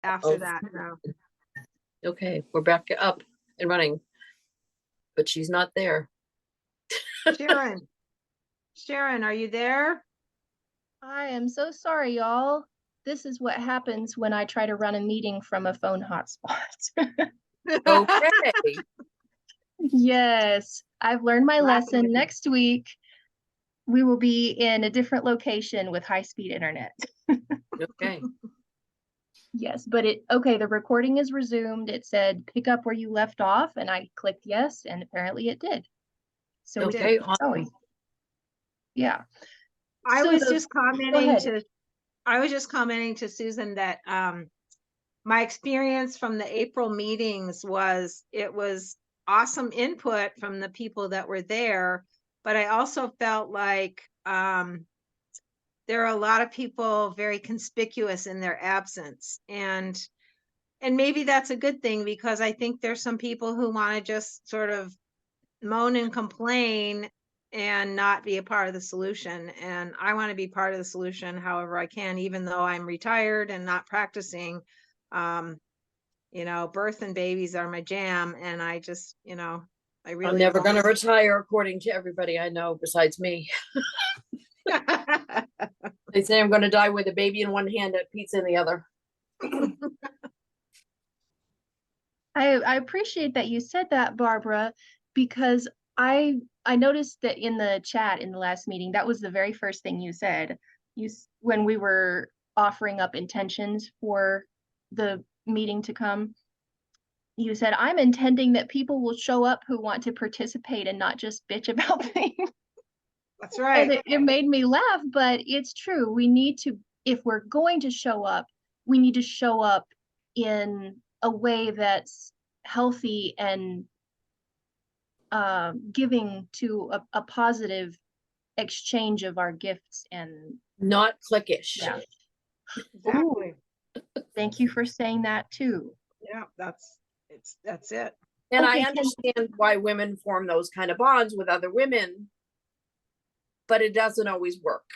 after that. So. Okay, we're back up and running, but she's not there. Sharon, are you there? I am so sorry, y'all. This is what happens when I try to run a meeting from a phone hotspot. Okay. Yes, I've learned my lesson. Next week, we will be in a different location with high-speed internet. Okay. Yes, but the recording is resumed. It said pick up where you left off, and I clicked yes, and apparently it did. So okay, awesome. Yeah. I was just commenting to Susan that my experience from the April meetings was it was awesome input from the people that were there, but I also felt like there are a lot of people very conspicuous in their absence, and maybe that's a good thing, because I think there's some people who want to just sort of moan and complain and not be a part of the solution. And I want to be part of the solution however I can, even though I'm retired and not practicing. Birth and babies are my jam, and I just, I really I'm never going to retire, according to everybody I know besides me. They say I'm going to die with a baby in one hand and pizza in the other. I appreciate that you said that, Barbara, because I noticed that in the chat in the last meeting, that was the very first thing you said. When we were offering up intentions for the meeting to come, you said, I'm intending that people will show up who want to participate and not just bitch about things. That's right. And it made me laugh, but it's true. We need to, if we're going to show up, we need to show up in a way that's healthy and giving to a positive exchange of our gifts and not cliquish. Yeah. Exactly. Thank you for saying that too. Yeah, that's it. And I understand why women form those kind of bonds with other women, but it doesn't always work.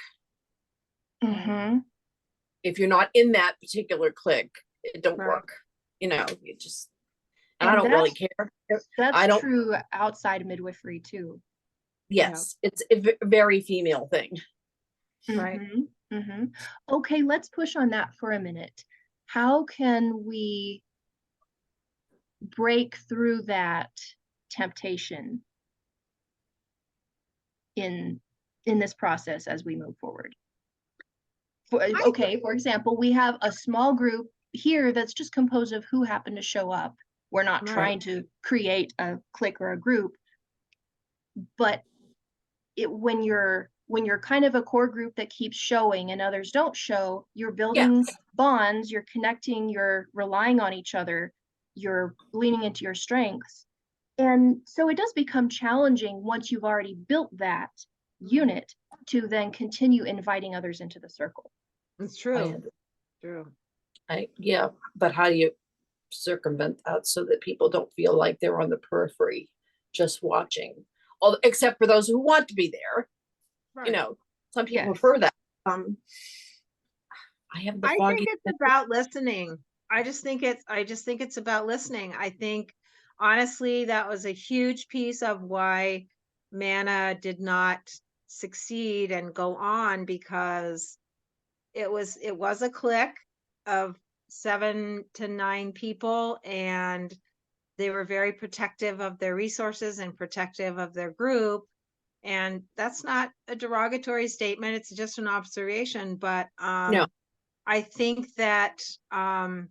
Mm-hmm. If you're not in that particular clique, it don't work. You just, I don't really care. That's true outside midwifery too. Yes, it's a very female thing. Right. Mm-hmm. Mm-hmm. Okay, let's push on that for a minute. How can we break through that temptation in this process as we move forward? For example, we have a small group here that's just composed of who happen to show up. We're not trying to create a clique or a group, but when you're kind of a core group that keeps showing and others don't show, you're building bonds, you're connecting, you're relying on each other, you're leaning into your strengths. And so it does become challenging once you've already built that unit to then continue inviting others into the circle. It's true. But how do you circumvent that so that people don't feel like they're on the periphery just watching? Except for those who want to be there. Some people prefer that. I think it's about listening. I just think it's about listening. I think honestly that was a huge piece of why Manna did not succeed and go on, because it was a clique of 7 to 9 people, and they were very protective of their resources and protective of their group. And that's not a derogatory statement, it's just an observation. But no. I think that how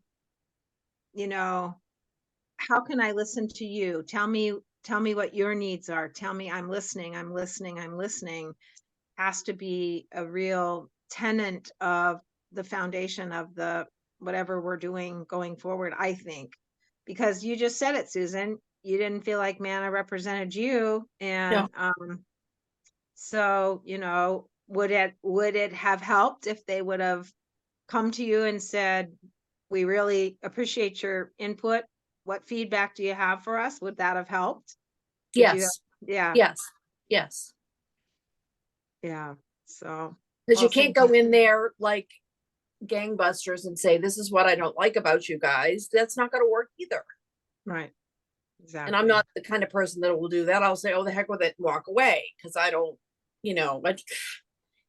can I listen to you? Tell me what your needs are. Tell me I'm listening has to be a real tenet of the foundation of the whatever we're doing going forward, I think. Because you just said it, Susan, you didn't feel like Manna represented you. And so, would it have helped if they would have come to you and said, we really appreciate your input. What feedback do you have for us? Would that have helped? Yes. Yes. Yeah. So. Because you can't go in there like gangbusters and say, this is what I don't like about you guys, that's not going to work either. Right. Exactly. And I'm not the kind of person that will do that. I'll say, oh, the heck with it, and walk away. Cause I don't, but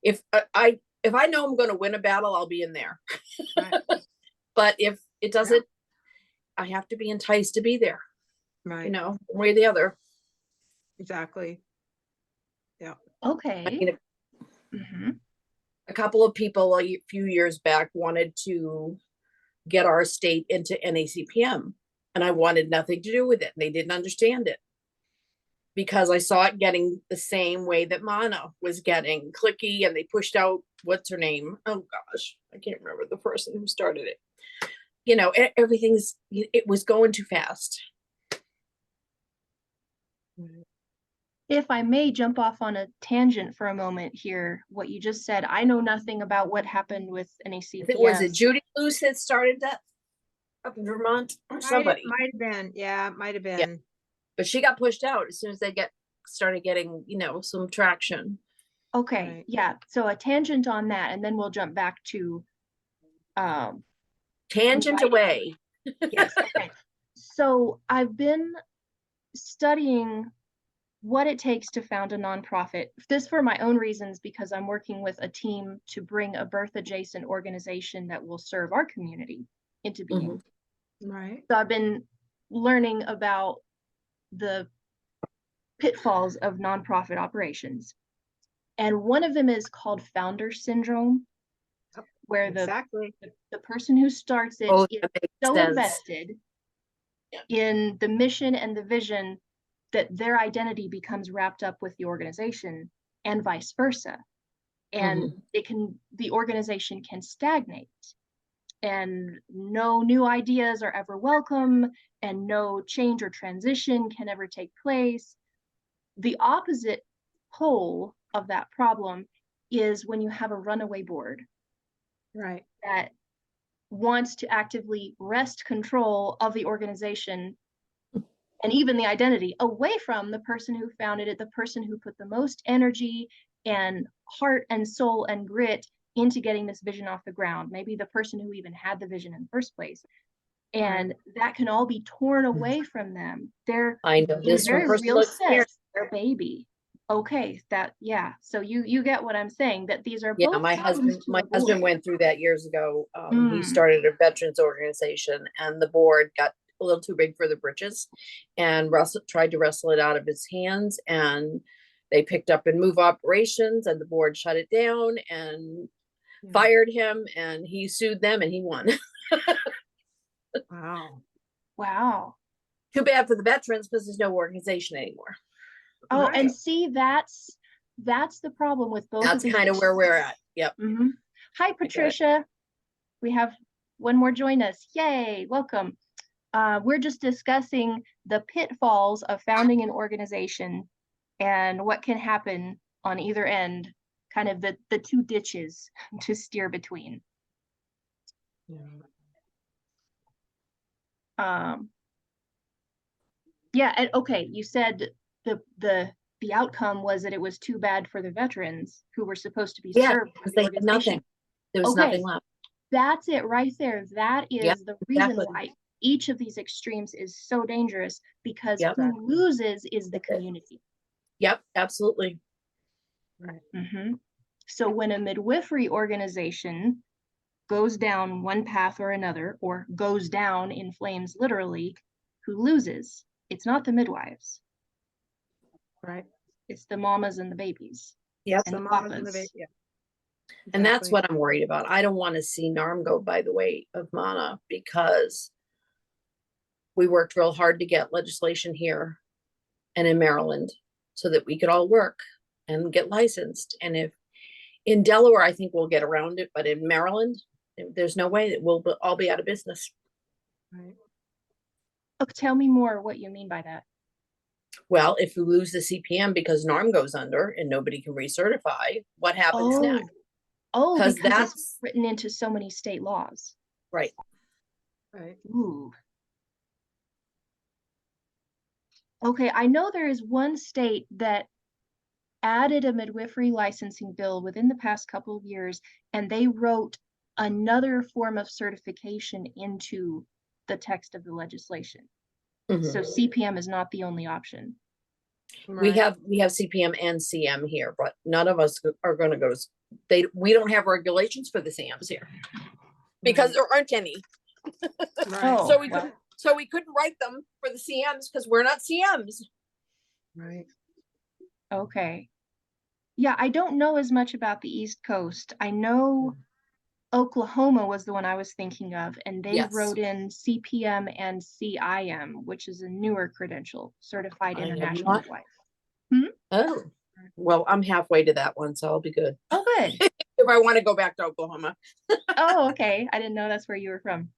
if I know I'm going to win a battle, I'll be in there. Right. But if it doesn't, I have to be enticed to be there. Right. One way or the other. Exactly. Yeah. Okay. I mean, Mhm. a couple of people a few years back wanted to get our state into NACPM, and I wanted nothing to do with it. And they didn't understand it because I saw it getting the same way that Mana was getting clicky, and they pushed out, what's her name? Oh gosh, I can't remember the person who started it. It was going too fast. If I may jump off on a tangent for a moment here, what you just said, I know nothing about what happened with NACPS. Was it Judy Luce that started that up in Vermont or somebody? Might have been. Yeah, it might have been. Yeah. But she got pushed out as soon as they started getting, some traction. Okay. Right. Yeah. So a tangent on that, and then we'll jump back to tangent away. Yes. Okay. So I've been studying what it takes to found a nonprofit. This for my own reasons, because I'm working with a team to bring a birth adjacent organization that will serve our community into being. Right. So I've been learning about the pitfalls of nonprofit operations. And one of them is called founder syndrome, where Exactly. the person who starts it is so invested in the mission and the vision that their identity becomes wrapped up with the organization, and vice versa. And the organization can stagnate, and no new ideas are ever welcome, and no change or transition can ever take place. The opposite pole of that problem is when you have a runaway board. Right. That wants to actively wrest control of the organization and even the identity away from the person who founded it, the person who put the most energy and heart and soul and grit into getting this vision off the ground, maybe the person who even had the vision in the first place. And that can all be torn away from them. They're in a very real sense, their baby. Okay, so you get what I'm saying, that these are both my husband went through that years ago. He started a veterans organization, and the board got a little too big for the britches, and tried to wrestle it out of his hands, and they picked up and move operations, and the board shut it down and fired him, and he sued them and he won. Wow. Too bad for the veterans, because there's no organization anymore. Oh, and see, that's the problem with both. That's kind of where we're at. Yep. Hi, Patricia. We have one more join us. Yay, welcome. We're just discussing the pitfalls of founding an organization and what can happen on either end, kind of the two ditches to steer between. And okay, you said the outcome was that it was too bad for the veterans who were supposed to be served. Because they had nothing. There was nothing left. That's it right there. That is the reason why each of these extremes is so dangerous, because who loses is the community. Yep, absolutely. So when a midwifery organization goes down one path or another, or goes down in flames literally, who loses? It's not the midwives. Right. It's the mamas and the babies. Yep. And the mamas and the babies. Yeah. Exactly. And that's what I'm worried about. I don't want to see NARM go by the way of Mana, because we worked real hard to get legislation here and in Maryland so that we could all work and get licensed. And if in Delaware, I think we'll get around it, but in Maryland, there's no way that we'll all be out of business. Right. Oh, tell me more what you mean by that. Well, if we lose the CPM because NARM goes under and nobody can recertify, what happens next? Oh, because it's written into so many state laws. Right. Ooh. Okay, I know there is one state that added a midwifery licensing bill within the past couple of years, and they wrote another form of certification into the text of the legislation. So CPM is not the only option. We have CPM and CM here, but none of us are going to go to, we don't have regulations for the CMs here because there aren't any. Right. So we couldn't write them for the CMs because we're not CMs. Right. Okay. Yeah, I don't know as much about the East Coast. I know Oklahoma was the one I was thinking of, and they wrote in CPM and CIM, which is a newer credential, Certified International Midwife. Oh, well, I'm halfway to that one, so I'll be good. Oh, good. If I want to go back to Oklahoma. Oh, okay. I didn't know that's where you were from.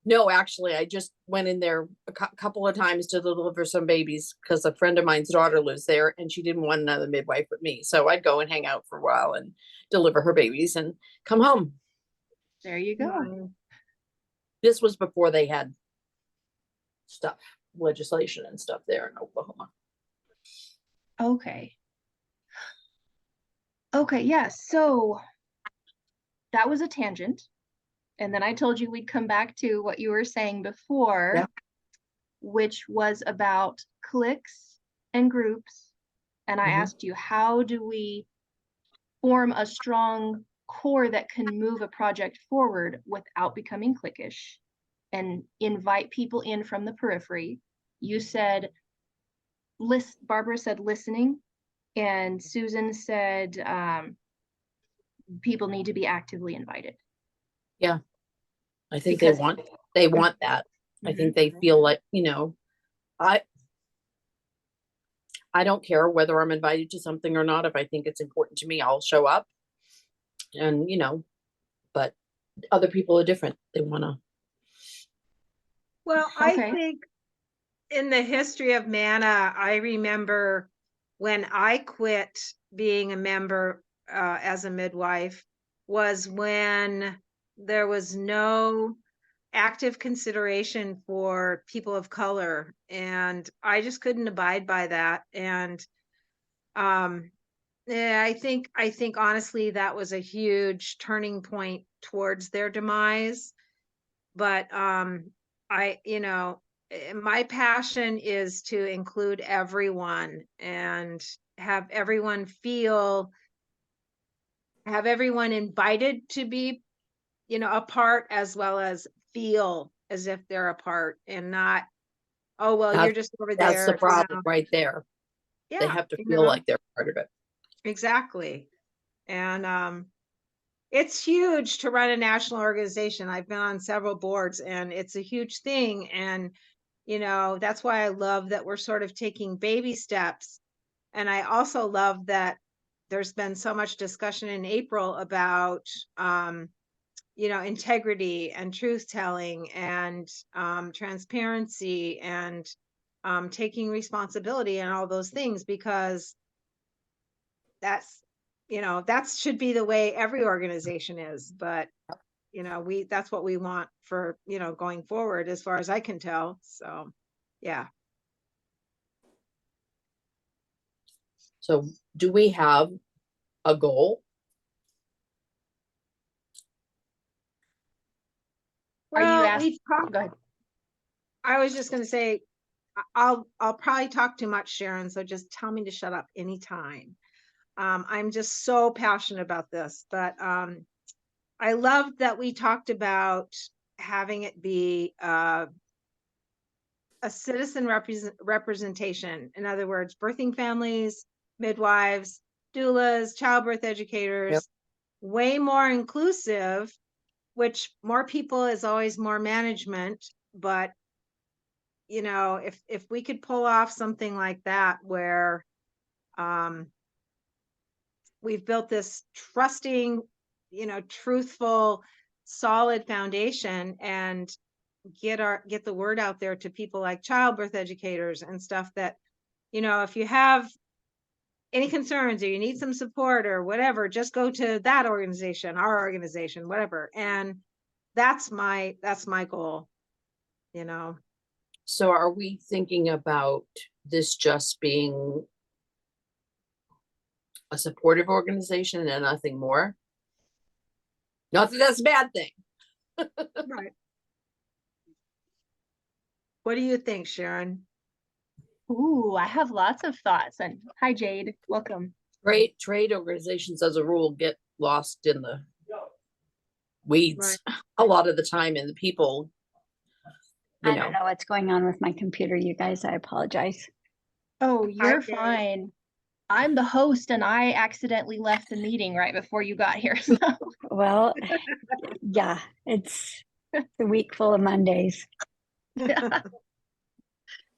No, actually, I just went in there a couple of times to deliver some babies because a friend of mine's daughter lives there and she didn't want another midwife with me. So I'd go and hang out for a while and deliver her babies and come home. There you go. This was before they had legislation and stuff there in Oklahoma. Okay. Okay, yeah. So that was a tangent. And then I told you we'd come back to what you were saying before, which was about cliques and groups. And I asked you, how do we form a strong core that can move a project forward without becoming cliquish and invite people in from the periphery? You said, Barbara said listening, and Susan said people need to be actively invited. Yeah. I think they want that. I think they feel like, I don't care whether I'm invited to something or not. If I think it's important to me, I'll show up. And, but other people are different. They want to. Well, I think in the history of MANA, I remember when I quit being a member as a midwife was when there was no active consideration for people of color, and I just couldn't abide by that. And I think honestly that was a huge turning point towards their demise. But my passion is to include everyone and have everyone invited to be, a part, as well as feel as if they're a part and not, oh, well, you're just over there. That's the problem right there. Yeah. They have to feel like they're part of it. Exactly. And it's huge to run a national organization. I've been on several boards and it's a huge thing. And, that's why I love that we're sort of taking baby steps. And I also love that there's been so much discussion in April about, integrity and truth telling and transparency and taking responsibility and all those things, because that's that should be the way every organization is. But that's what we want for going forward, as far as I can tell. So yeah. So do we have a goal? Well, are you asking? Go ahead. I was just going to say, I'll probably talk too much, Sharon, so just tell me to shut up anytime. I'm just so passionate about this, but I love that we talked about having it be a citizen representation. In other words, birthing families, midwives, doulas, childbirth educators, way more inclusive, which more people is always more management. But if we could pull off something like that, where we've built this trusting, truthful, solid foundation, and get the word out there to people like childbirth educators and stuff, that if you have any concerns or you need some support or whatever, just go to that organization, our organization, whatever. And that's my goal. So are we thinking about this just being a supportive organization and nothing more? Not that that's a bad thing. Right. What do you think, Sharon? Ooh, I have lots of thoughts. And hi, Jade. Welcome. Trade organizations as a rule get lost in the weeds Right. a lot of the time, and the people, I don't know what's going on with my computer, you guys. I apologize. Oh, you're Jade. fine. I'm the host and I accidentally left the meeting right before you got here. So Well, yeah, it's the week full of Mondays. yeah.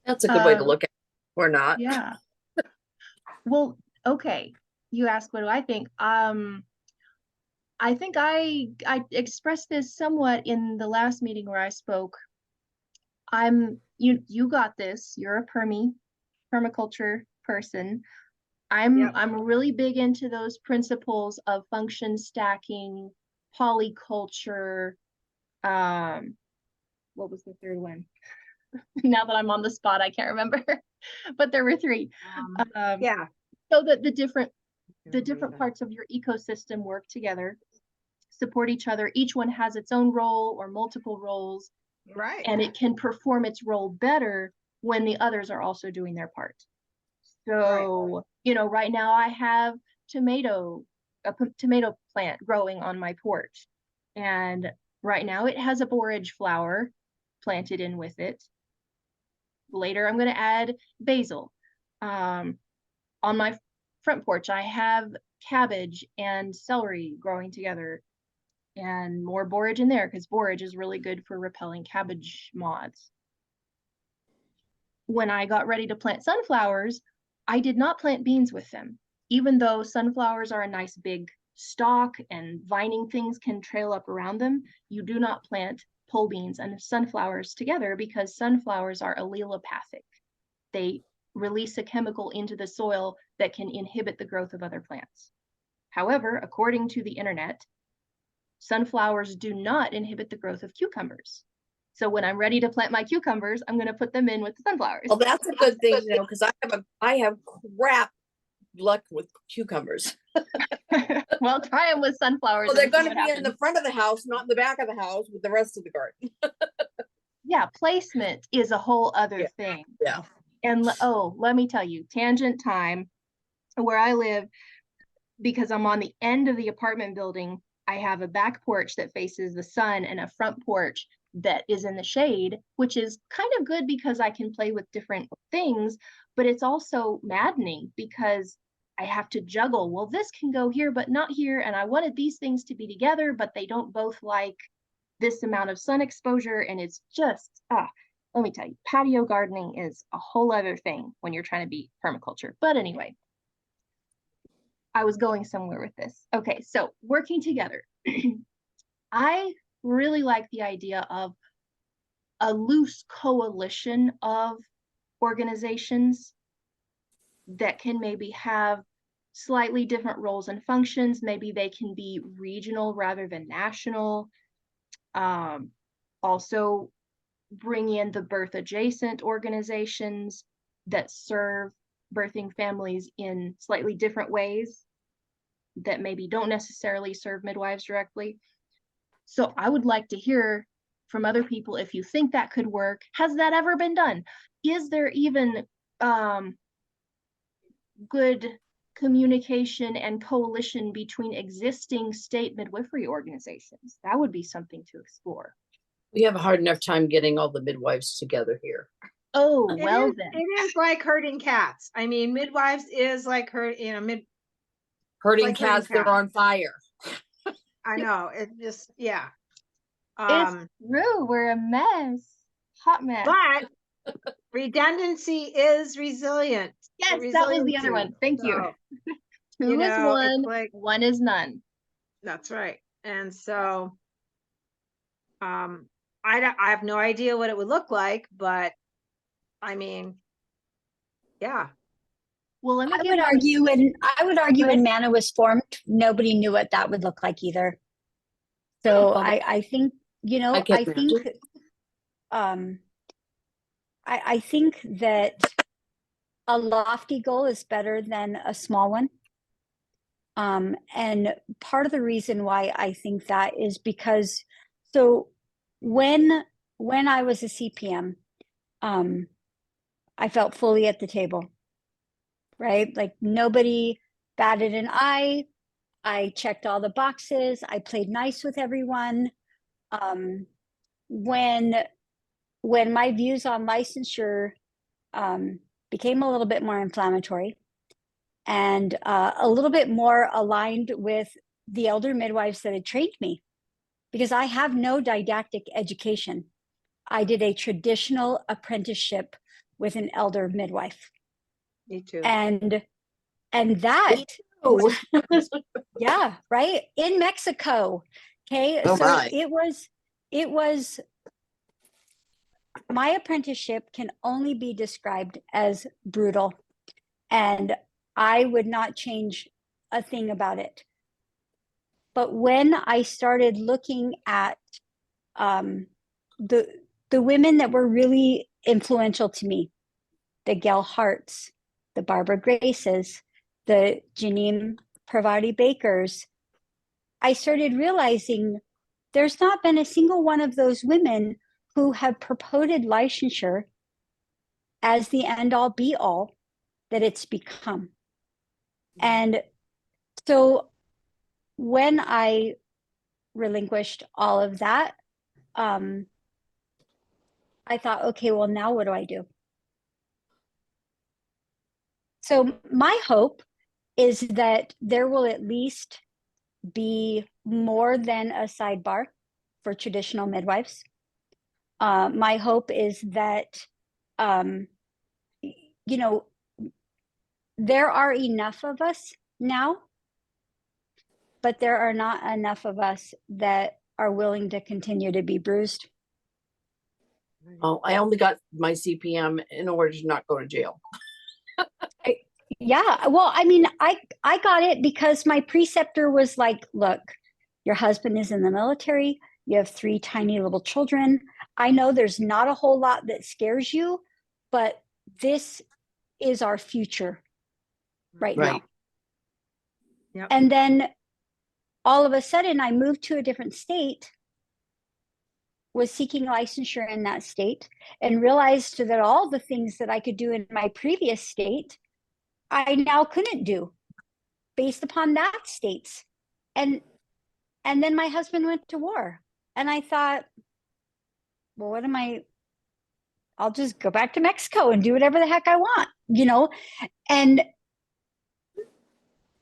that's a good way to look at it, or not. Yeah. Well, okay. You asked what do I think? I think I expressed this somewhat in the last meeting where I spoke. You got this. You're a permaculture person. I'm really big into those principles of function stacking, polyculture. What was the third one? Now that I'm on the spot, I can't remember. But there were three. Yeah. So that the different parts of your ecosystem work together, support each other. Each one has its own role or multiple roles, Right. and it can perform its role better when the others are also doing their part. So, right now I have a tomato plant growing on my porch. And right now it has a borage flower planted in with it. Later, I'm going to add basil. On my front porch, I have cabbage and celery growing together, and more borage in there because borage is really good for repelling cabbage moths. When I got ready to plant sunflowers, I did not plant beans with them, even though sunflowers are a nice big stalk and vining things can trail up around them. You do not plant pole beans and sunflowers together because sunflowers are allelopathic. They release a chemical into the soil that can inhibit the growth of other plants. However, according to the internet, sunflowers do not inhibit the growth of cucumbers. So when I'm ready to plant my cucumbers, I'm going to put them in with the sunflowers. Well, that's a good thing, because I have crap luck with cucumbers. Well, try them with sunflowers. Well, they're going to be in the front of the house, not in the back of the house with the rest of the garden. Yeah, placement is a whole other thing. Yeah. And let me tell you, tangent time, where I live, because I'm on the end of the apartment building, I have a back porch that faces the sun and a front porch that is in the shade, which is kind of good because I can play with different things, but it's also maddening because I have to juggle. Well, this can go here, but not here. And I wanted these things to be together, but they don't both like this amount of sun exposure. And it's just, let me tell you, patio gardening is a whole other thing when you're trying to be permaculture. But anyway, I was going somewhere with this. Okay, so working together. I really like the idea of a loose coalition of organizations that can maybe have slightly different roles and functions. Maybe they can be regional rather than national. Also bring in the birth adjacent organizations that serve birthing families in slightly different ways that maybe don't necessarily serve midwives directly. So I would like to hear from other people if you think that could work. Has that ever been done? Is there even good communication and coalition between existing state midwifery organizations? That would be something to explore. We have a hard enough time getting all the midwives together here. Oh, It well is, then. It is like herding cats. I mean, midwives is like herding like cats that herding are on fire. I know. It just, yeah. It's true. We're a mess. Hot mess. But redundancy is resilient. Yes, that was the other one. Thank you. Two is one, like, one is none. That's right. And so, I have no idea what it would look like, but I mean, yeah. Well, let me I would argue when MANA was formed, nobody knew what that would look like either. So I think, I think that a lofty goal is better than a small one. And part of the reason why I think that is because, so when I was a CPM, I felt fully at the table, right? Like nobody batted an eye. I checked all the boxes. I played nice with everyone. Um, when my views on licensure became a little bit more inflammatory and a little bit more aligned with the elder midwives that had trained me, because I have no didactic education. I did a traditional apprenticeship with an elder midwife. Me too. And that was, yeah, right, in Mexico. Okay. Oh So my. it was my apprenticeship can only be described as brutal, and I would not change a thing about it. But when I started looking at the women that were really influential to me, the Gail Harts, the Barbara Graces, the Janine Parvati Bakers, I started realizing there's not been a single one of those women who have purported licensure as the end all be all that it's become. And so when I relinquished all of that, I thought, okay, well, now what do I do? So my hope is that there will at least be more than a sidebar for traditional midwives. My hope is that, you know, there are enough of us now, but there are not enough of us that are willing to continue to be bruised. Oh, I only got my CPM in order to not go to jail. Yeah, well, I mean, I got it because my preceptor was like, look, your husband is in the military, you have 3 tiny little children. I know there's not a whole lot that scares you, but this is our future right now. Yep. And then all of a sudden I moved to a different state, was seeking licensure in that state, and realized that all the things that I could do in my previous state, I now couldn't do based upon that state's. And then my husband went to war. And I thought, well, what am I? I'll just go back to Mexico and do whatever the heck I want, you know? And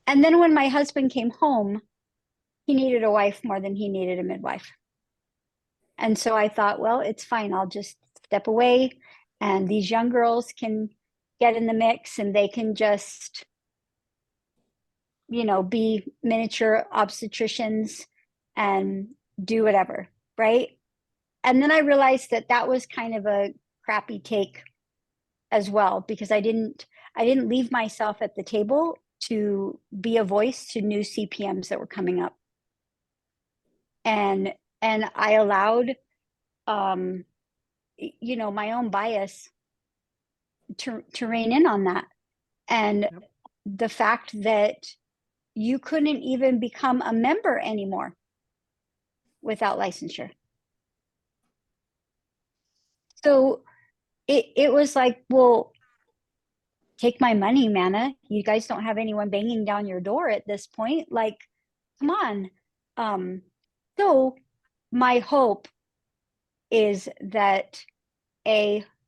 then when my husband came home, he needed a wife more than he needed a midwife. And so I thought, well, it's fine. I'll just step away and these young girls can get in the mix and they can just, you know, be miniature obstetricians and do whatever, right? And then I realized that that was kind of a crappy take as well, because I didn't leave myself at the table to be a voice to new CPMs that were coming up. And I allowed you know, my own bias to rein in on that. And the fact that you couldn't even become a member anymore without licensure. So it was like, well, take my money, Manna. You guys don't have anyone banging down your door at this point. Like, come on. So my hope is that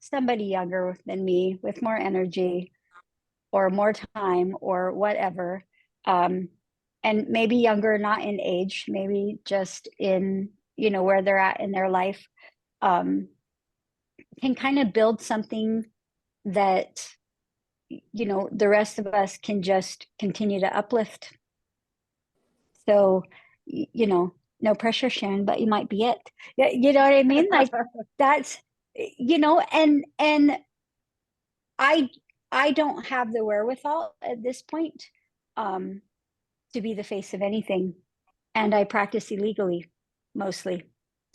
somebody younger than me with more energy or more time or whatever, and maybe younger, not in age, maybe just in, you know, where they're at in their life, can kind of build something that, you know, the rest of us can just continue to uplift. So, you know, no pressure, Sharon, but you might be it. You know what I mean? Like that's, you know, and I don't have the wherewithal at this point to be the face of anything, and I practice illegally mostly.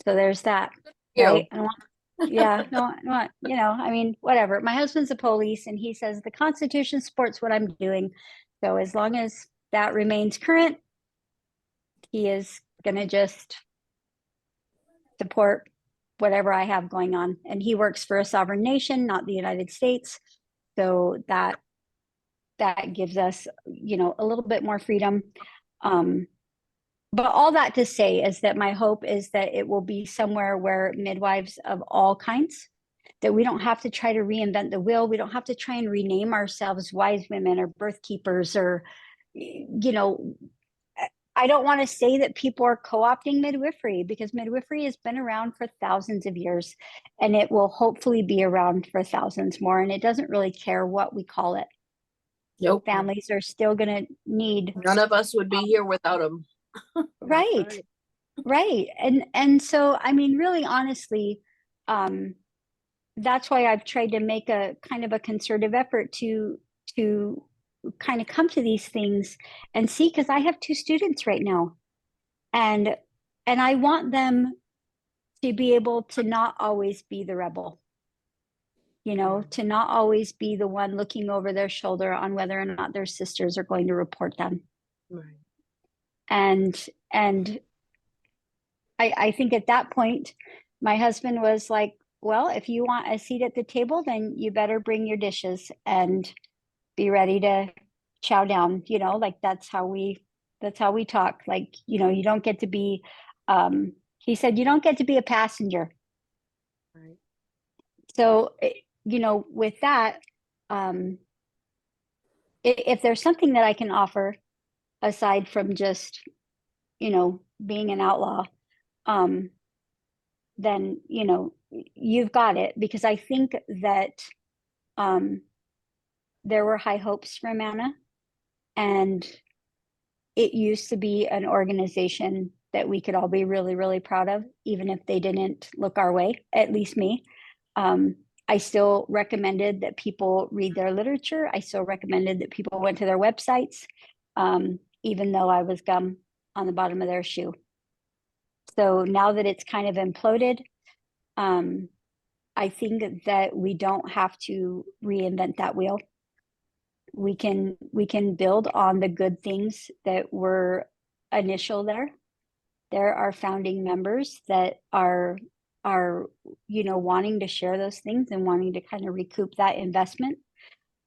So there's that, right? Yeah, no, you know, I mean, whatever. My husband's a police, and he says the Constitution supports what I'm doing. So as long as that remains current. He is going to just support whatever I have going on. And he works for a sovereign nation, not the United States. So that gives us, you know, a little bit more freedom. But all that to say is that my hope is that it will be somewhere where midwives of all kinds, that we don't have to try to reinvent the wheel. We don't have to try and rename ourselves wise women or birth keepers or, you know, I don't want to say that people are co-opting midwifery, because midwifery has been around for thousands of years and it will hopefully be around for thousands more. And it doesn't really care what we call it. Nope. Families are still going to need. None of us would be here without them. Right. Right. And so, I mean, really, honestly, that's why I've tried to make a kind of a concerted effort to kind of come to these things and see, because I have 2 students right now, and I want them to be able to not always be the rebel, you know, to not always be the one looking over their shoulder on whether or not their sisters are going to report them. Right. And I think at that point, my husband was like, well, if you want a seat at the table, then you better bring your dishes and be ready to chow down, you know, like that's how we talk. Like, you know, you don't get to be, he said, you don't get to be a passenger. Right. So, you know, with that, if there's something that I can offer aside from just, you know, being an outlaw, then, you know, you've got it. Because I think that there were high hopes for Manna, and it used to be an organization that we could all be really, really proud of, even if they didn't look our way, at least me. I still recommended that people read their literature. I still recommended that people went to their websites, even though I was gum on the bottom of their shoe. So now that it's kind of imploded, I think that we don't have to reinvent that wheel. We can build on the good things that were initial there. There are founding members that are, you know, wanting to share those things and wanting to kind of recoup that investment.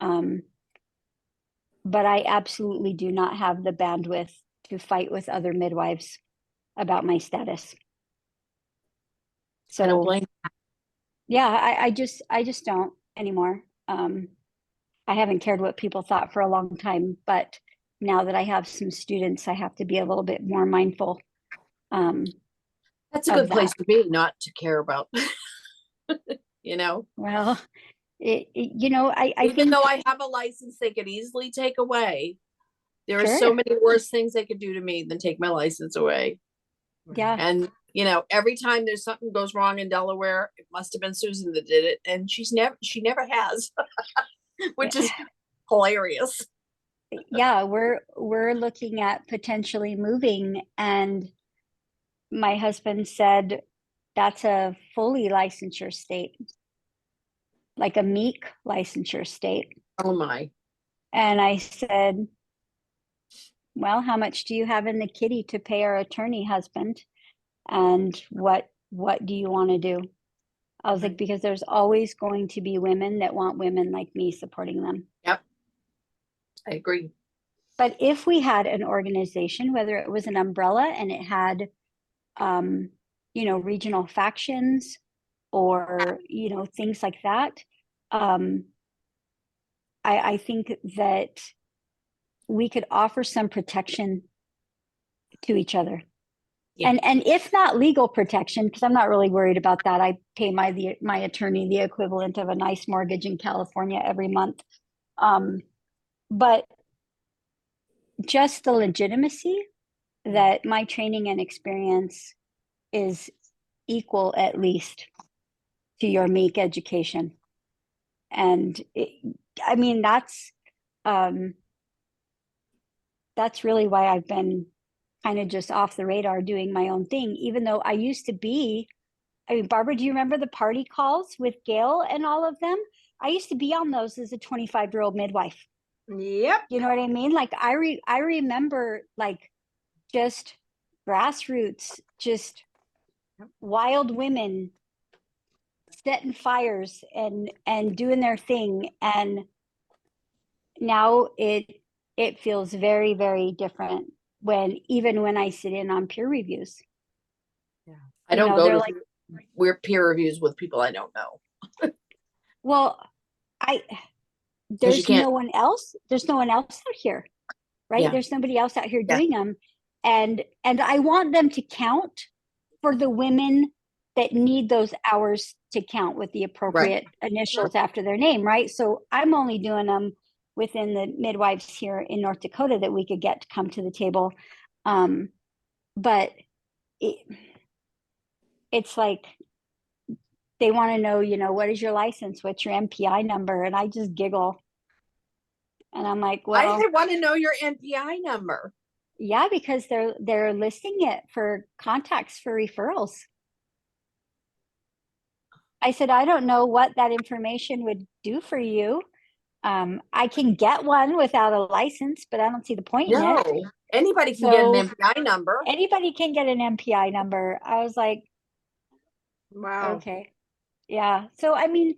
But I absolutely do not have the bandwidth to fight with other midwives about my status. So I don't blame. yeah, I just don't anymore. I haven't cared what people thought for a long time, but now that I have some students, I have to be a little bit more mindful. That's a good place to be, not to care about. You know. Well, you know, I even think, though I have a license they could easily take away, there are Sure. so many worse things they could do to me than take my license away. Yeah. And you know, every time there's something goes wrong in Delaware, it must have been Susan that did it, and she never has, which is hilarious. Yeah, we're looking at potentially moving, and my husband said that's a fully licensure state, like a meek licensure state. Oh my. And I said, well, how much do you have in the kitty to pay our attorney, husband? And what do you want to do? I was like, because there's always going to be women that want women like me supporting them. Yep. I agree. But if we had an organization, whether it was an umbrella and it had, you know, regional factions or, you know, things like that, I think that we could offer some protection to each other. Yeah. And if not legal protection, because I'm not really worried about that. I pay my attorney the equivalent of a nice mortgage in California every month. But just the legitimacy that my training and experience is equal, at least, to your meek education. And I mean, that's really why I've been kind of just off the radar doing my own thing, even though I used to be. I mean, Barbara, do you remember the party calls with Gail and all of them? I used to be on those as a 25-year-old midwife. Yep. You know what I mean? Like I remember like just grassroots, just wild women setting fires and doing their thing. And now it feels very, very different when even when I sit in on peer reviews. Yeah. I don't know, go they're to like, weird peer reviews with people I don't know. well, I Because you there's can't. no one else. There's no one else out here, right? Yeah. There's nobody else out here Yeah. doing them. And I want them to count for the women that need those hours to count with the appropriate initials after their name, right? So I'm only doing them within the midwives here in North Dakota that we could get to come to the table. But it's like they want to know, you know, what is your license? What's your MPI number? And I just giggle. And I'm like, Why well, do they want to know your NPI number? yeah, because they're listing it for contacts for referrals. I said, I don't know what that information would do for you. I can get one without a license, but I don't see the point in No, it. anybody can get an So MPI number. anybody can get an MPI number. I was like, Wow. okay. Yeah. So, I mean,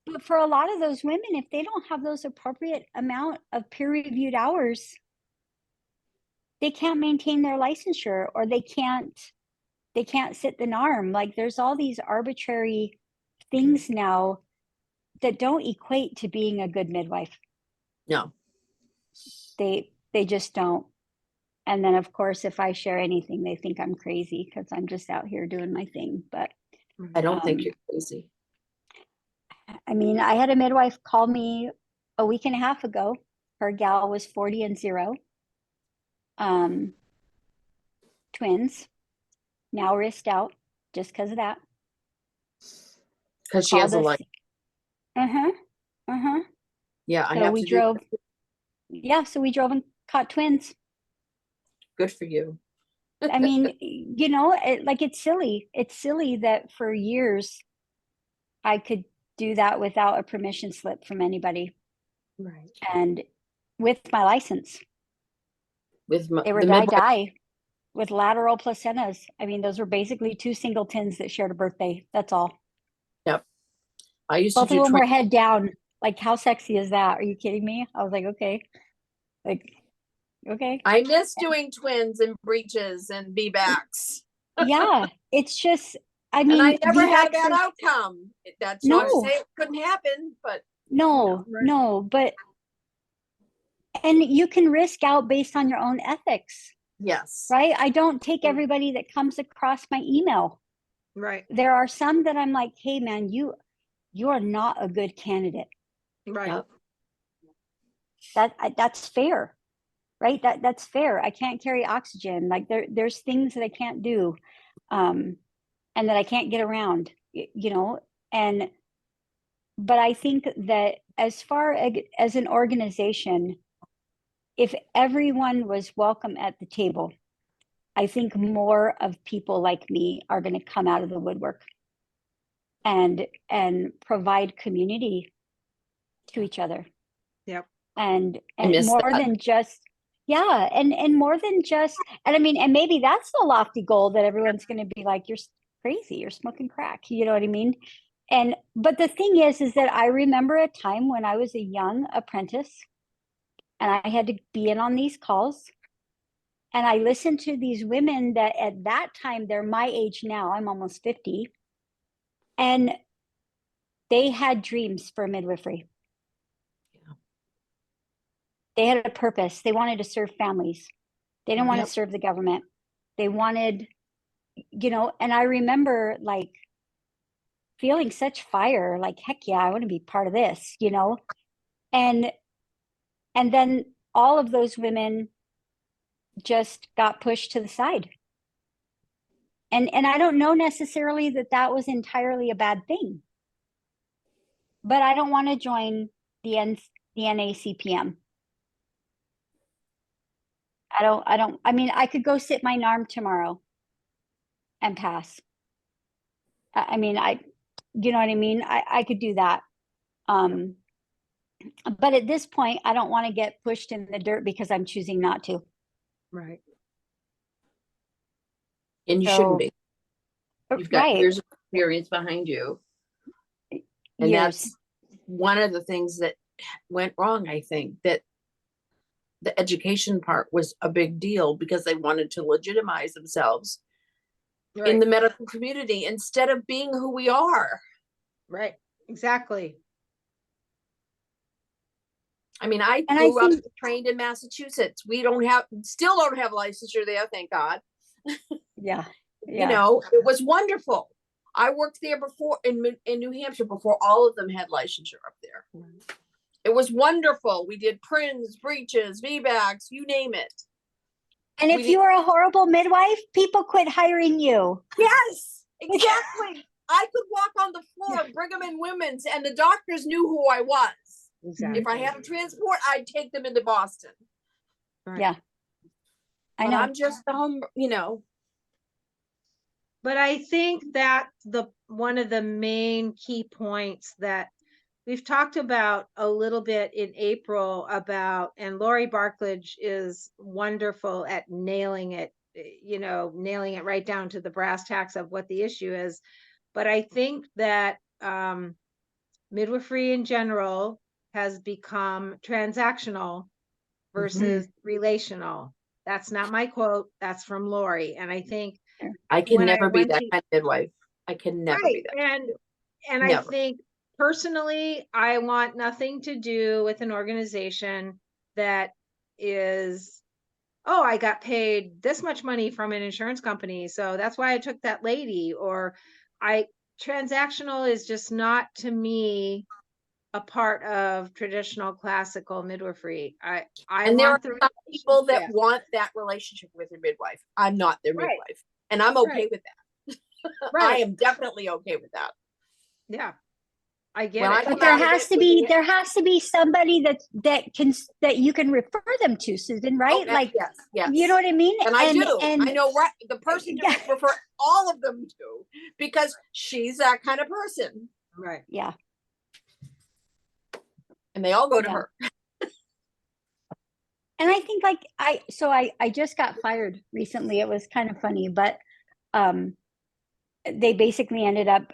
but for a lot of those women, if they don't have those appropriate amount of peer-reviewed hours, they can't maintain their licensure or they can't sit the NARM. Like there's all these arbitrary things now that don't equate to being a good midwife. No. They just don't. And then of course, if I share anything, they think I'm crazy because I'm just out here doing my thing. But I don't think you're crazy. I mean, I had a midwife call me a week and a half ago. Her gal was 40 and 0. Twins, now wrist out just because of that. Because she has a life. Uh-huh. Yeah, I So have we to drove. Yeah, so we drove and caught twins. Good for you. I mean, you know, like it's silly. It's silly that for years I could do that without a permission slip from anybody. Right. And with my license, With they were die with lateral placentas. I mean, those were basically two singletons that shared a birthday. That's all. Yep. I used Both to of do them were head down. Like, how sexy is that? Are you kidding me? I was like, okay. Like, okay. I miss doing twins and breeches and B-backs. Yeah, it's just, I And I mean, never had VBACs that is, outcome. That's not to no, say it couldn't happen, but no, but, and you can risk out based on your own ethics, yes. right? I don't take everybody that comes across my email. Right. There are some that I'm like, hey man, you are not a good candidate. Right. Yep. That's fair, right? That's fair. I can't carry oxygen. Like there's things that I can't do, and that I can't get around, you know, and but I think that as far as an organization, if everyone was welcome at the table, I think more of people like me are going to come out of the woodwork and provide community to each other. Yep. And miss more that. than just, yeah, and more than just, and I mean, and maybe that's the lofty goal that everyone's going to be like, you're crazy, you're smoking crack, you know what I mean? And but the thing is that I remember a time when I was a young apprentice and I had to be in on these calls, and I listened to these women that at that time, they're my age now, I'm almost 50, and they had dreams for midwifery. Yeah. They had a purpose. They wanted to serve families. They didn't want Yep. to serve the government. They wanted, you know, and I remember like feeling such fire, like, heck yeah, I want to be part of this, you know? And then all of those women just got pushed to the side. And I don't know necessarily that that was entirely a bad thing, but I don't want to join the NACPM. I mean, I could go sit my NARM tomorrow and pass. I mean, you know what I mean? I could do that. But at this point, I don't want to get pushed in the dirt because I'm choosing not to. Right. And you So, shouldn't be. You've got right. years of experience behind you. And Years. that's one of the things that went wrong, I think, that the education part was a big deal because they wanted to legitimize themselves in the medical community instead of being who we are. Right. Exactly. I mean, I And grew up trained in Massachusetts. We still don't have licensure there, thank God. Yeah. You know, it was wonderful. I worked there before in New Hampshire before all of them had licensure up there. It was wonderful. We did PRINs, breaches, VBACs, you name it. And if you were a horrible midwife, people quit hiring you. Yes, exactly. I could walk on the floor of Brigham and Women's and the doctors knew who I was. Exactly. If I had a transport, I'd take them into Boston. Right. Yeah. I know. I'm just the home, you know. But I think that one of the main key points that we've talked about a little bit in April about, and Lori Barklage is wonderful at nailing it, nailing it right down to the brass tacks of what the issue is. But I think that midwifery in general has become transactional versus relational. That's not my quote. That's from Lori. And I think I can never be that kind of midwife. I can never be that. And I think personally, I want nothing to do with an organization that is, oh, I got paid this much money from an insurance company, so that's why I took that lady. Or transactional is just not, to me, a part of traditional classical midwifery. And there are some people that want that relationship with their midwife. I'm not their midwife, and I'm okay with that. I am definitely okay with that. Yeah, I get it. But there has to be somebody that you can refer them to, Susan, right? Like, yes. You know what I mean? And I do. I know the person to refer all of them to, because she's that kind of person. Right. Yeah. And they all go to her. And I think I just got fired recently. It was kind of funny, but they basically ended up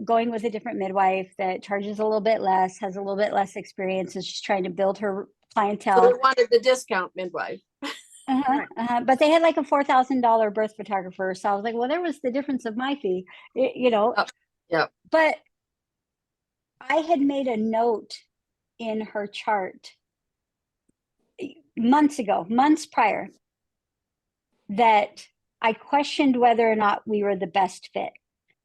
going with a different midwife that charges a little bit less, has a little bit less experience, is just trying to build her clientele. So they wanted the discount midwife. But they had like a $4,000 birth photographer. So I was like, well, there was the difference of my fee, Yeah. But I had made a note in her chart months prior, that I questioned whether or not we were the best fit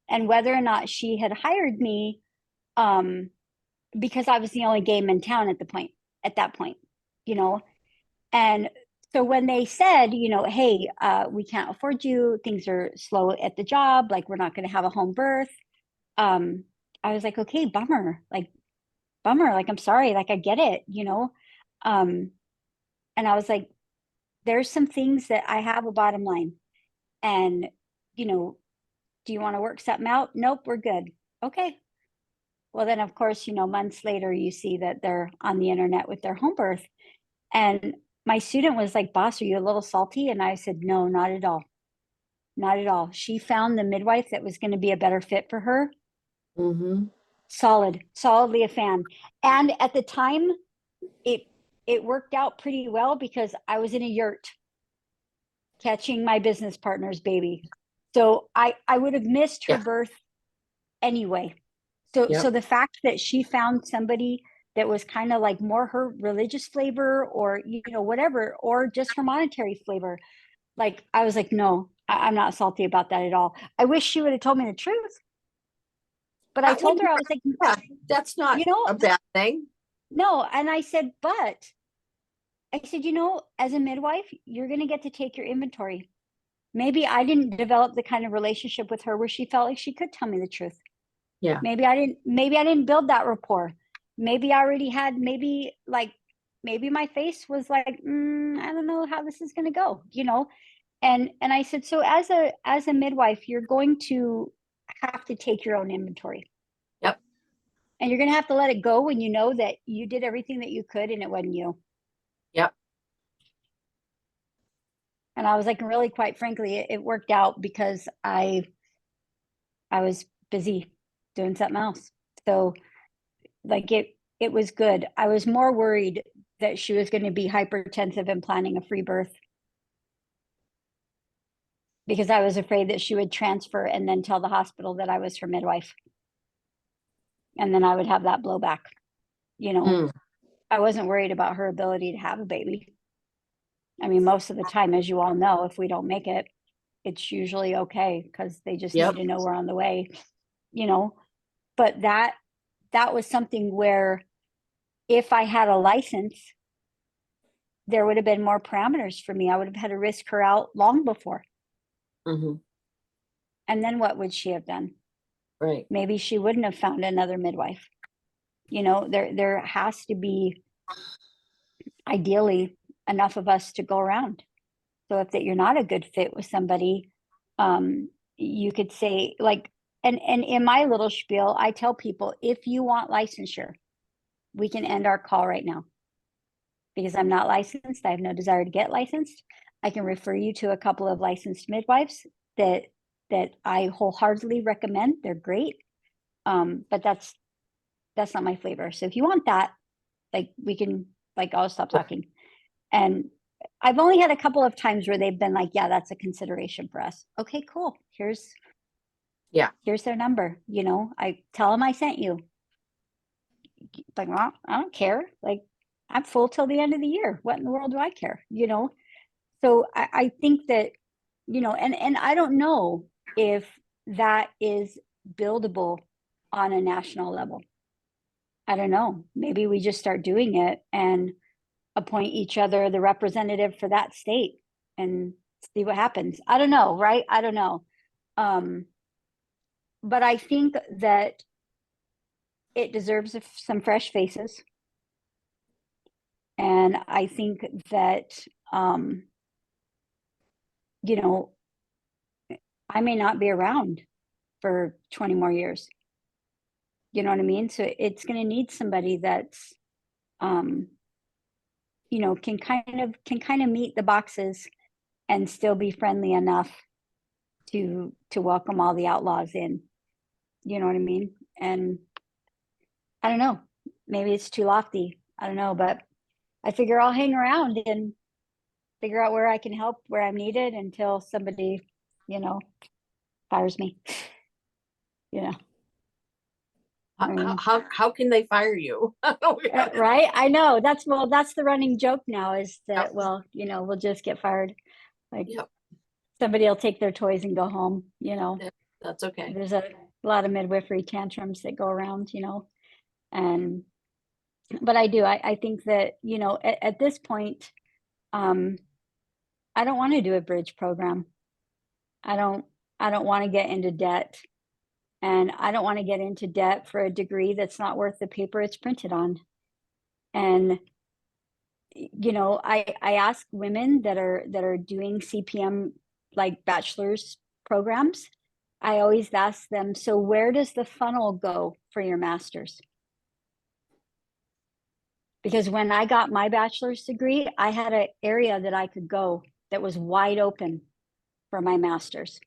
and whether or not she had hired me because I was the only game in town at that point, and so when they said, hey, we can't afford you, things are slow at the job, like we're not going to have a home birth, I was like, okay, bummer, like I'm sorry, like I get it, and I was like, there's some things that I have a bottom line, and do you want to work something out? Nope, we're good. Okay. Well, then of course, months later you see that they're on the internet with their home birth, and my student was like, boss, are you a little salty? And I said, no, not at all. Not at all. She found the midwife that was going to be a better fit for her. Solidly a fan. And at the time, it worked out pretty well because I was in a yurt catching my business partner's baby. So I would have missed her birth anyway. So the fact that she found somebody that was kind of like more her religious flavor, or whatever, or just her monetary flavor, like I was like, no, I'm not salty about that at all. I wish she would have told me the truth, but I told her, I was like, that's not a bad thing. No. And I said, as a midwife, you're going to get to take your inventory. Maybe I didn't develop the kind of relationship with her where she felt like she could tell me the truth. Yeah. Maybe I didn't build that rapport. Maybe I already had, maybe my face was like, I don't know how this is going to go, And I said, so as a midwife, you're going to have to take your own inventory. Yep. And you're going to have to let it go when you know that you did everything that you could and it wasn't you. Yep. And I was like, really, quite frankly, it worked out because I was busy doing something else. So like it was good. I was more worried that she was going to be hypertensive and planning a free birth, because I was afraid that she would transfer and then tell the hospital that I was her midwife. And then I would have that blowback. You know, Mm. I wasn't worried about her ability to have a baby. I mean, most of the time, as you all know, if we don't make it, it's usually okay because they just Yep. need to know we're on the way, you know. But that was something where if I had a license, there would have been more parameters for me. I would have had to risk her out long before. Mm-hmm. And then what would she have done? Right. Maybe she wouldn't have found another midwife. You know, there has to be ideally enough of us to go around. So if that you're not a good fit with somebody, you could say like, and in my little spiel, I tell people, if you want licensure, we can end our call right now, because I'm not licensed. I have no desire to get licensed. I can refer you to a couple of licensed midwives that I wholeheartedly recommend. They're great. But that's not my flavor. So if you want that, like we can, like, I'll stop talking. And I've only had a couple of times where they've been like, yeah, that's a consideration for us. Okay, cool. Here's their number. You know, I tell them I sent you. Like, well, I don't care. Like, I'm full till the end of the year. What in the world do I care? You know? So I think that, you know, and I don't know if that is buildable on a national level. I don't know. Maybe we just start doing it and appoint each other the representative for that state and see what happens. I don't know, right? I don't know. But I think that it deserves some fresh faces. And I think that, you know, I may not be around for 20 more years. You know what I mean? So it's going to need somebody that's, you know, can kind of meet the boxes and still be friendly enough to welcome all the outlaws in. You know what I mean? And I don't know, maybe it's too lofty. I don't know, but I figure I'll hang around and figure out where I can help, where I'm needed, until somebody, you know, fires me. You know. I mean, How can they fire you? right? I know that's the running joke now, is that, Yep. well, you know, we'll just get fired. Like, Yep. somebody will take their toys and go home, you know. That's okay. There's a lot of midwifery tantrums that go around, you know. And but I think that, you know, at this point, I don't want to do a bridge program. I don't want to get into debt, and I don't want to get into debt for a degree that's not worth the paper it's printed on. And you know, I ask women that are doing CPM, like bachelor's programs, I always ask them, so where does the funnel go for your master's? Because when I got my bachelor's degree, I had an area that I could go that was wide open for my master's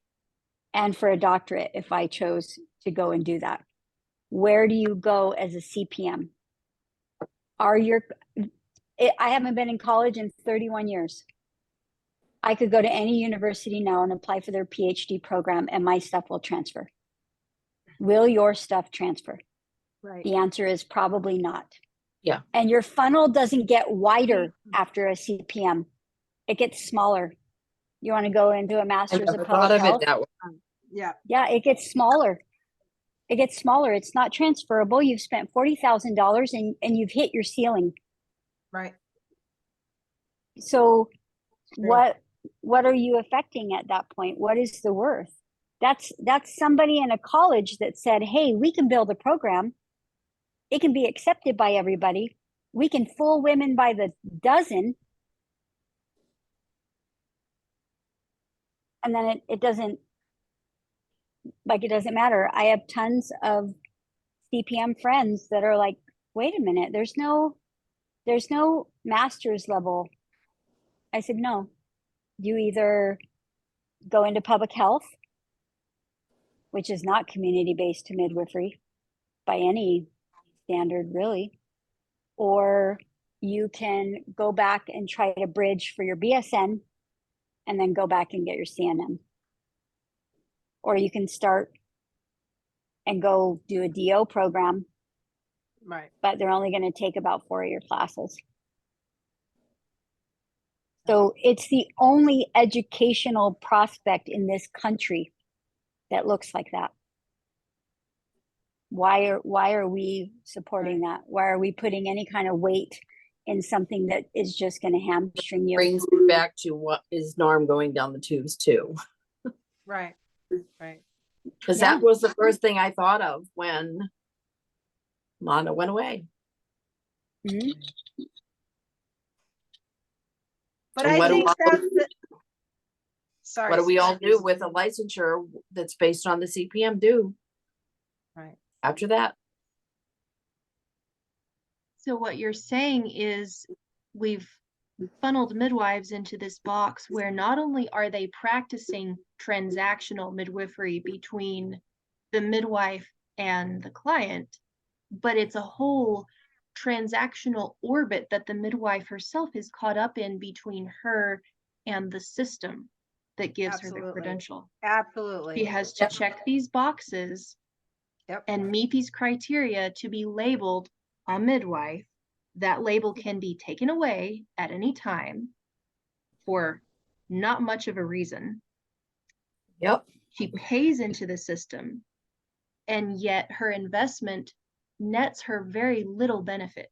and for a doctorate if I chose to go and do that. Where do you go as a CPM? I haven't been in college in 31 years. I could go to any university now and apply for their PhD program and my stuff will transfer. Will your stuff transfer? Right. The answer is probably not. Yeah. And your funnel doesn't get wider after a CPM. It gets smaller. You want to go into a master's of public health? Yeah. Yeah, it gets smaller. It gets smaller. It's not transferable. You've spent $40,000 and you've hit your ceiling. Right. So what are you affecting at that point? What is the worth? That's somebody in a college that said, hey, we can build a program. It can be accepted by everybody. We can fool women by the dozen. And then it doesn't matter. I have tons of CPM friends that are like, wait a minute, there's no master's level. I said, no, you either go into public health, which is not community-based to midwifery by any standard, really, or you can go back and try to bridge for your BSN and then go back and get your CNM. Or you can start and go do a DO program, Right. but they're only going to take about 4 of your classes. So it's the only educational prospect in this country that looks like that. Why are we supporting that? Why are we putting any kind of weight in something that is just going to hamstring you? Brings me back to what is Norm going down the tubes too. Right. Right. Because Yeah. that was the first thing I thought of when Lana went away. Mhm. But And I what do think all- that's the, sorry. What do we all do Susan. with a licensure that's based on the CPM do Right. after that? So what you're saying is we've funneled midwives into this box where not only are they practicing transactional midwifery between the midwife and the client, but it's a whole transactional orbit that the midwife herself is caught up in between her and the system that gives her the Absolutely. credential. Absolutely. She has to check these boxes Yep. and meet these criteria to be labeled a midwife. That label can be taken away at any time for not much of a reason. Yep. She pays into the system, and yet her investment nets her very little benefit.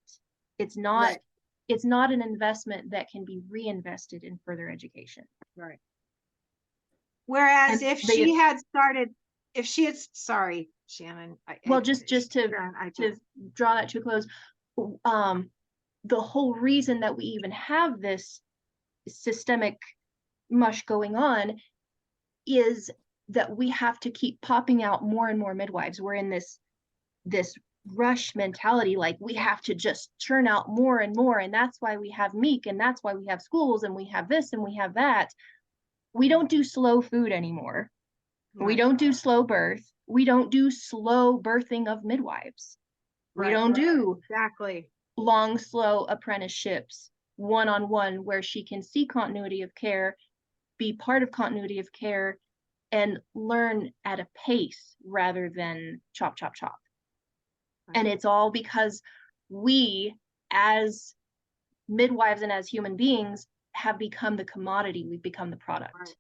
It's not Right. it's not an investment that can be reinvested in further education. Right. Whereas And if they- she had started, if she had, sorry, Shannon. Well, just to Sharon, I to draw that to a close, the whole reason that we even have this systemic mush going on is that we have to keep popping out more and more midwives. We're in this rush mentality, like we have to just churn out more and more, and that's why we have Meek, and that's why we have schools, and we have this and we have that. We don't do slow food anymore. We Right. don't do slow birth. We don't do slow birthing of midwives. We Right. don't do Exactly. long, slow apprenticeships, one-on-one, where she can see continuity of care, be part of continuity of care, and learn at a pace rather than chop, chop, chop. And it's all because we, as midwives and as human beings, have become the commodity. We've become the product. Right.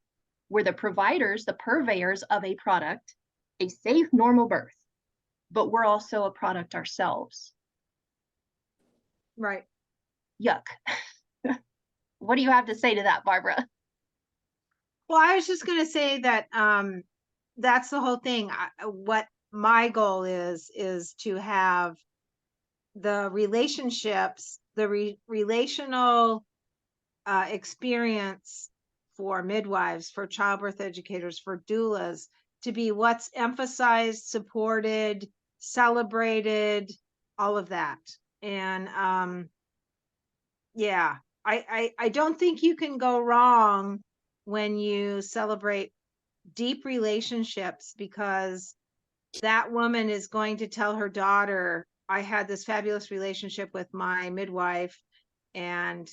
We're the providers, the purveyors of a product, a safe, normal birth, but we're also a product ourselves. Right. Yuck. What do you have to say to that, Barbara? Well, I was just going to say that that's the whole thing. What my goal is to have the relationships, the relational experience for midwives, for childbirth educators, for doulas, to be what's emphasized, supported, celebrated, all of that. And yeah, I don't think you can go wrong when you celebrate deep relationships, because that woman is going to tell her daughter, I had this fabulous relationship with my midwife, and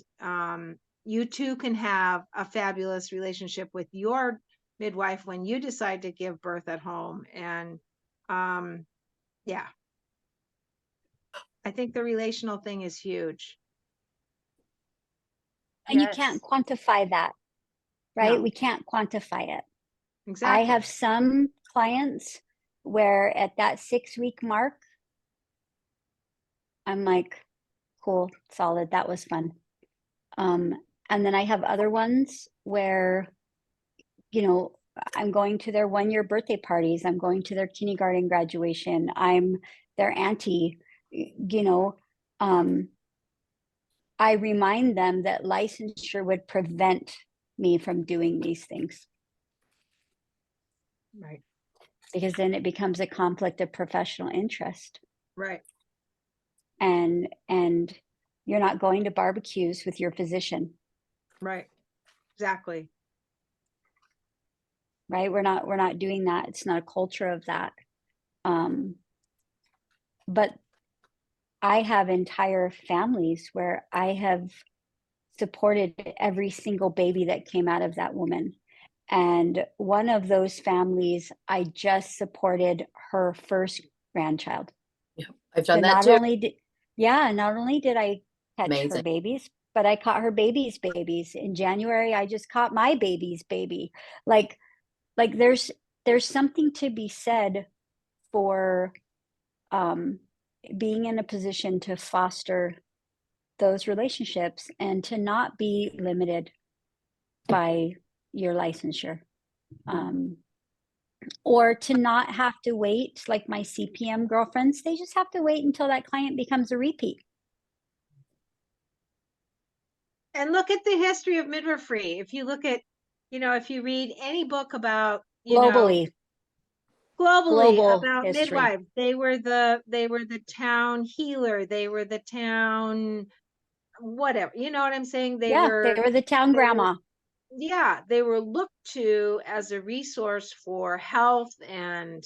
you too can have a fabulous relationship with your midwife when you decide to give birth at home. And yeah, I think the relational thing is huge. And Yes. you can't quantify that, right? No. We can't quantify it. Exactly. I have some clients where at that 6-week mark, I'm like, cool, solid, that was fun. And then I have other ones where, you know, I'm going to their 1-year birthday parties, I'm going to their kindergarten graduation, I'm their auntie, you know, I remind them that licensure would prevent me from doing these things, Right. because then it becomes a conflict of professional interest. Right. And you're not going to barbecues with your physician. Right. Exactly. Right. We're not doing that. It's not a culture of that. But I have entire families where I have supported every single baby that came out of that woman. And one of those families, I just supported her first grandchild. Yeah, I've So done that not too. only did I catch her Amazing. babies, but I caught her baby's babies. In January, I just caught my baby's baby. Like there's something to be said for being in a position to foster those relationships and to not be limited by your licensure. Or to not have to wait, like my CPM girlfriends, they just have to wait until that client becomes a repeat. And look at the history of midwifery. If you look at, if you read any book about, globally global about history. midwives, they were the town healer, they were the town whatever, you know what I'm saying? They were the town grandma. They were looked to as a resource for health and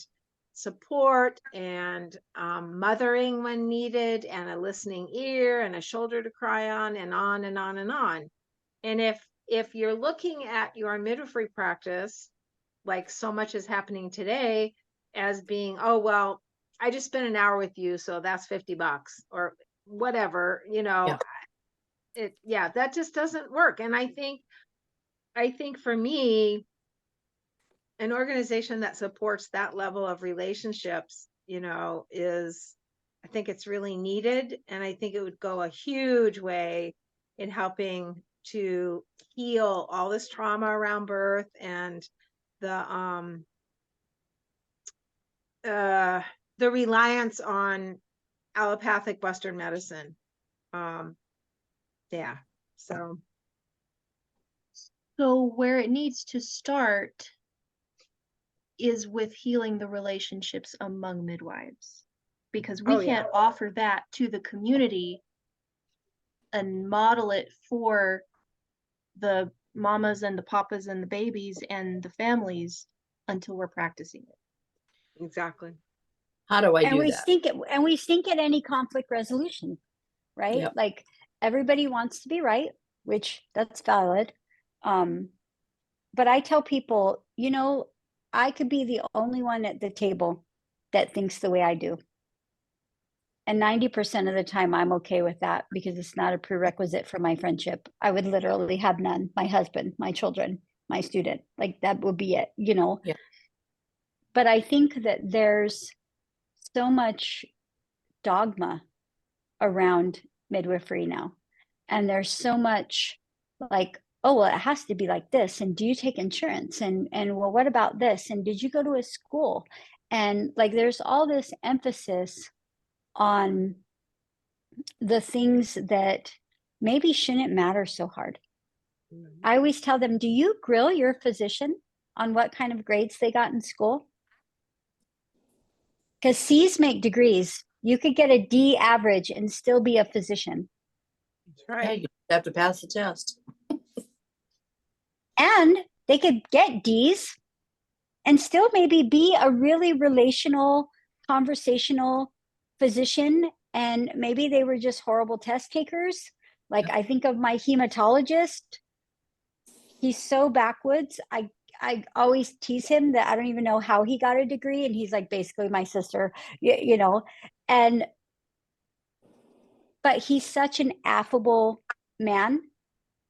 support and mothering when needed, and a listening ear and a shoulder to cry on, and on and on and on. And if you're looking at your midwifery practice, like so much is happening today, as being, oh well, I just spent an hour with you, so that's $50 or whatever, that just doesn't work. And I think for me, an organization that supports that level of relationships, is, I think it's really needed. And I think it would go a huge way in helping to heal all this trauma around birth and the reliance on allopathic Western medicine. Yeah. So where it needs to start is with healing the relationships among midwives, because we can't offer that to the community and model it for the mamas and the papas and the babies and the families until we're practicing it. Exactly. How do I do we that? We stink at any conflict resolution, right? Yep. Like everybody wants to be right, which that's valid. But I tell people, I could be the only one at the table that thinks the way I do. And 90% of the time I'm okay with that, because it's not a prerequisite for my friendship. I would literally have none. My husband, my children, my student, like that would be it, Yeah. But I think that there's so much dogma around midwifery now. And there's so much like, oh, well, it has to be like this. And do you take insurance? And well, what about this? And did you go to a school? And like, there's all this emphasis on the things that maybe shouldn't matter so hard. I always tell them, do you grill your physician on what kind of grades they got in school? Because C's make degrees. You could get a D average and still be a physician. That's right. Yeah, you have to pass the test. And they could get D's and still maybe be a really relational, conversational physician. And maybe they were just horrible test takers. Like I think of my hematologist. He's so backwoods. I always tease him that I don't even know how he got a degree. And he's like basically my sister, but he's such an affable man,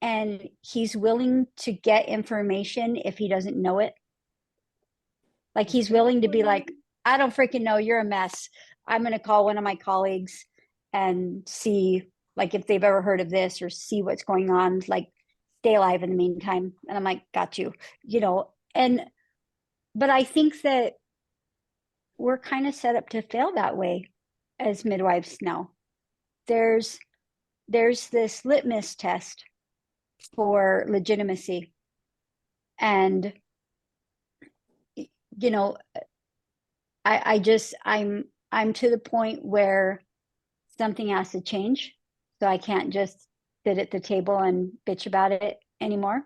and he's willing to get information if he doesn't know it. Like he's willing to be like, I don't freaking know, you're a mess. I'm going to call one of my colleagues and see like if they've ever heard of this or see what's going on, like stay alive in the meantime. And I'm like, got you, but I think that we're kind of set up to fail that way as midwives now. There's this litmus test for legitimacy. And I'm I'm to the point where something has to change. So I can't just sit at the table and bitch about it anymore.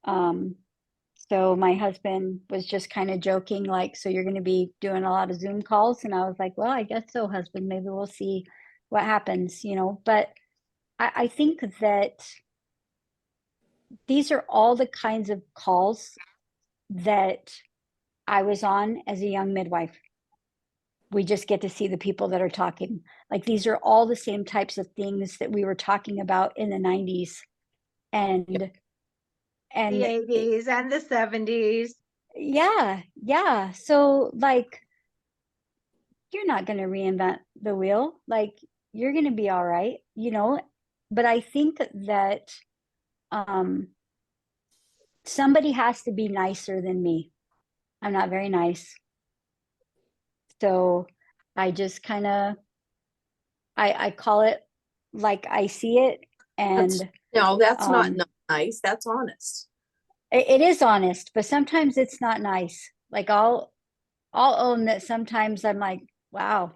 So my husband was just kind of joking, like, so you're going to be doing a lot of Zoom calls? And I was like, well, I guess so, husband. Maybe we'll see what happens, you know. But I think that these are all the kinds of calls that I was on as a young midwife. We just get to see the people that are talking. Like, these are all the same types of things that we were talking about in the 90s and Yep. and The 80s and the 70s. yeah. So like, you're not going to reinvent the wheel. Like, you're going to be all right, you know. But I think that somebody has to be nicer than me. I'm not very nice. So I just kind of, I call it like I see it. That's, And no, that's not um, nice. That's honest. it is honest, but sometimes it's not nice. Like, I'll own that sometimes I'm like, wow,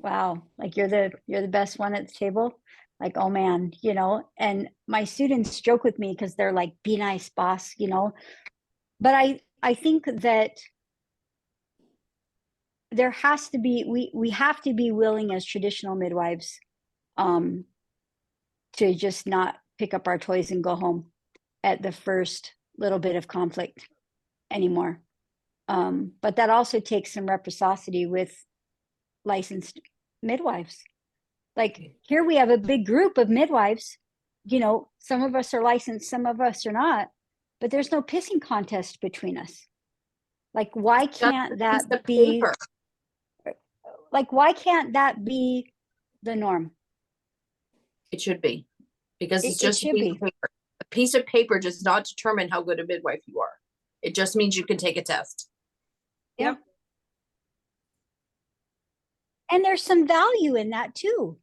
like you're the best one at the table. Like, oh man, you know. And my students joke with me because they're like, be nice, boss, you know. But I think that there has to be, we have to be willing as traditional midwives um to just not pick up our toys and go home at the first little bit of conflict anymore. But that also takes some reciprocity with licensed midwives. Like, here we have a big group of midwives, you know, some of us are licensed, some of us are not, but there's no pissing contest between us. Like, why can't that be, like, why can't that be the norm? It should be, because it's It just a should piece be. of paper. A piece of paper does not determine how good a midwife you are. It just means you can take a test. Yeah. And there's some value in that too,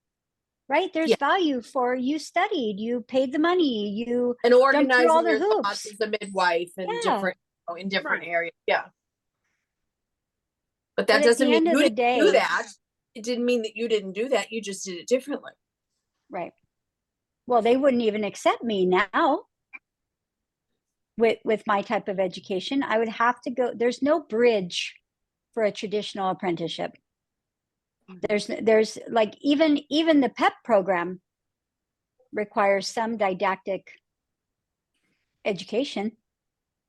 right? There's Yeah. value for, you studied, you paid the money, you And jumped through all organizing the your hoops. thoughts as a midwife and Yeah. different, you know, in different Right. areas. Yeah. But But that at doesn't the mean end of you the didn't do day, that. It didn't mean that you didn't do that. You just did it differently. right? Well, they wouldn't even accept me now with my type of education. I would have to go, there's no bridge for a traditional apprenticeship. There's like, even the PEP program requires some didactic education.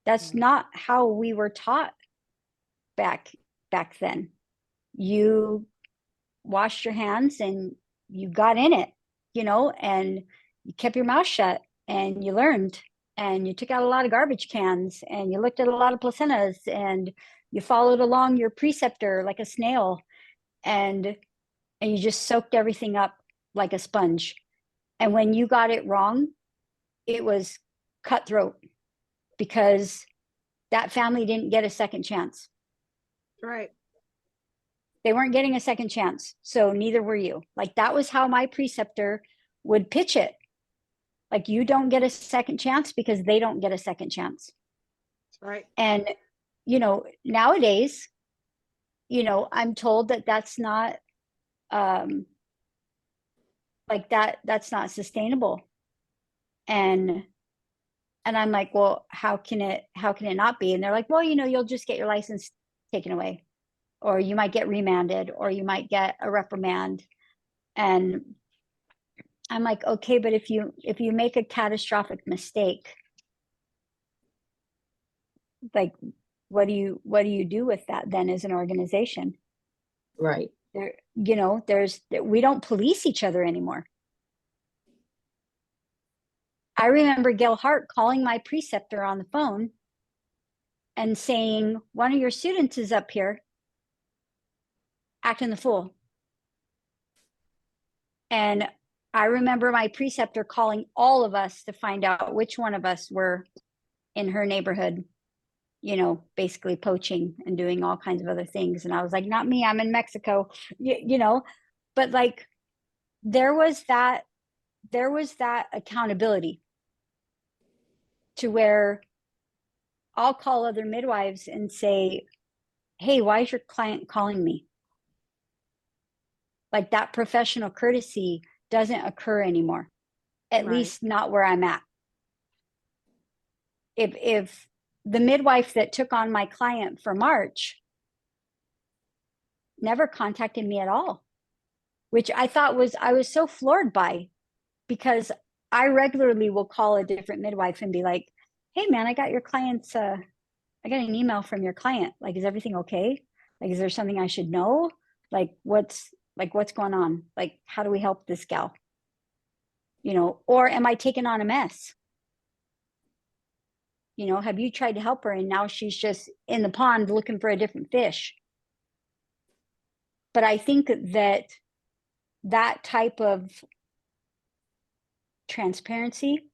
That's not how we were taught back then. You washed your hands and you got in it, you know, and you kept your mouth shut and you learned, and you took out a lot of garbage cans and you looked at a lot of placentas and you followed along your preceptor like a snail, and you just soaked everything up like a sponge. And when you got it wrong, it was cutthroat, because that family didn't get a second chance. Right. They weren't getting a second chance, so neither were you. Like, that was how my preceptor would pitch it. Like, you don't get a second chance because they don't get a second chance. Right. And, you know, nowadays, you know, I'm told that that's not like that's not sustainable. And I'm like, well, how can it not be? And they're like, well, you know, you'll just get your license taken away, or you might get remanded, or you might get a reprimand. And I'm like, okay, but if you make a catastrophic mistake, like, what do you do with that then as an organization? Right. There, you know, we don't police each other anymore. I remember Gail Hart calling my preceptor on the phone and saying, one of your students is up here acting the fool. And I remember my preceptor calling all of us to find out which one of us were in her neighborhood, you know, basically poaching and doing all kinds of other things. And I was like, not me, I'm in Mexico, you know. But like, there was that accountability to where I'll call other midwives and say, hey, why is your client calling me? like that professional courtesy doesn't occur anymore, at Right. least not where I'm at. If the midwife that took on my client for March never contacted me at all, which I thought was, I was so floored by, because I regularly will call a different midwife and be like, hey man, I got your client's, I got an email from your client. Like, is everything okay? Like, is there something I should know? Like, what's going on? Like, how do we help this gal? You know, or am I taking on a mess? You know, have you tried to help her and now she's just in the pond looking for a different fish? But I think that that type of transparency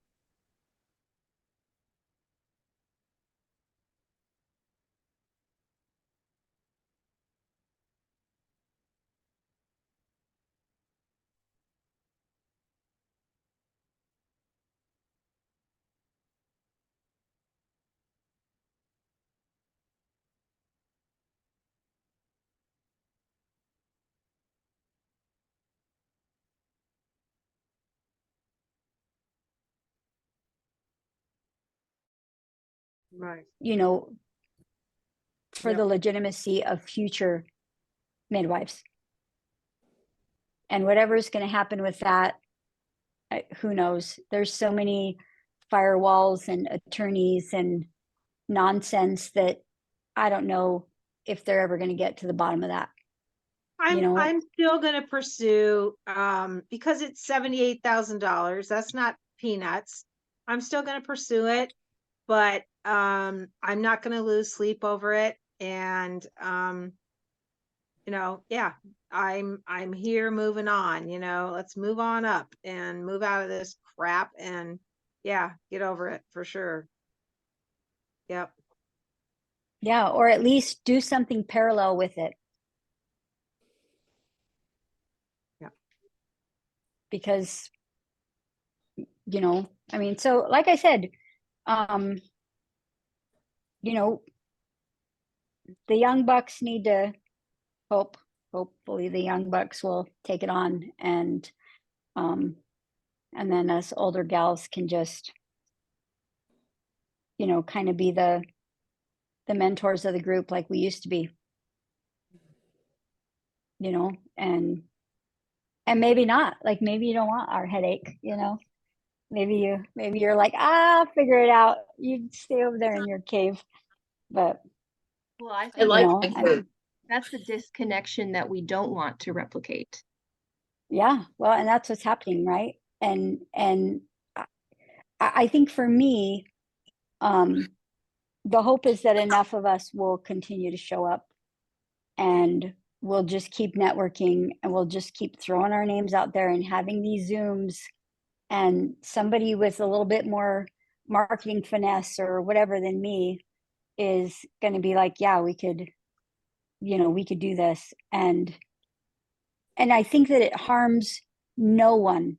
Right. you know, for Yep. the legitimacy of future midwives. And whatever's going to happen with that, who knows? There's so many firewalls and attorneys and nonsense that I don't know if they're ever going to get to the bottom of that. You know, I'm still gonna pursue, because it's $78,000. That's not peanuts. I'm still gonna pursue it, but I'm not gonna lose sleep over it. And you know, yeah, I'm here moving on, you know, let's move on up and move out of this crap and yeah, get over it for sure. Yep. yeah, or at least do something parallel with it. Yeah. Because, you know, I mean, so like I said, you know, the young bucks need to hopefully the young bucks will take it on, and then us older gals can just, you know, kind of be the mentors of the group like we used to be, you know, and maybe not, like maybe you don't want our headache, you know, maybe you're like, figure it out, you stay over there in your cave. But Well, I I think like know, that. that's the disconnection that we don't want to replicate. yeah, well, and that's what's happening, right? And I think for me, the hope is that enough of us will continue to show up, and we'll just keep networking, and we'll just keep throwing our names out there and having these Zooms, and somebody with a little bit more marketing finesse or whatever than me is going to be like, yeah, we could, you know, we could do this. And I think that it harms no one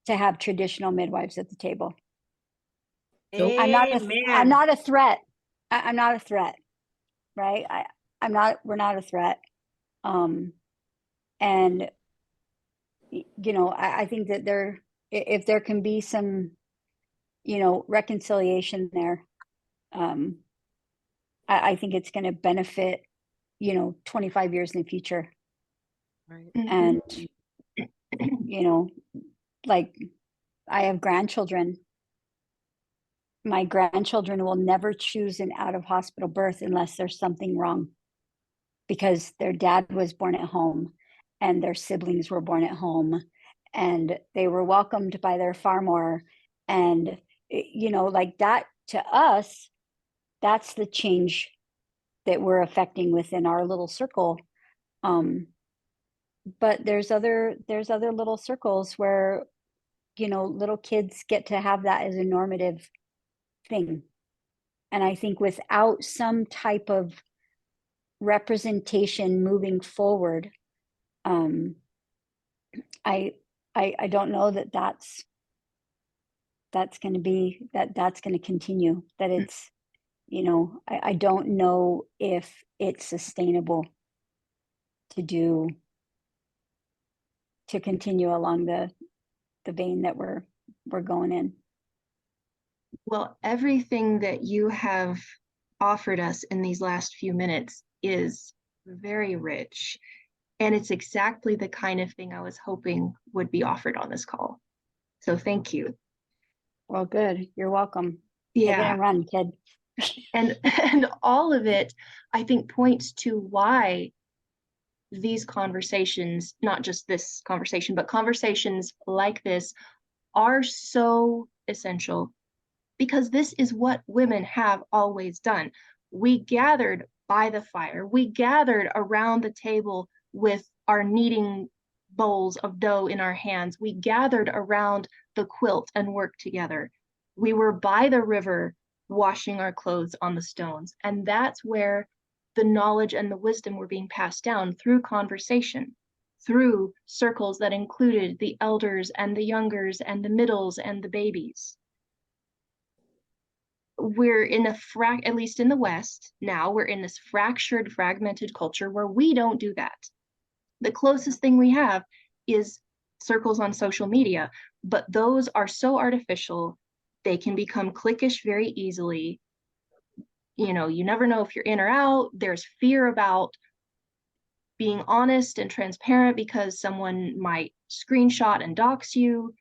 to have traditional midwives at the table. Nope. I'm not a threat. I'm not a threat, right? We're not a threat. And you know, I think that if there can be some, you know, reconciliation there, I think it's going to benefit, you know, 25 years in the future. Right. And, you know, like I have grandchildren. My grandchildren will never choose an out of hospital birth unless there's something wrong, because their dad was born at home and their siblings were born at home and they were welcomed by their farmer. And, you know, like that, to us, that's the change that we're affecting within our little circle. But there's other little circles where, you know, little kids get to have that as a normative thing. And I think without some type of representation moving forward, I don't know that that's going to be, that's going to continue, that it's, you know, I don't know if it's sustainable to do to continue along the vein that we're going in. Well, everything that you have offered us in these last few minutes is very rich. And it's exactly the kind of thing I was hoping would be offered on this call. So thank you. Well, good. You're welcome. Take it Yeah. and run, kid. And all of it, I think, points to why these conversations, not just this conversation, but conversations like this are so essential, because this is what women have always done. We gathered by the fire. We gathered around the table with our kneading bowls of dough in our hands. We gathered around the quilt and worked together. We were by the river washing our clothes on the stones. And that's where the knowledge and the wisdom were being passed down through conversation, through circles that included the elders and the youngers and the middles and the babies. We're in at least in the West now, we're in this fractured, fragmented culture where we don't do that. The closest thing we have is circles on social media, but those are so artificial. They can become cliquish very easily. You know, you never know if you're in or out. There's fear about being honest and transparent because someone might screenshot and dox you.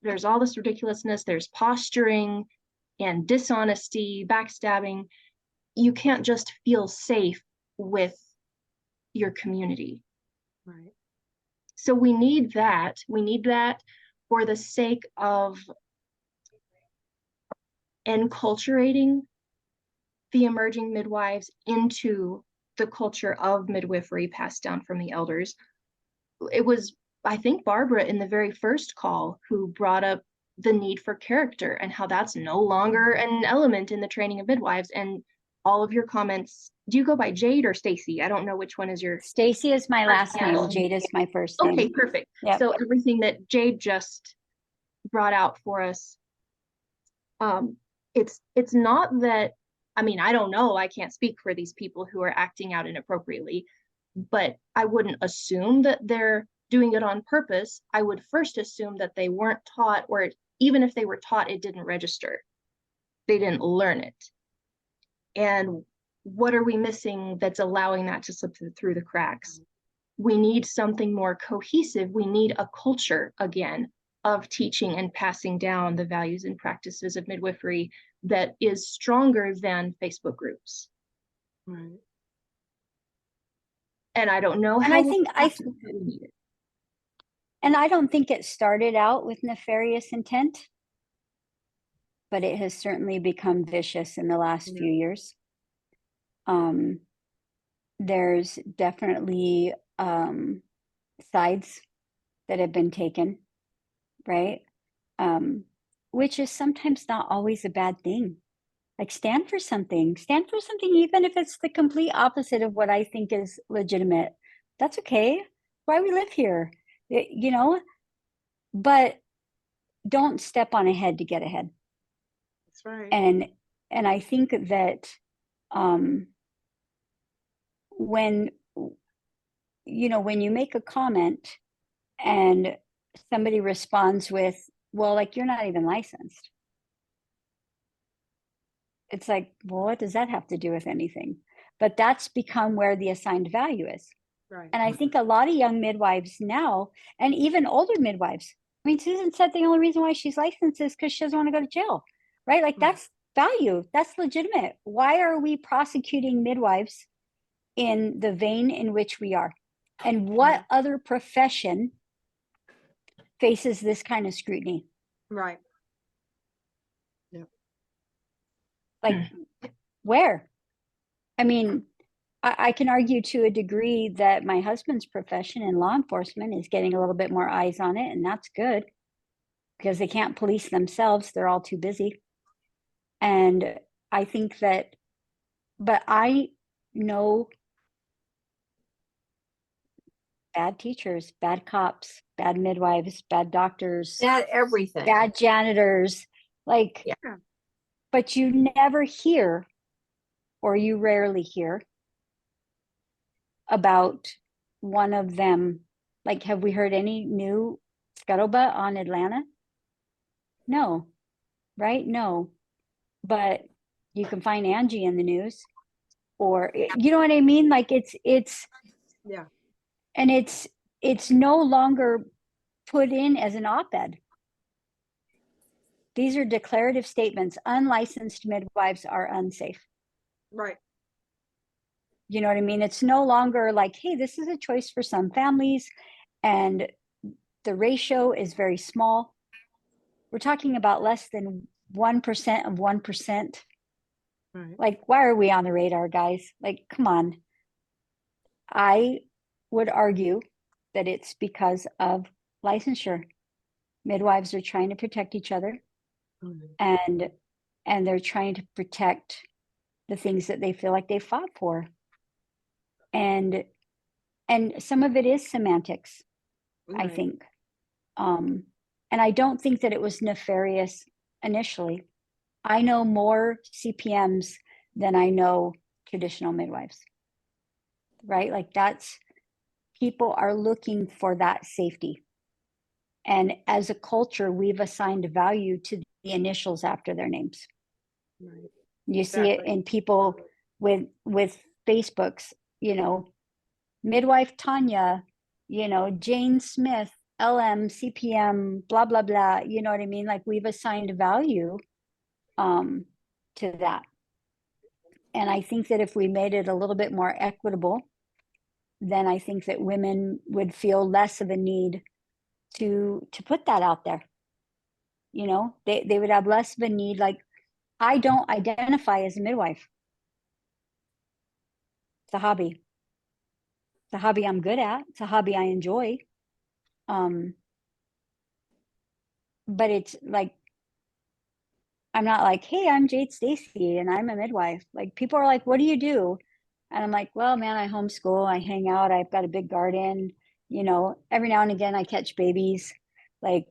There's all this ridiculousness. There's posturing and dishonesty, backstabbing. You can't just feel safe with your community. Right. So we need that. We need that for the sake of enculturating the emerging midwives into the culture of midwifery passed down from the elders. It was, I think, Barbara in the very first call who brought up the need for character and how that's no longer an element in the training of midwives. And all of your comments, do you go by Jade or Stacy? I don't know which one is your. Stacy is my last name. Jade is my first name. Okay, perfect. Yep. So everything that Jade just brought out for us, it's not that, I mean, I don't know, I can't speak for these people who are acting out inappropriately, but I wouldn't assume that they're doing it on purpose. I would first assume that they weren't taught, or even if they were taught, it didn't register. They didn't learn it. And what are we missing that's allowing that to slip through the cracks? We need something more cohesive. We need a culture again of teaching and passing down the values and practices of midwifery that is stronger than Facebook groups. Right. And I don't know And how I think we need it. and I don't think it started out with nefarious intent, but it has certainly become vicious in the last few years. There's definitely sides that have been taken, right? Which is sometimes not always a bad thing. Like stand for something, even if it's the complete opposite of what I think is legitimate. That's okay. Why we live here, you know, but don't step on ahead to get ahead. That's right. And I think that when you make a comment and somebody responds with, well, like, you're not even licensed. It's like, well, what does that have to do with anything? But that's become where the assigned value is. Right. And I think a lot of young midwives now, and even older midwives, I mean, Susan said the only reason why she's licensed is because she doesn't want to go to jail, right? Like that's value, that's legitimate. Why are we prosecuting midwives in the vein in which we are? And what other profession faces this kind of scrutiny? Right. Yeah. Like where? I mean, I can argue to a degree that my husband's profession in law enforcement is getting a little bit more eyes on it, and that's good because they can't police themselves. They're all too busy. And I think that, but I know bad teachers, bad cops, bad midwives, bad doctors, Bad everything. bad janitors, like, Yeah. but you never hear, or you rarely hear about one of them Like, have we heard any new scuttlebutt on Atlanta? No, right? No. But you can find Angie in the news, or you know what I mean? Like Yeah. and it's no longer put in as an op-ed. These are declarative statements. Unlicensed midwives are unsafe. Right. You know what I mean? It's no longer like, hey, this is a choice for some families, and the ratio is very small. We're talking about less than 1% of 1%. Right. Like, why are we on the radar, guys? Like, come on. I would argue that it's because of licensure. Midwives are trying to protect each other, and they're trying to protect the things that they feel like they fought for. And some of it is semantics, I Right. think. And I don't think that it was nefarious initially. I know more CPMs than I know traditional midwives, right? Like, that's, people are looking for that safety. And as a culture, we've assigned value to the initials after their names. Right. You see it in people with Facebooks, you know, midwife Tanya, you know, Jane Smith, LM, CPM, blah, blah, blah. You know what I mean? Like, we've assigned value to that. And I think that if we made it a little bit more equitable, then I think that women would feel less of a need to put that out there. You know, they would have less of a need. Like, I don't identify as a midwife. It's a hobby. It's a hobby I'm good at. It's a hobby I enjoy. But it's like, I'm not like, hey, I'm Jade Stacy and I'm a midwife. Like, people are like, what do you do? And I'm like, well, man, I homeschool, I hang out, I've got a big garden, you know, every now and again I catch babies. Like,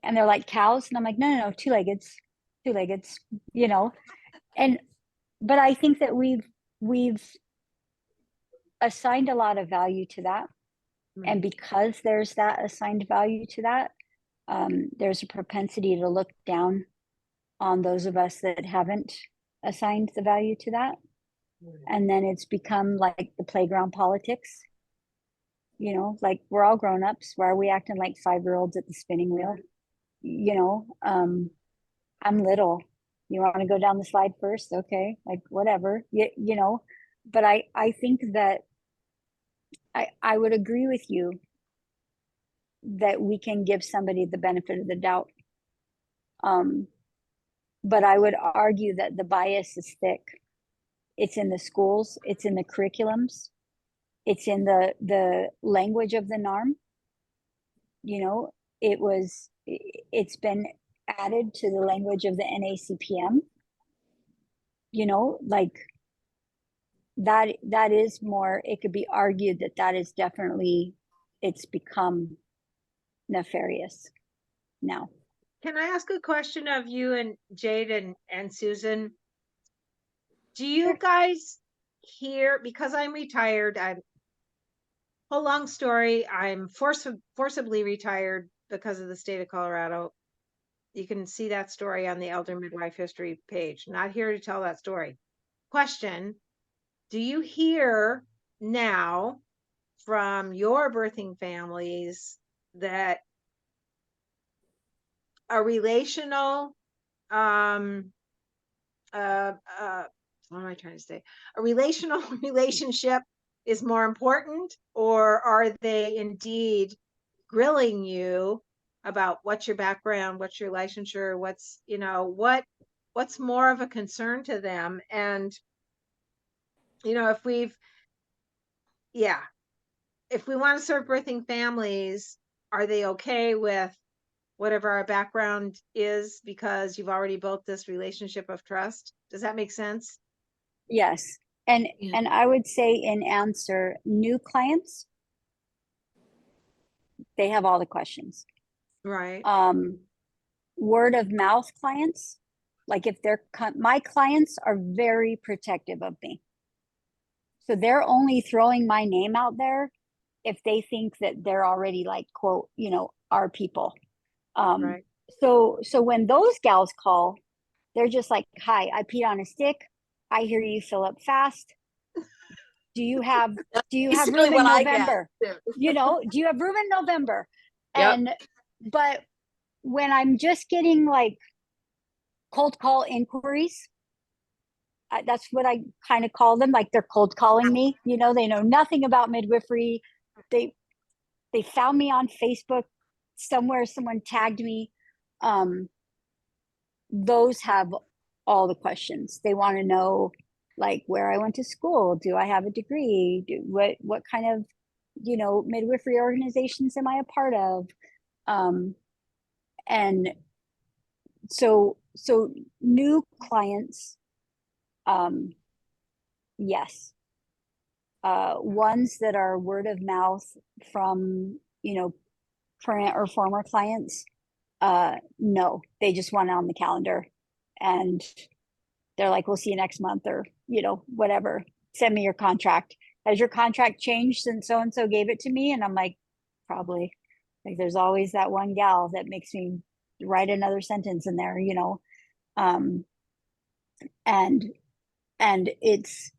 and they're like, cows? And I'm like, no, two-leggeds, you know. And but I think that we've assigned a lot of value to that. And because there's that assigned value to that, there's a propensity to look down on those of us that haven't assigned the value to that. And then it's become like the playground politics. You know, like, we're all grown-ups. Why are we acting like 5-year-olds at the spinning wheel? You know, I'm little. You want to go down the slide first? Okay, like, whatever. You know, but I think that I would agree with you that we can give somebody the benefit of the doubt. But I would argue that the bias is thick. It's in the schools, it's in the curriculums, it's in the language of the norm. You know, it's been added to the language of the NACPM. You know, like, that is more, it could be argued that is definitely, it's become nefarious now. Can I ask a question of you and Jade and Susan? Do you guys hear, because I'm retired, I'm a long story, I'm forcibly retired because of the state of Colorado. You can see that story on the Elder Midwife History page. Not here to tell that story. Question: do you hear now from your birthing families that a relational what am I trying to say? A relational relationship is more important, or are they indeed grilling you about what's your background, what's your licensure, what's, you know, what's more of a concern to them? And, you know, if we want to serve birthing families, are they okay with whatever our background is because you've already built this relationship of trust? Does that make sense? Yes. And I would say, in answer, new clients, they have all the questions. Right. Word of mouth clients, like, if they're my clients are very protective of me. So they're only throwing my name out there if they think that they're already like, quote, our people. Right. So when those gals call, they're just like, hi, I peed on a stick. I hear you fill up fast. Do you have Basically room in what I get. November? Do you have room in November? Yep. But when I'm just getting like cold call inquiries, that's what I kind of call them. Like they're cold calling me. They know nothing about midwifery. They found me on Facebook somewhere. Someone tagged me. Those have all the questions. They want to know like where I went to school. Do I have a degree? What kind of midwifery organizations am I a part of? And so new clients, yes. Ones that are word of mouth from current or former clients, no, they just want it on the calendar, and they're like, we'll see you next month, or whatever, send me your contract. Has your contract changed since so and so gave it to me? And I'm like, probably. Like there's always that one gal that makes me write another sentence in there, and it's,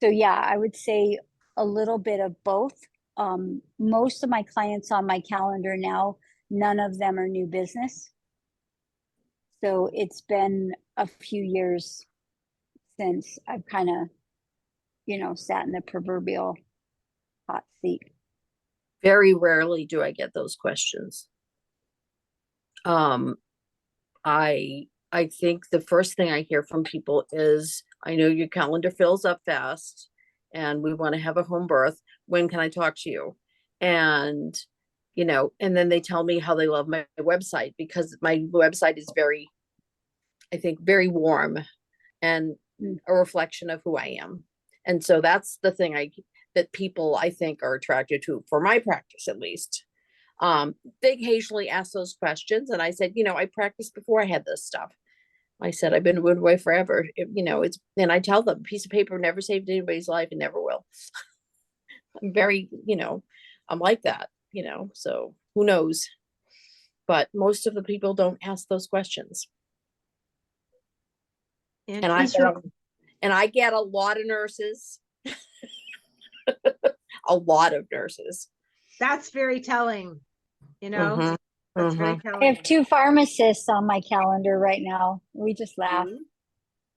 so yeah, I would say a little bit of both. Most of my clients on my calendar now, none of them are new business. So it's been a few years since I've kind of, sat in the proverbial hot seat. Very rarely do I get those questions. I think the first thing I hear from people is, I know your calendar fills up fast and we want to have a home birth. When can I talk to you? And, and then they tell me how they love my website, because my website is very, I think, very warm and a reflection of who I am. And so that's the thing that people, I think, are attracted to, for my practice, at least. They occasionally ask those questions. And I said, I practiced before I had this stuff. I said, I've been a midwife forever. And I tell them, a piece of paper never saved anybody's life and never will. I'm very, I'm like that, so who knows? But most of the people don't ask those questions. And I get a lot of nurses, a lot of nurses. That's very telling, Mhm. That's very I telling. have 2 pharmacists on my calendar right now. We just laugh.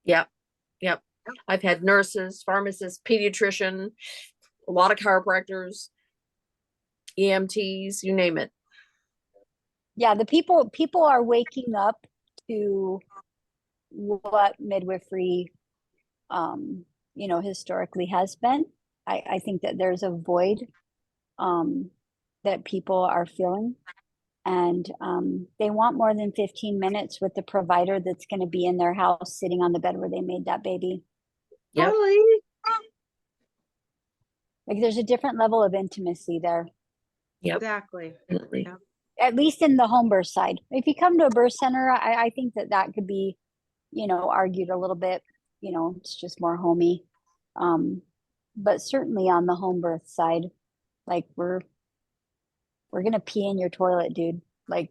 Yep. I've had nurses, pharmacists, pediatrician, a lot of chiropractors, EMTs, you name it. Yeah, the people are waking up to what midwifery historically has been. I think that there's a void that people are feeling, and they want more than 15 minutes with the provider that's going to be in their house sitting on the bed where they made that baby. Yep. Totally. Like there's a different level of intimacy there. Yep. Exactly. Definitely. Yep. At least in the home birth side. If you come to a birth center, I think that could be, argued a little bit, it's just more homey. But certainly on the home birth side, like we're gonna pee in your toilet, dude. Like,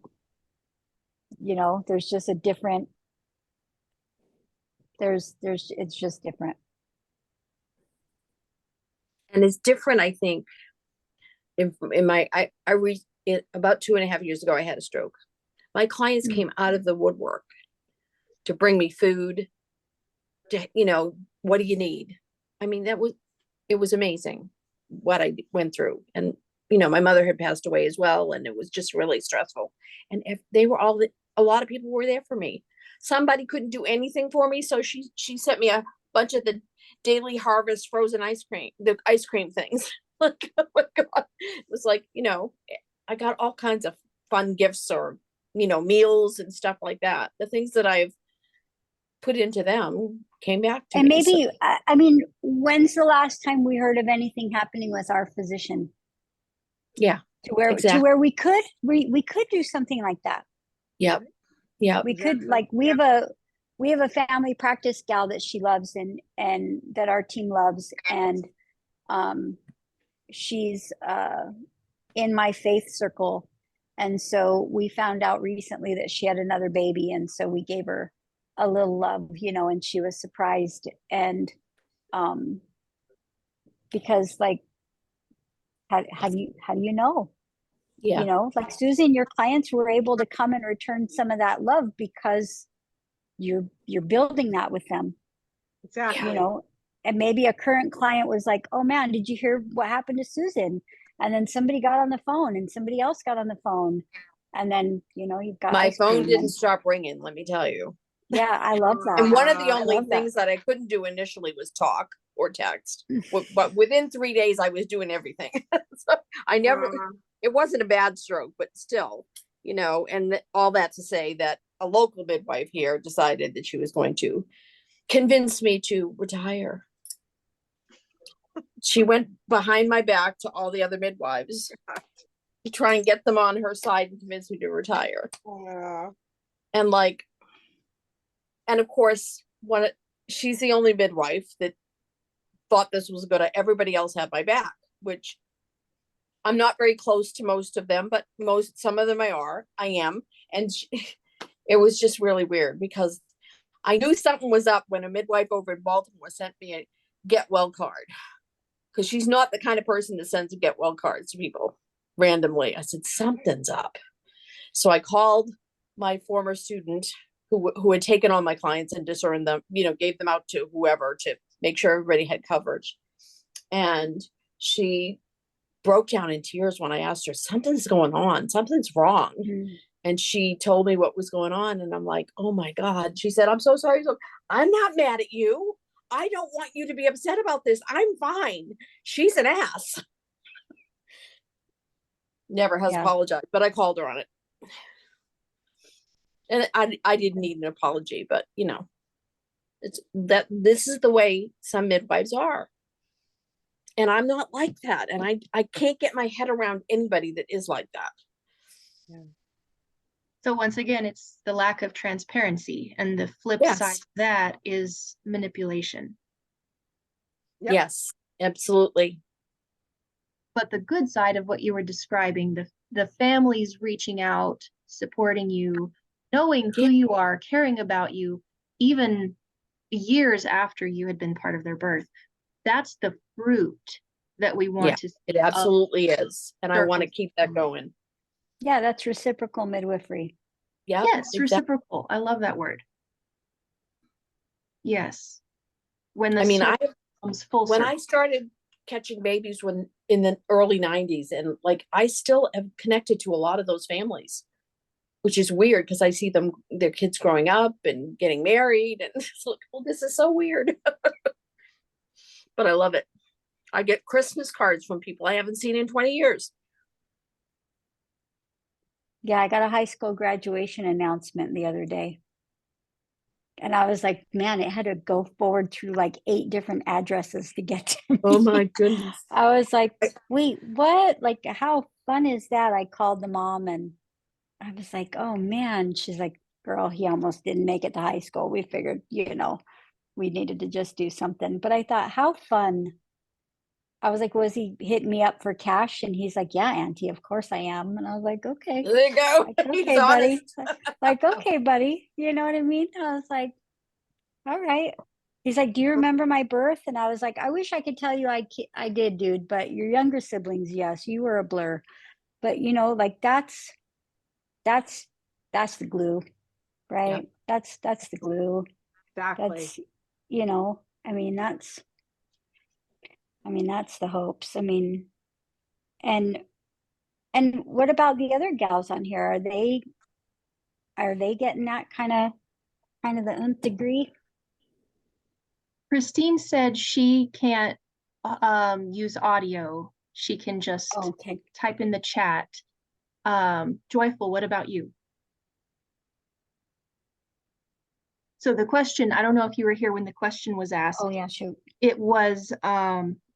there's just a different, it's just different. And it's different, I think, in my, about 2.5 years ago, I had a stroke. My clients came out of the woodwork to bring me food, to, what do you need? I mean, it was amazing what I went through. And, my mother had passed away as well, and it was just really stressful. And if they were a lot of people were there for me. Somebody couldn't do anything for me, so she sent me a bunch of the Daily Harvest frozen ice cream, the ice cream things. Like, oh my God. It was like, I got all kinds of fun gifts, or, meals and stuff like that. The things that I've put into them came back to and me. Maybe, I mean, when's the last time we heard of anything happening with our physician? Yeah. To where we could do something like that. Yep. We could, like, we have a family practice gal that she loves, and that our team loves. And she's in my faith circle. And so we found out recently that she had another baby. And so we gave her a little love, you know, and she was surprised. And because like, how do you know? Yeah. You know, like Susan, your clients were able to come and return some of that love because you're building that with them. Exactly. You know, and maybe a current client was like, oh man, did you hear what happened to Susan? And then somebody got on the phone and somebody else got on the phone. And then, you know, you've got My ice phone cream didn't and, stop ringing, let me tell you. yeah, I love that. And one of the I only love that. things that I couldn't do initially was talk or text. But within 3 days, I was doing everything. So I never, it wasn't a bad stroke, but still, you know, and all that to say that a local midwife here decided that she was going to convince me to retire. She went behind my back to all the other midwives to try and get them on her side and convince me to retire. And like, and of course, she's the only midwife that thought this was good. Everybody else had my back, which I'm not very close to most of them, but some of them I am. And it was just really weird because I knew something was up when a midwife over in Baltimore sent me a get well card, because she's not the kind of person that sends a get well cards to people randomly. I said, something's up. So I called my former student who had taken on my clients and discerned them, you know, gave them out to whoever to make sure everybody had coverage. And she broke down in tears when I asked her, something's going on, something's wrong. And she told me what was going on. And I'm like, oh my God. She said, I'm so sorry. So I'm not mad at you. I don't want you to be upset about this. I'm fine. She's an ass. Never has apologized, but I called her on it. And I didn't need an apology, but you know, this is the way some midwives are. And I'm not like that. And I can't get my head around anybody that is like that. Yeah. So once again, it's the lack of transparency, and the flip side of that is manipulation. Yep. Yes, absolutely. But the good side of what you were describing, the families reaching out, supporting you, knowing who you are, caring about you, even years after you had been part of their birth, that's the fruit that we want to see. It absolutely is. And I want to keep that going. Yeah, that's reciprocal midwifery. Yeah. Yes, exactly. Reciprocal. I love that word. Yes. When the comes full circle. I started catching babies in the early 90s, and like I still am connected to a lot of those families, which is weird because I see their kids growing up and getting married, and it's like, well, this is so weird. But I love it. I get Christmas cards from people I haven't seen in 20 years. Yeah, I got a high school graduation announcement the other day. And I was like, man, it had to go forward through like 8 different addresses to get to me. Oh my goodness. I was like, wait, what? Like, how fun is that? I called the mom and I was like, oh man. She's like, girl, he almost didn't make it to high school. We figured, you know, we needed to just do something. But I thought, how fun. I was like, was he hitting me up for cash? And he's like, yeah, Auntie, of course I am. And I was like, okay. There you go. Like, okay, buddy. Like, okay, buddy. You know what I mean? I was like, all right. He's like, do you remember my birth? And I was like, I wish I could tell you I did, dude. But your younger siblings, yes, you were a blur. But, you know, like that's the glue, right? Yep. That's the glue. Exactly. That's, you know, I mean, that's the hopes. I mean, and what about the other gals on here? Are they getting that kind of the nth degree? Christine said she can't use audio. She can just type in the chat. Joyful, what about you? So the question, I don't know if you were here when the question was asked. Oh yeah, shoot. It was,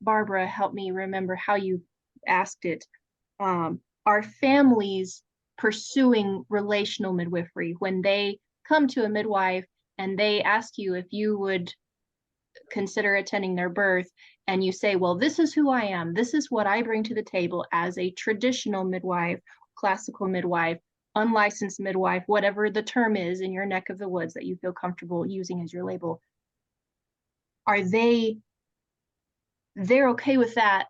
Barbara, help me remember how you asked it. Are families pursuing relational midwifery when they come to a midwife and they ask you if you would consider attending their birth, and you say, well, this is who I am. This is what I bring to the table as a traditional midwife, classical midwife, unlicensed midwife, whatever the term is in your neck of the woods that you feel comfortable using as your label. Are they're okay with that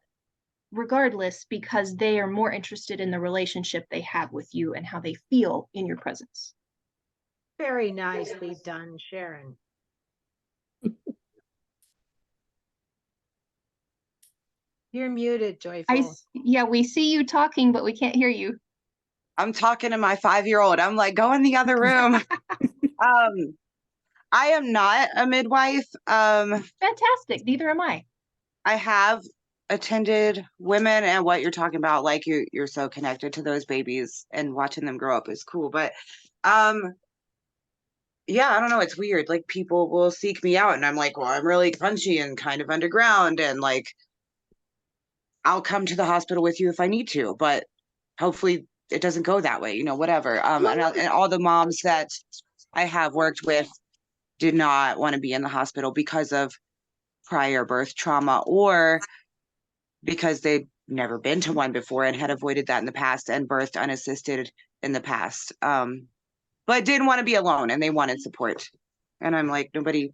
regardless, because they are more interested in the relationship they have with you and how they feel in your presence. Very nicely done, Sharon. You're muted, Joyful. Yeah, we see you talking, but we can't hear you. I'm talking to my 5-year-old. I'm like, go in the other room. I am not a midwife. Fantastic. Neither am I. I have attended women, and what you're talking about, like you're so connected to those babies and watching them grow up is cool. But yeah, I don't know. It's weird. Like people will seek me out and I'm like, well, I'm really punchy and kind of underground, and like I'll come to the hospital with you if I need to, but hopefully it doesn't go that way, whatever. And all the moms that I have worked with did not want to be in the hospital because of prior birth trauma, or because they'd never been to one before and had avoided that in the past and birthed unassisted in the past. But didn't want to be alone and they wanted support. And I'm like, nobody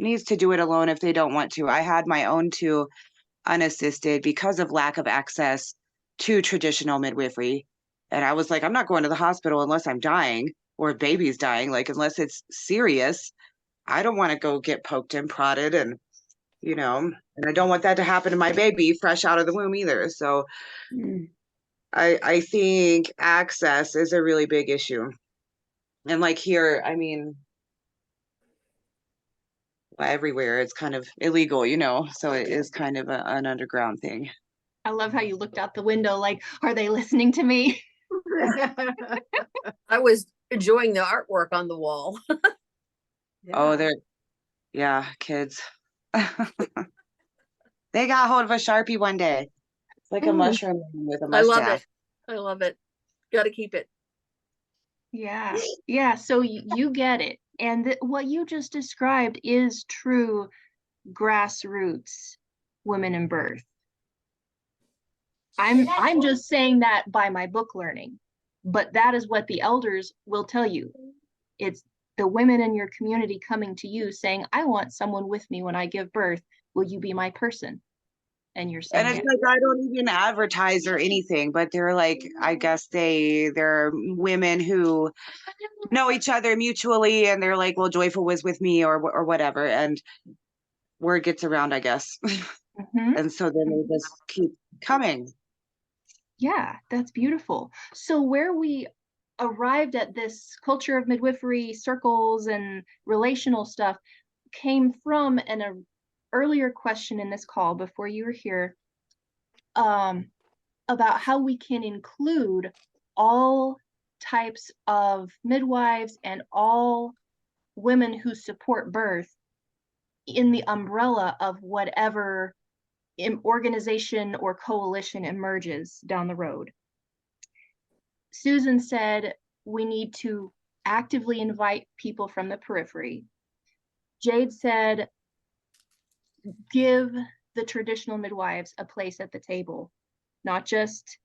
needs to do it alone if they don't want to. I had my own 2 unassisted because of lack of access to traditional midwifery. And I was like, I'm not going to the hospital unless I'm dying or a baby's dying. Like, unless it's serious, I don't want to go get poked and prodded, and and I don't want that to happen to my baby fresh out of the womb either. So I think access is a really big issue. And like here, I mean, everywhere it's kind of illegal, so it is kind of an underground thing. I love how you looked out the window like, are they listening to me? I was enjoying the artwork on the wall. Oh, kids. They got hold of a Sharpie one day. It's like a mushroom with a mustache. I love it. Got to keep it. Yeah. So you get it. And what you just described is true grassroots women in birth. I'm just saying that by my book learning, but that is what the elders will tell you. It's the women in your community coming to you saying, I want someone with me when I give birth. Will you be my person? And you're saying, and it's like, I don't even advertise or anything, but they're like, I guess they're women who know each other mutually, and they're like, well, Joyful was with me or whatever, and word gets around, I guess. And so then they just keep coming. Yeah, that's beautiful. So where we arrived at this culture of midwifery circles and relational stuff came from an earlier question in this call before you were here, about how we can include all types of midwives and all women who support birth in the umbrella of whatever organization or coalition emerges down the road. Susan said we need to actively invite people from the periphery. Jade said give the traditional midwives a place at the table, not just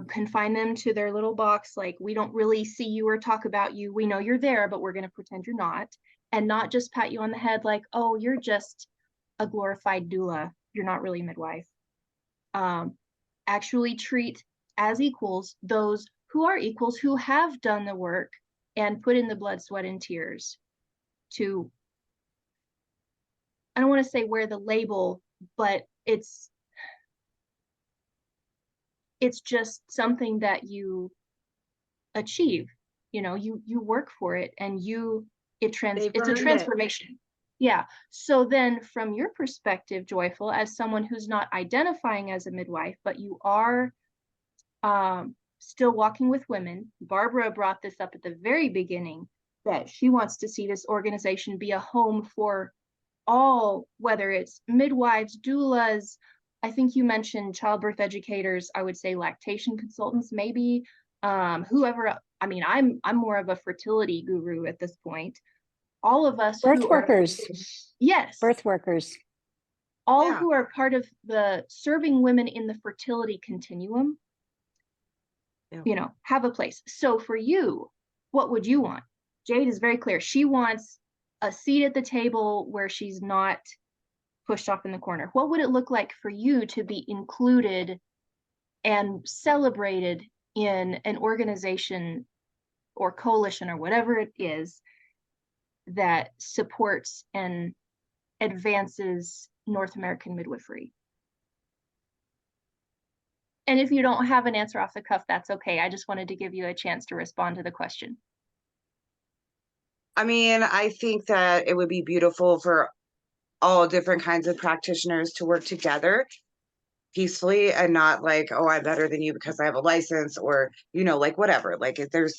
confine them to their little box, like we don't really see you or talk about you. We know you're there, but we're going to pretend you're not. And not just pat you on the head like, oh, you're just a glorified doula. You're not really a midwife. Actually treat as equals those who are equals, who have done the work and put in the blood, sweat, and tears to, I don't want to say wear the label, but it's just something that you achieve. You work for it, and it's a transformation. Yeah. So then from your perspective, Joyful, as someone who's not identifying as a midwife, but you are still walking with women, Barbara brought this up at the very beginning, that she wants to see this organization be a home for all, whether it's midwives, doulas, I think you mentioned childbirth educators, I would say lactation consultants, maybe, whoever. I mean, I'm more of a fertility guru at this point. All of us birth workers. Yes. Birth workers. all Yeah. who are part of the serving women in the fertility continuum, Yeah. you know, have a place. So for you, what would you want? Jade is very clear. She wants a seat at the table where she's not pushed off in the corner. What would it look like for you to be included and celebrated in an organization or coalition or whatever it is that supports and advances North American midwifery? And if you don't have an answer off the cuff, that's okay. I just wanted to give you a chance to respond to the question. I mean, I think that it would be beautiful for all different kinds of practitioners to work together peacefully and not like, oh, I'm better than you because I have a license, or, you know, like whatever. Like if there's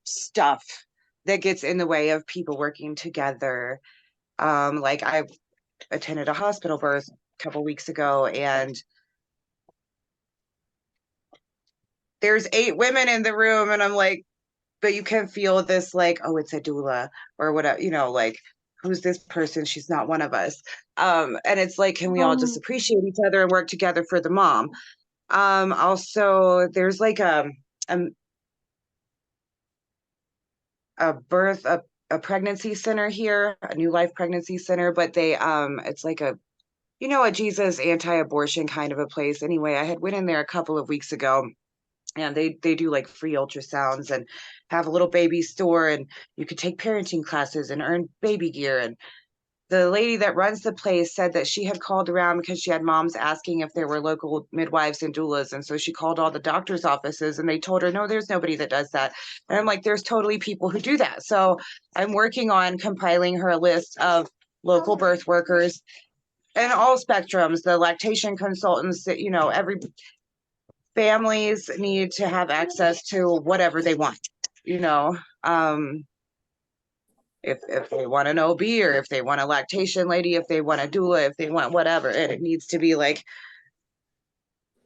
stuff that gets in the way of people working together. Like I attended a hospital birth a couple weeks ago, and there's 8 women in the room, and I'm like, but you can feel this like, oh, it's a doula or whatever, you know, like, who's this person? She's not one of us. And it's like, can we all just appreciate each other and work together for the mom? Also, there's like a, a pregnancy center here, a New Life Pregnancy Center, but they it's like a, you know, a Jesus anti-abortion kind of a place. Anyway, I had went in there a couple of weeks ago, and they do like free ultrasounds and have a little baby store, and you could take parenting classes and earn baby gear. And the lady that runs the place said that she had called around because she had moms asking if there were local midwives and doulas, and so she called all the doctors' offices, and they told her, no, there's nobody that does that. And I'm like, there's totally people who do that. So I'm working on compiling her a list of local birth workers and all spectrums, the lactation consultants, that, you know, every families need to have access to whatever they want, you know. If they want an OB, or if they want a lactation lady, if they want a doula, if they want whatever, and it needs to be like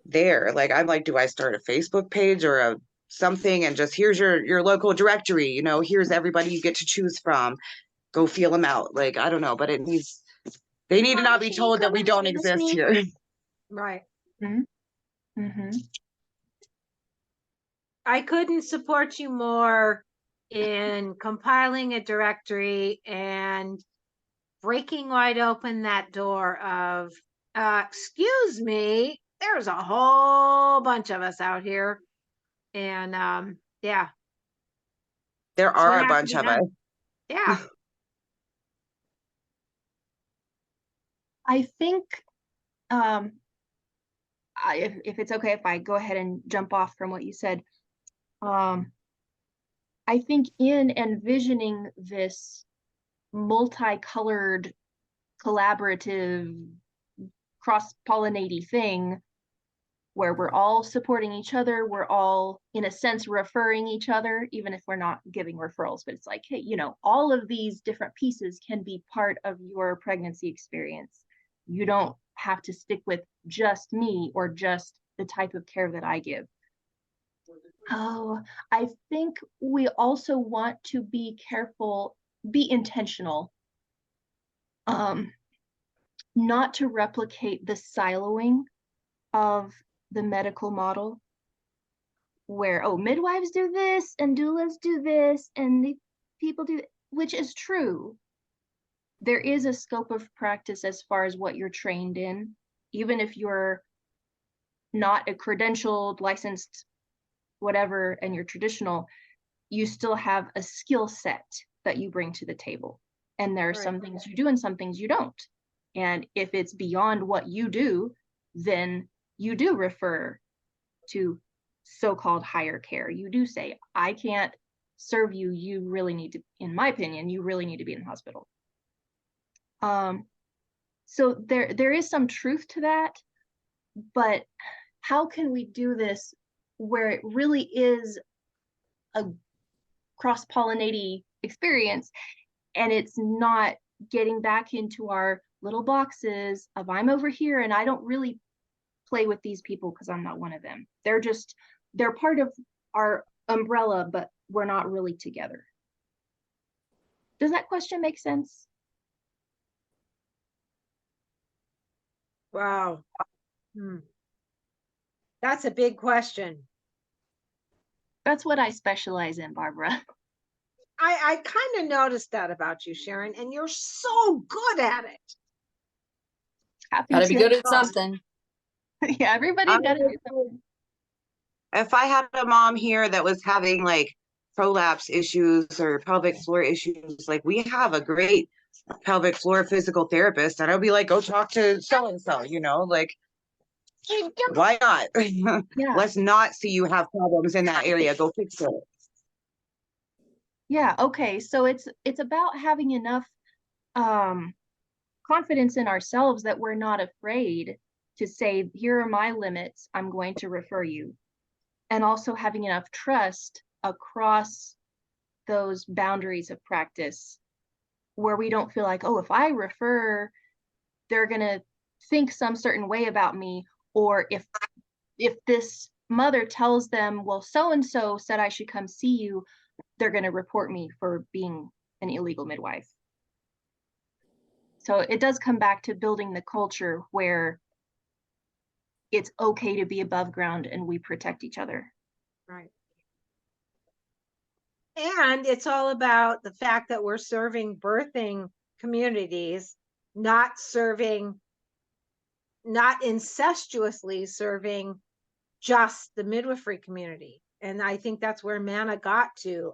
there. Like I'm like, do I start a Facebook page or a something, and just here's your local directory, you know, here's everybody you get to choose from, go feel them out. Like I don't know, but it needs, they need to not be told that we don't exist here. Right. Mm-hmm. Mm-hmm. I couldn't support you more in compiling a directory and breaking wide open that door of, excuse me, there's a whole bunch of us out here. And yeah, There that's what are a has to bunch be of us. done. Yeah. I think if it's okay if I go ahead and jump off from what you said, I think in envisioning this multicolored, collaborative, cross-pollinating thing where we're all supporting each other, we're all, in a sense, referring each other, even if we're not giving referrals, but it's like, hey, you know, all of these different pieces can be part of your pregnancy experience. You don't have to stick with just me or just the type of care that I give. Oh, I think we also want to be careful, be intentional, not to replicate the siloing of the medical model where, oh, midwives do this and doulas do this and the people do, which is true. There is a scope of practice as far as what you're trained in, even if you're not a credentialed, licensed, whatever, and you're traditional, you still have a skill set that you bring to the table. And there are some things you do and some things you don't. And if it's beyond what you do, then you do refer to so-called higher care. You do say, I can't serve you. You really need to, in my opinion, you really need to be in the hospital. So there is some truth to that, but how can we do this where it really is a cross-pollinating experience and it's not getting back into our little boxes of I'm over here and I don't really play with these people because I'm not one of them. They're part of our umbrella, but we're not really together. Does that question make sense? Wow. Hmm. That's a big question. That's what I specialize in, Barbara. I kind of noticed that about you, Sharon, and you're so good at it. Happy Gotta be to good at help. something. Yeah, everybody's got to do something. If I had a mom here that was having like prolapse issues or pelvic floor issues, like we have a great pelvic floor physical therapist, and I'd be like, go talk to so and so, like why not? Yeah. Let's not see you have problems in that area. Go fix it. Yeah, okay. So it's about having enough confidence in ourselves that we're not afraid to say, here are my limits, I'm going to refer you. And also having enough trust across those boundaries of practice where we don't feel like, oh, if I refer, they're going to think some certain way about me. Or if this mother tells them, well, so and so said I should come see you, they're going to report me for being an illegal midwife. So it does come back to building the culture where it's okay to be above ground and we protect each other. Right. And it's all about the fact that we're serving birthing communities, not incestuously serving just the midwifery community. And I think that's where Manna got to.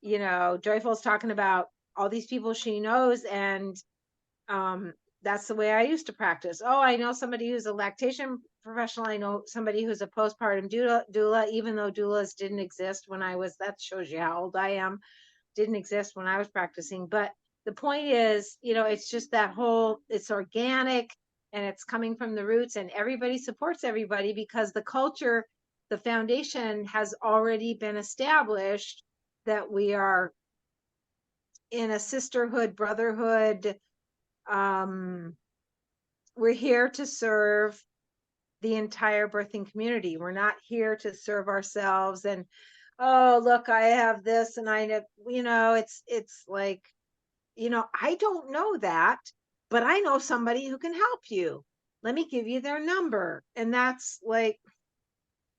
Joyful's talking about all these people she knows, and that's the way I used to practice. Oh, I know somebody who's a lactation professional. I know somebody who's a postpartum doula, even though doulas didn't exist when that shows you how old I am, didn't exist when I was practicing. But the point is, it's just that it's organic and it's coming from the roots, and everybody supports everybody because the culture, the foundation has already been established that we are in a sisterhood, brotherhood. We're here to serve the entire birthing community. We're not here to serve ourselves and, oh, look, I have this and I know, it's like, I don't know that, but I know somebody who can help you. Let me give you their number. And that's like,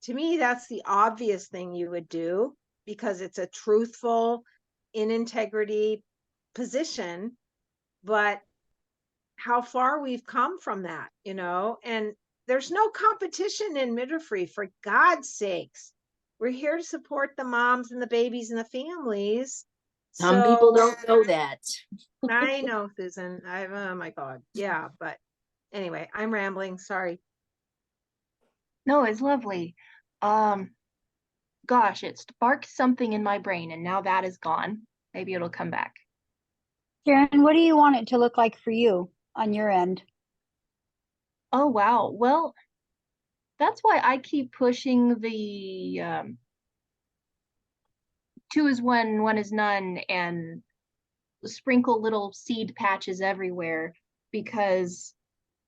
to me, that's the obvious thing you would do because it's a truthful, in integrity position. But how far we've come from that, and there's no competition in midwifery, for God's sakes. We're here to support the moms and the babies and the families. Some people don't know that. I know, Susan. Oh my God. Yeah. But anyway, I'm rambling. Sorry. No, it's lovely. Gosh, it sparked something in my brain and now that is gone. Maybe it'll come back. Sharon, what do you want it to look like for you on your end? Oh, wow. Well, that's why I keep pushing the two is one is none, and sprinkle little seed patches everywhere, because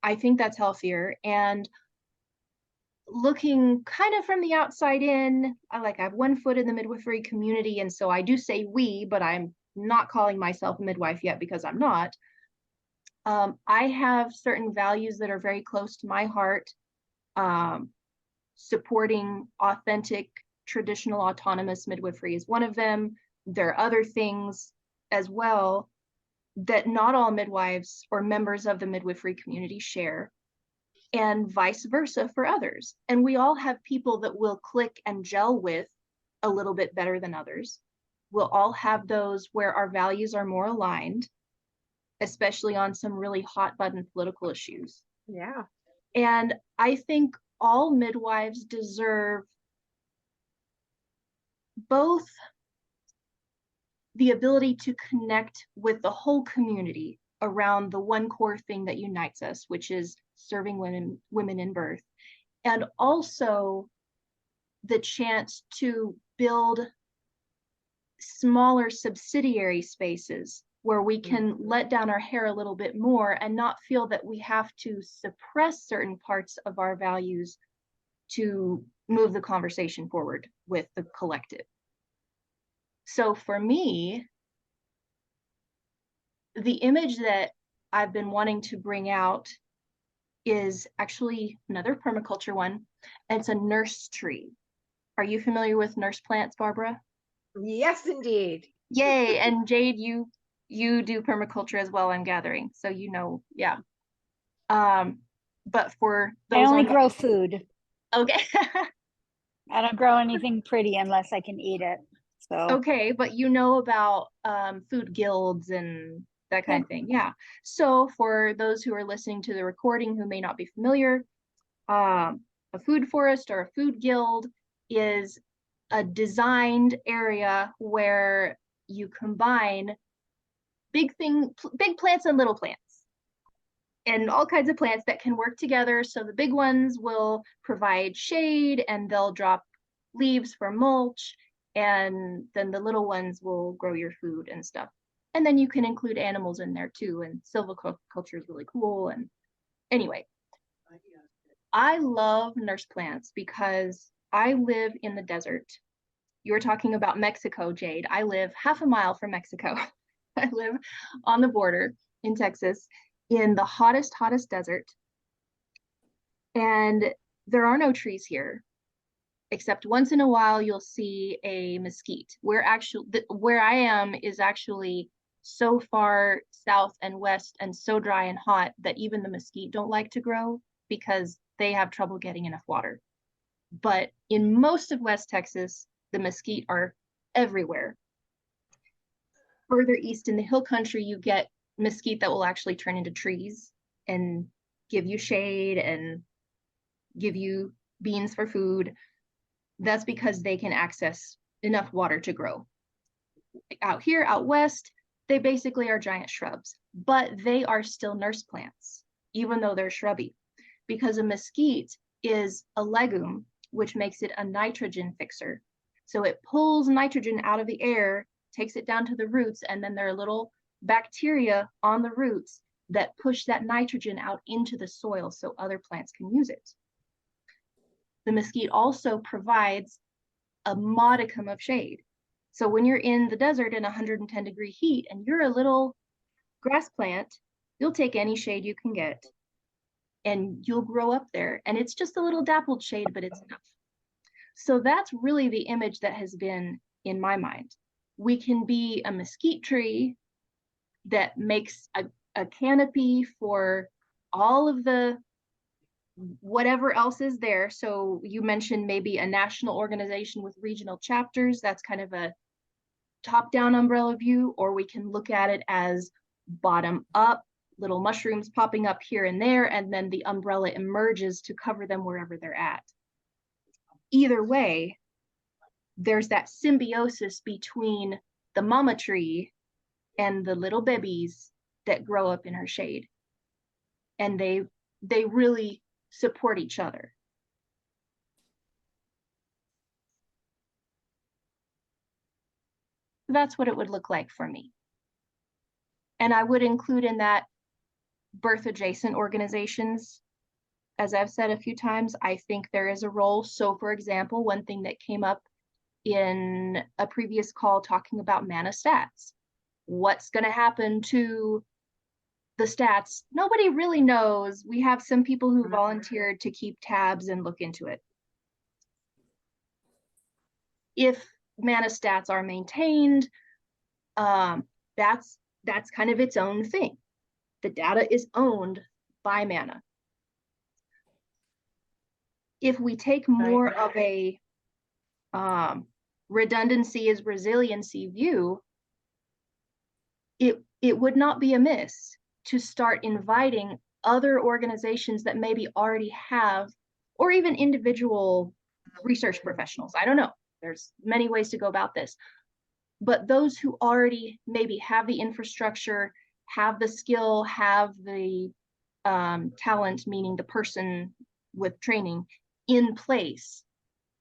I think that's healthier. And looking kind of from the outside in, I have 1 foot in the midwifery community, and so I do say we, but I'm not calling myself a midwife yet because I'm not. I have certain values that are very close to my heart. Supporting authentic, traditional, autonomous midwifery is one of them. There are other things as well that not all midwives or members of the midwifery community share, and vice versa for others. And we all have people that we'll click and gel with a little bit better than others. We'll all have those where our values are more aligned, especially on some really hot button political issues. Yeah. And I think all midwives deserve both the ability to connect with the whole community around the one core thing that unites us, which is serving women in birth, and also the chance to build smaller subsidiary spaces where we can let down our hair a little bit more and not feel that we have to suppress certain parts of our values to move the conversation forward with the collective. So for me, the image that I've been wanting to bring out is actually another permaculture one, and it's a nurse tree. Are you familiar with nurse plants, Barbara? Yes, indeed. Yay! And Jade, you do permaculture as well, I'm gathering. So you know, yeah. But for I those only on grow food. okay. I don't grow anything pretty unless I can eat it. So Okay, but you know about food guilds and that kind of thing. Yeah. So for those who are listening to the recording who may not be familiar, a food forest or a food guild is a designed area where you combine big plants and little plants and all kinds of plants that can work together. So the big ones will provide shade and they'll drop leaves for mulch, and then the little ones will grow your food and stuff. And then you can include animals in there too. And silviculture is really cool. And anyway, I love nurse plants because I live in the desert. You were talking about Mexico, Jade. I live half a mile from Mexico. I live on the border in Texas in the hottest desert. And there are no trees here, except once in a while you'll see a mesquite. Where I am is actually so far south and west and so dry and hot that even the mesquite don't like to grow because they have trouble getting enough water. But in most of West Texas, the mesquite are everywhere. Further east in the hill country, you get mesquite that will actually turn into trees and give you shade and give you beans for food. That's because they can access enough water to grow. Out here, out west, they basically are giant shrubs, but they are still nurse plants, even though they're shrubby, because a mesquite is a legume, which makes it a nitrogen fixer. So it pulls nitrogen out of the air, takes it down to the roots, and then there are little bacteria on the roots that push that nitrogen out into the soil so other plants can use it. The mesquite also provides a modicum of shade. So when you're in the desert in 110-degree heat and you're a little grass plant, you'll take any shade you can get and you'll grow up there. And it's just a little dappled shade, but it's enough. So that's really the image that has been in my mind. We can be a mesquite tree that makes a canopy for all of the whatever else is there. So you mentioned maybe a national organization with regional chapters. That's kind of a top-down umbrella view, or we can look at it as bottom up, little mushrooms popping up here and there, and then the umbrella emerges to cover them wherever they're at. Either way, there's that symbiosis between the mama tree and the little babies that grow up in her shade. And they really support each other. That's what it would look like for me. And I would include in that birth adjacent organizations. As I've said a few times, I think there is a role. So for example, one thing that came up in a previous call talking about mana stats. What's going to happen to the stats? Nobody really knows. We have some people who volunteered to keep tabs and look into it. If mana stats are maintained, that's kind of its own thing. The data is owned by mana. If we take more of a redundancy is resiliency view, it would not be amiss to start inviting other organizations that maybe already have, or even individual research professionals. I don't know. There's many ways to go about this. But those who already maybe have the infrastructure, have the skill, have the talent, meaning the person with training in place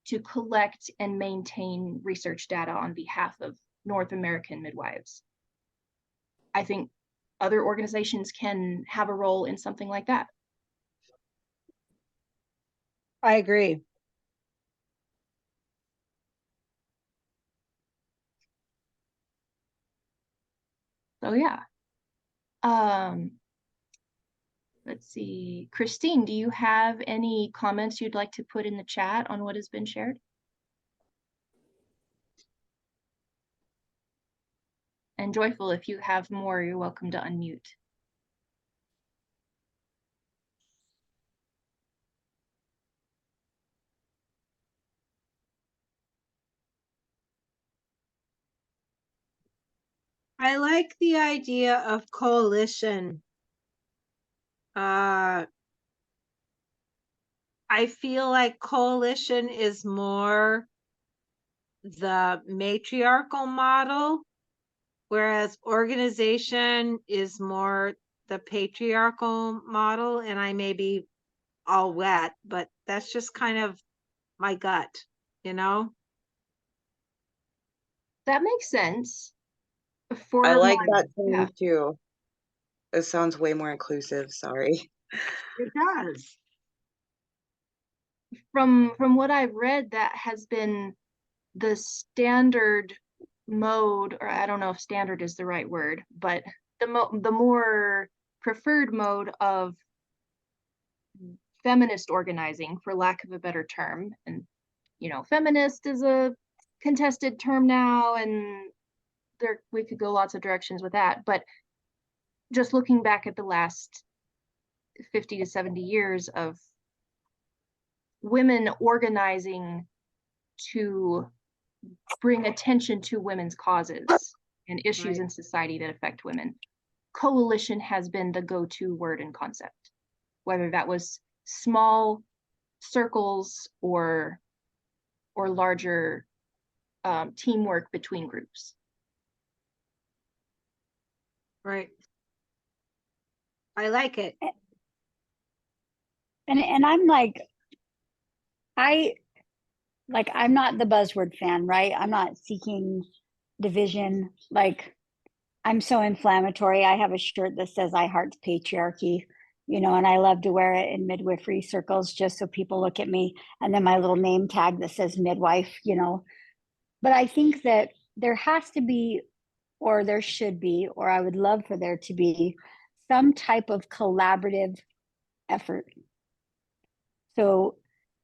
to collect and maintain research data on behalf of North American midwives. I think other organizations can have a role in something like that. I agree. So yeah. Let's see, Christine, do you have any comments you'd like to put in the chat on what has been shared? And Joyful, if you have more, you're welcome to unmute. I like the idea of coalition. I feel like coalition is more the matriarchal model, whereas organization is more the patriarchal model. And I may be all wet, but that's just kind of my gut, you know? That makes sense. I like my- that yeah. too. It sounds way more inclusive. Sorry. It does. From what I've read, that has been the standard mode, or I don't know if standard is the right word, but the more preferred mode of feminist organizing, for lack of a better term. And you know, feminist is a contested term now, and there we could go lots of directions with that. But just looking back at the last 50 to 70 years of women organizing to bring attention to women's causes and issues in society that affect women, coalition has been the go-to word and concept, whether that was small circles or larger teamwork between groups. Right. I like it. And I'm like, I'm not the buzzword fan, right? I'm not seeking division. Like, I'm so inflammatory. I have a shirt that says I heart patriarchy, you know, and I love to wear it in midwifery circles just so people look at me. And then my little name tag that says midwife, you know. But I think that there has to be, or there should be, or I would love for there to be some type of collaborative effort. So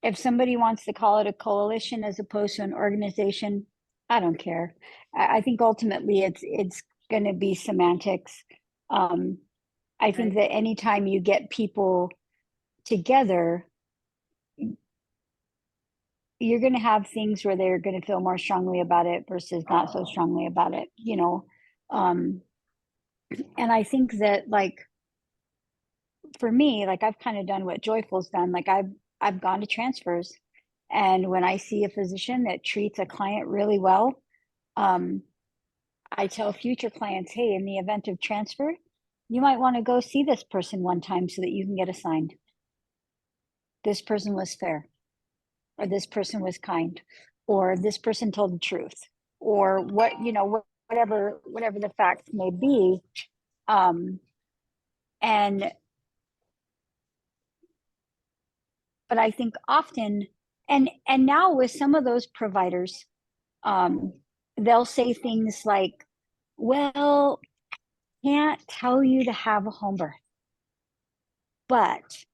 if somebody wants to call it a coalition as opposed to an organization, I don't care. I think ultimately it's going to be semantics. I think that anytime you get people together, you're going to have things where they're going to feel more strongly about it versus not so strongly about it, you know. And I think that, like, for me, like, I've kind of done what Joyful's done. Like, I've gone to transfers, and when I see a physician that treats a client really well, I tell future clients, hey, in the event of transfer, you might want to go see this person one time so that you can get assigned. This person was fair, or this person was kind, or this person told the truth, or what, you know, whatever the facts may be. And but I think often, and now with some of those providers, they'll say things like, well, can't tell you to have a home birth, but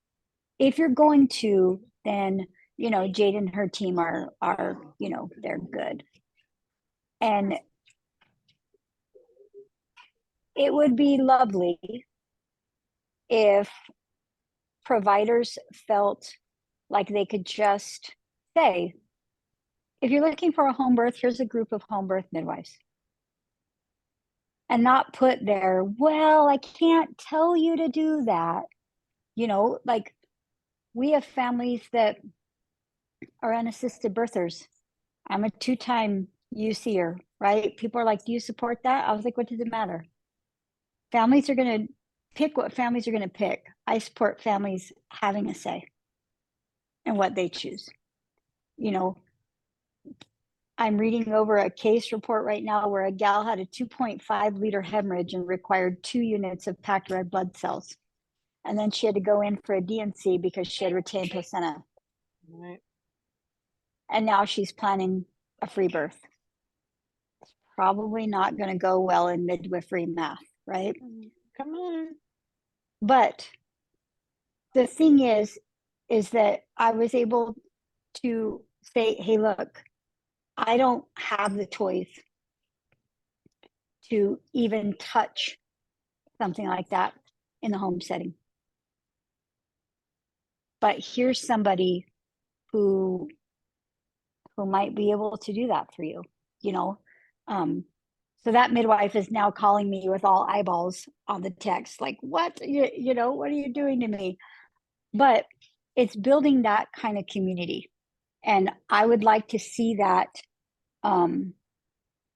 if you're going to, then, you know, Jade and her team are, you know, they're good. And it would be lovely if providers felt like they could just say, if you're looking for a home birth, here's a group of home birth midwives. And not put there, well, I can't tell you to do that. You know, like, we have families that are unassisted birthers. I'm a 2-time UCer, right? People are like, do you support that? I was like, what does it matter? Families are going to pick what families are going to pick. I support families having a say in what they choose. You know, I'm reading over a case report right now where a gal had a 2.5 liter hemorrhage and required 2 units of packed red blood cells. And then she had to go in for a DNC because she had retained placenta. Right. And now she's planning a free birth. It's probably not going to go well in midwifery math, right? Come on. But the thing is that I was able to say, hey, look, I don't have the toys to even touch something like that in the home setting. But here's somebody who might be able to do that for you, you know. So that midwife is now calling me with all eyeballs on the text, like, what, you know, what are you doing to me? But it's building that kind of community. And I would like to see that on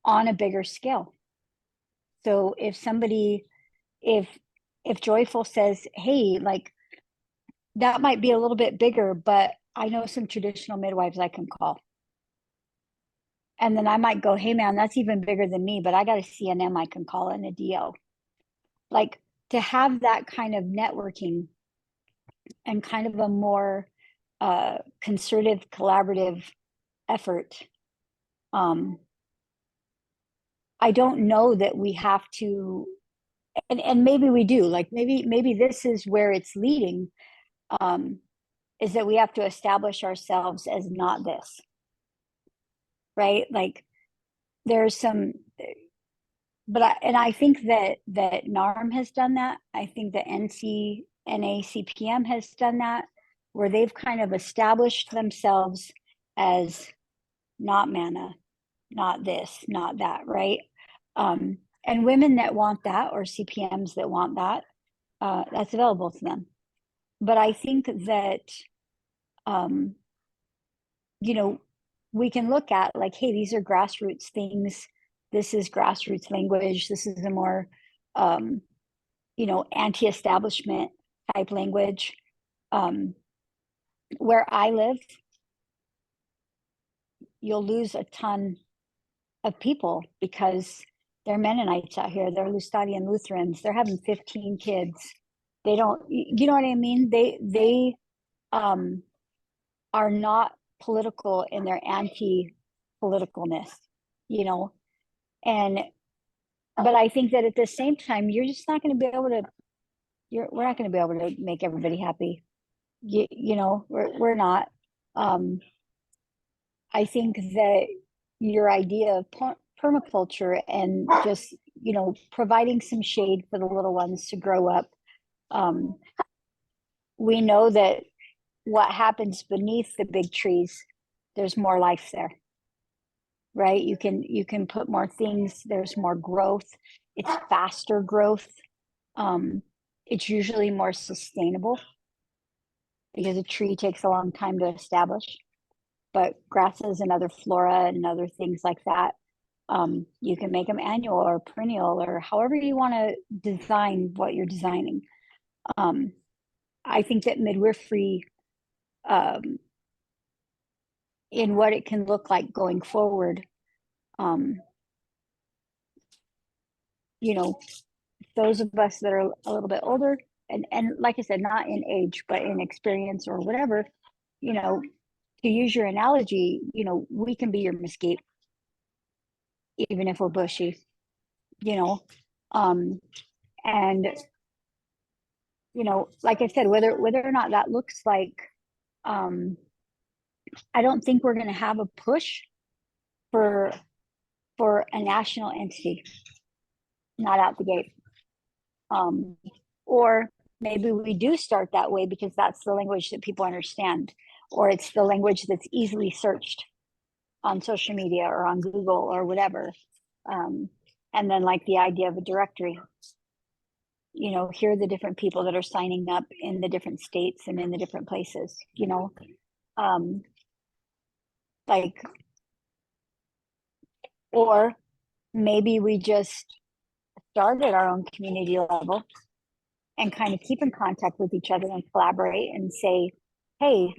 a bigger scale. So if somebody, if Joyful says, hey, like, that might be a little bit bigger, but I know some traditional midwives I can call. And then I might go, hey man, that's even bigger than me, but I got a CNM I can call in a DO. Like, to have that kind of networking and kind of a more concerted, collaborative effort. I don't know that we have to, and maybe we do, like maybe this is where it's leading, is that we have to establish ourselves as not this, right? Like, there's some, but I think that NARM has done that. I think that NACPM has done that, where they've kind of established themselves as not MANA, not this, not that, right? And women that want that, or CPMs that want that, that's available to them. But I think that, you know, we can look at like, hey, these are grassroots things. This is grassroots language. This is a more, you know, anti-establishment type language. Where I live, you'll lose a ton of people because they're Mennonites out here. They're Lustadian Lutherans. They're having 15 kids. They don't, you know what I mean? They are not political in their anti-politicalness, you know? And, but I think that at the same time, you're just not going to be able to, we're not going to be able to make everybody happy. You know, we're not. I think that your idea of permaculture and just, you know, providing some shade for the little ones to grow up. We know that what happens beneath the big trees, there's more life there, right? You can put more things, there's more growth, it's faster growth. It's usually more sustainable because a tree takes a long time to establish, but grasses and other flora and other things like that, you can make them annual or perennial or however you want to design what you're designing. I think that midwifery, in what it can look like going forward, you know, those of us that are a little bit older, and like I said, not in age, but in experience or whatever, you know, to use your analogy, you know, we can be your mesquite, even if we're bushy, you know, and, you know, like I said, whether or not that looks like, I don't think we're going to have a push for a national entity, not out the gate. Or maybe we do start that way because that's the language that people understand, or it's the language that's easily searched on social media or on Google or whatever. And then like the idea of a directory, you know, here are the different people that are signing up in the different states and in the different places, you know, like, or maybe we just start at our own community level and kind of keep in contact with each other and collaborate and say, hey,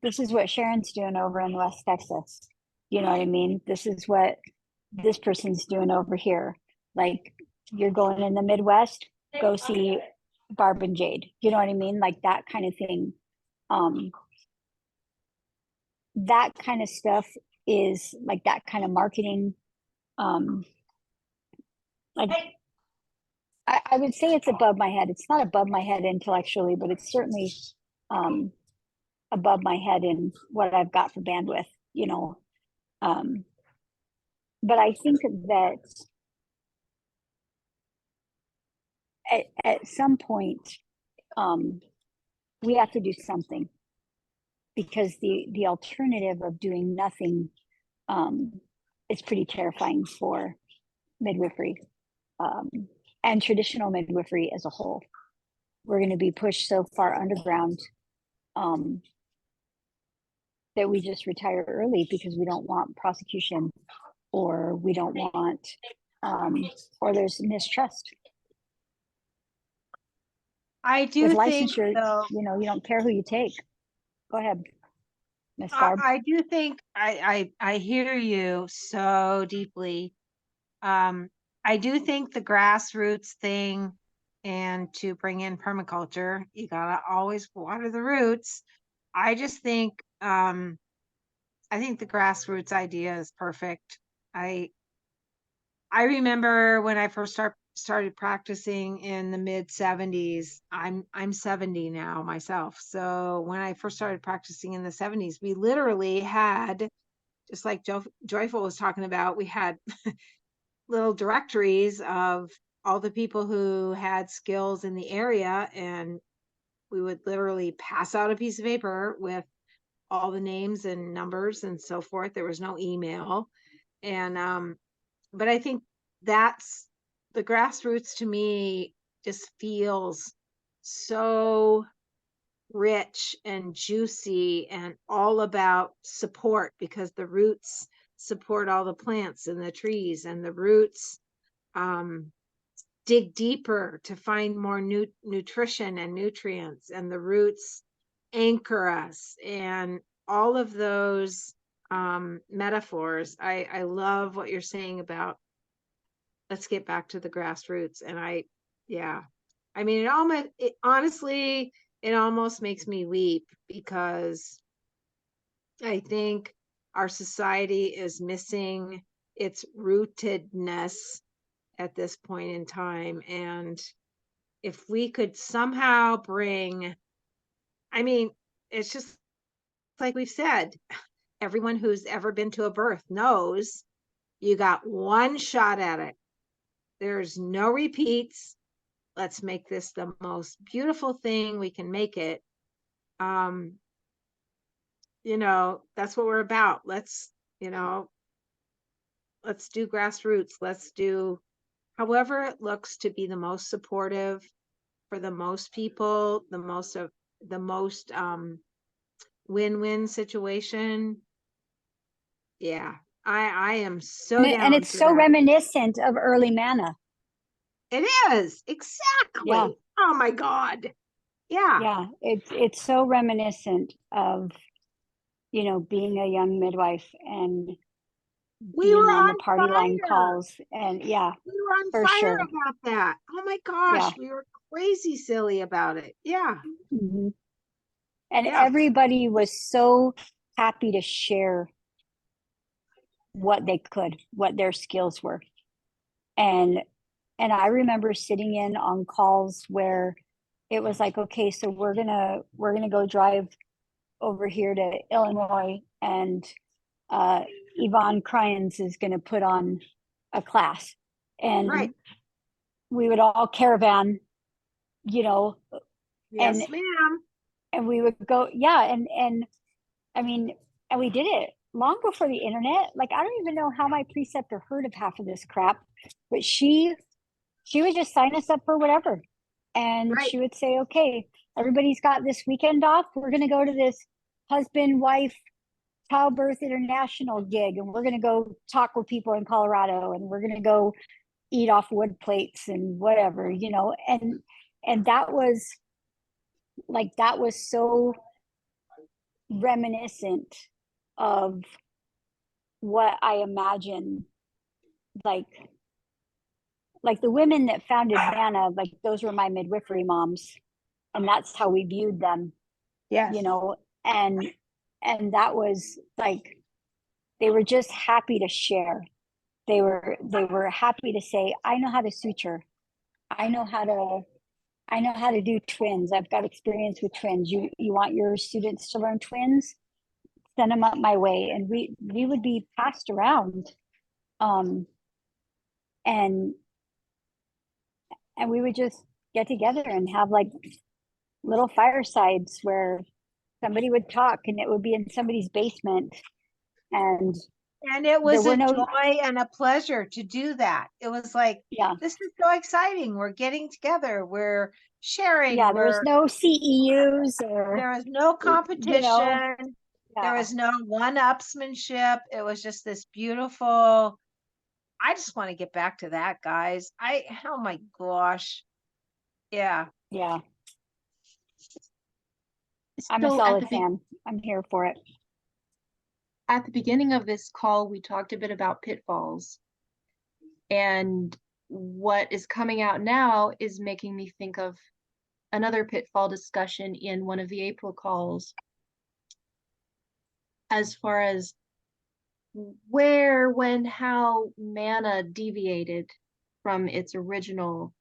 this is what Sharon's doing over in West Texas. You know what I mean? This is what this person's doing over here. Like, you're going in the Midwest, go see Barb and Jade. You know what I mean? Like that kind of thing. That kind of stuff is like that kind of marketing. Like, I would say it's above my head. It's not above my head intellectually, but it's certainly um, above my head in what I've got for bandwidth, you know. But I think that at some point, we have to do something, because the alternative of doing nothing is pretty terrifying for midwifery, and traditional midwifery as a whole. We're going to be pushed so far underground that we just retire early because we don't want prosecution, or we don't want, or there's mistrust. I do With think, licensure, though, you know, you don't care who you take. Go ahead, Miss Barb. I do think I hear you so deeply. I do think the grassroots thing, and to bring in permaculture, you gotta always water the roots. I just think I think the grassroots idea is perfect. I remember when I first started practicing in the mid 70s. I'm 70 now myself. So when I first started practicing in the 70s, we literally had, just like Joyful was talking about, we had little directories of all the people who had skills in the area, and we would literally pass out a piece of paper with all the names and numbers and so forth. There was no email. And but I think that's the grassroots, to me, just feels so rich and juicy and all about support, because the roots support all the plants and the trees, and the roots dig deeper to find more nutrition and nutrients, and the roots anchor us, and all of those metaphors. I love what you're saying about, let's get back to the grassroots. And yeah, I mean, honestly, it almost makes me weep, because I think our society is missing its rootedness at this point in time. And if we could somehow bring, I mean, it's just like we've said, everyone who's ever been to a birth knows you got one shot at it. There's no repeats. Let's make this the most beautiful thing we can make it. You know, that's what we're about. Let's do grassroots. Let's do however it looks to be the most supportive for the most people, the most win-win situation. Yeah, I am so And down it's for so that. reminiscent of early manna. It is, exactly. Yeah. Oh my God. Yeah. Yeah, it's so reminiscent of, you know, being a young midwife and We being were on the on party line fire. calls. And yeah, We were on for fire sure. about that. Oh my Yeah. gosh, we were crazy silly about it. Yeah. Mhm. And Yeah. everybody was so happy to share what they could, what their skills were. And I remember sitting in on calls where it was like, okay, so we're gonna go drive over here to Illinois, and Yvonne Cryans is gonna put on a class, and Right. we would all caravan, you know, Yes, and ma'am. we would go, yeah, and I mean, and we did it long before the internet. Like, I don't even know how my preceptor heard of half of this crap, but she would just sign us up for whatever. And Right. she would say, okay, everybody's got this weekend off. We're going to go to this husband, wife, childbirth international gig, and we're going to go talk with people in Colorado, and we're going to go eat off wood plates and whatever, you know. And that was so reminiscent of what I imagine, like the women that founded Manna, like those were my midwifery moms, and that's how we viewed them. Yes. You know, and that was like, they were just happy to share. They were happy to say, I know how to suture. I know how to do twins. I've got experience with twins. You want your students to learn twins? Send them up my way, and we would be passed around, um, and we would just get together and have like little firesides where somebody would talk, and it would be in somebody's basement, and And it there was were a no, joy and a pleasure to do that. It was like, yeah, this is so exciting. We're getting together. We're sharing. yeah, there was no CEUs or, There was no you know, competition. There yeah, was no one-upsmanship. It was just this beautiful. I just want to get back to that, guys. Oh my gosh. Yeah. yeah. I'm a So solid fan. I'm here for it. at the beginning of this call, we talked a bit about pitfalls. And what is coming out now is making me think of another pitfall discussion in one of the April calls, as far as where, when, how manna deviated from its original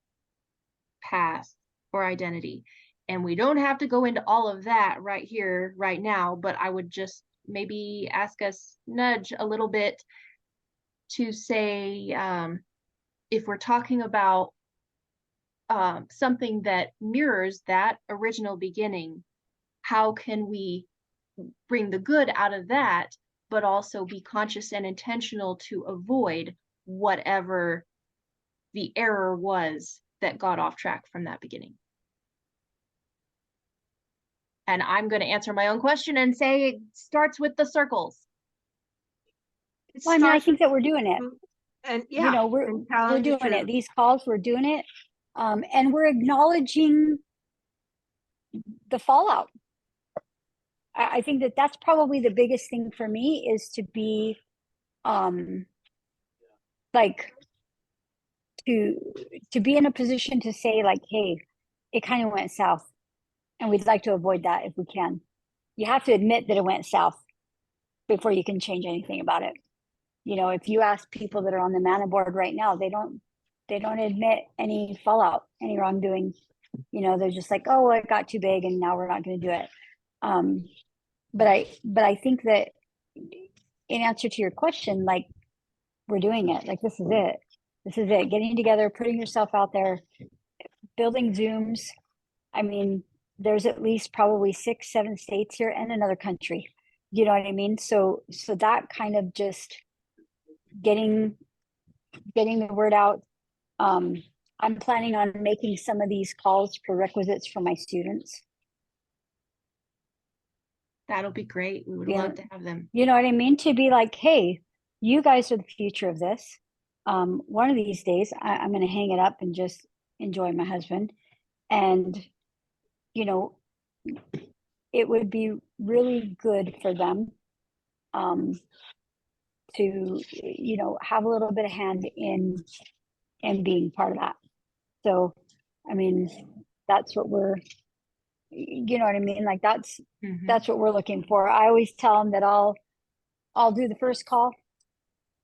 path or identity. And we don't have to go into all of that right here, right now, but I would just maybe ask us, nudge a little bit to say, if we're talking about something that mirrors that original beginning, how can we bring the good out of that, but also be conscious and intentional to avoid whatever the error was that got off track from that beginning? And I'm going to answer my own question and say it starts with the circles. Well, I mean, I think that we're doing it. And You yeah, know, we're and telling the doing it. truth. These calls, we're doing it, and we're acknowledging the fallout. I think that that's probably the biggest thing for me, is to be, like, to be in a position to say like, hey, it kind of went south, and we'd like to avoid that if we can. You have to admit that it went south before you can change anything about it. You know, if you ask people that are on the MANA board right now, they don't admit any fallout, any wrongdoing. You know, they're just like, oh, well, it got too big and now we're not going to do it. But I think that in answer to your question, like, we're doing it. Like, this is it. This is it. Getting together, putting yourself out there, building Zooms. I mean, there's at least probably 6, 7 states here and another country. You know what I mean? So that kind of just getting the word out. I'm planning on making some of these calls prerequisites for my students. That'll be great. We would Yeah. love to have them. You know what I mean? To be like, hey, you guys are the future of this. One of these days, I'm going to hang it up and just enjoy my husband. And, you know, it would be really good for them to, you know, have a little bit of hand in being part of that. So, I mean, that's what we're, you know what I mean? Like, that's what we're looking for. I always tell them that I'll do the first call,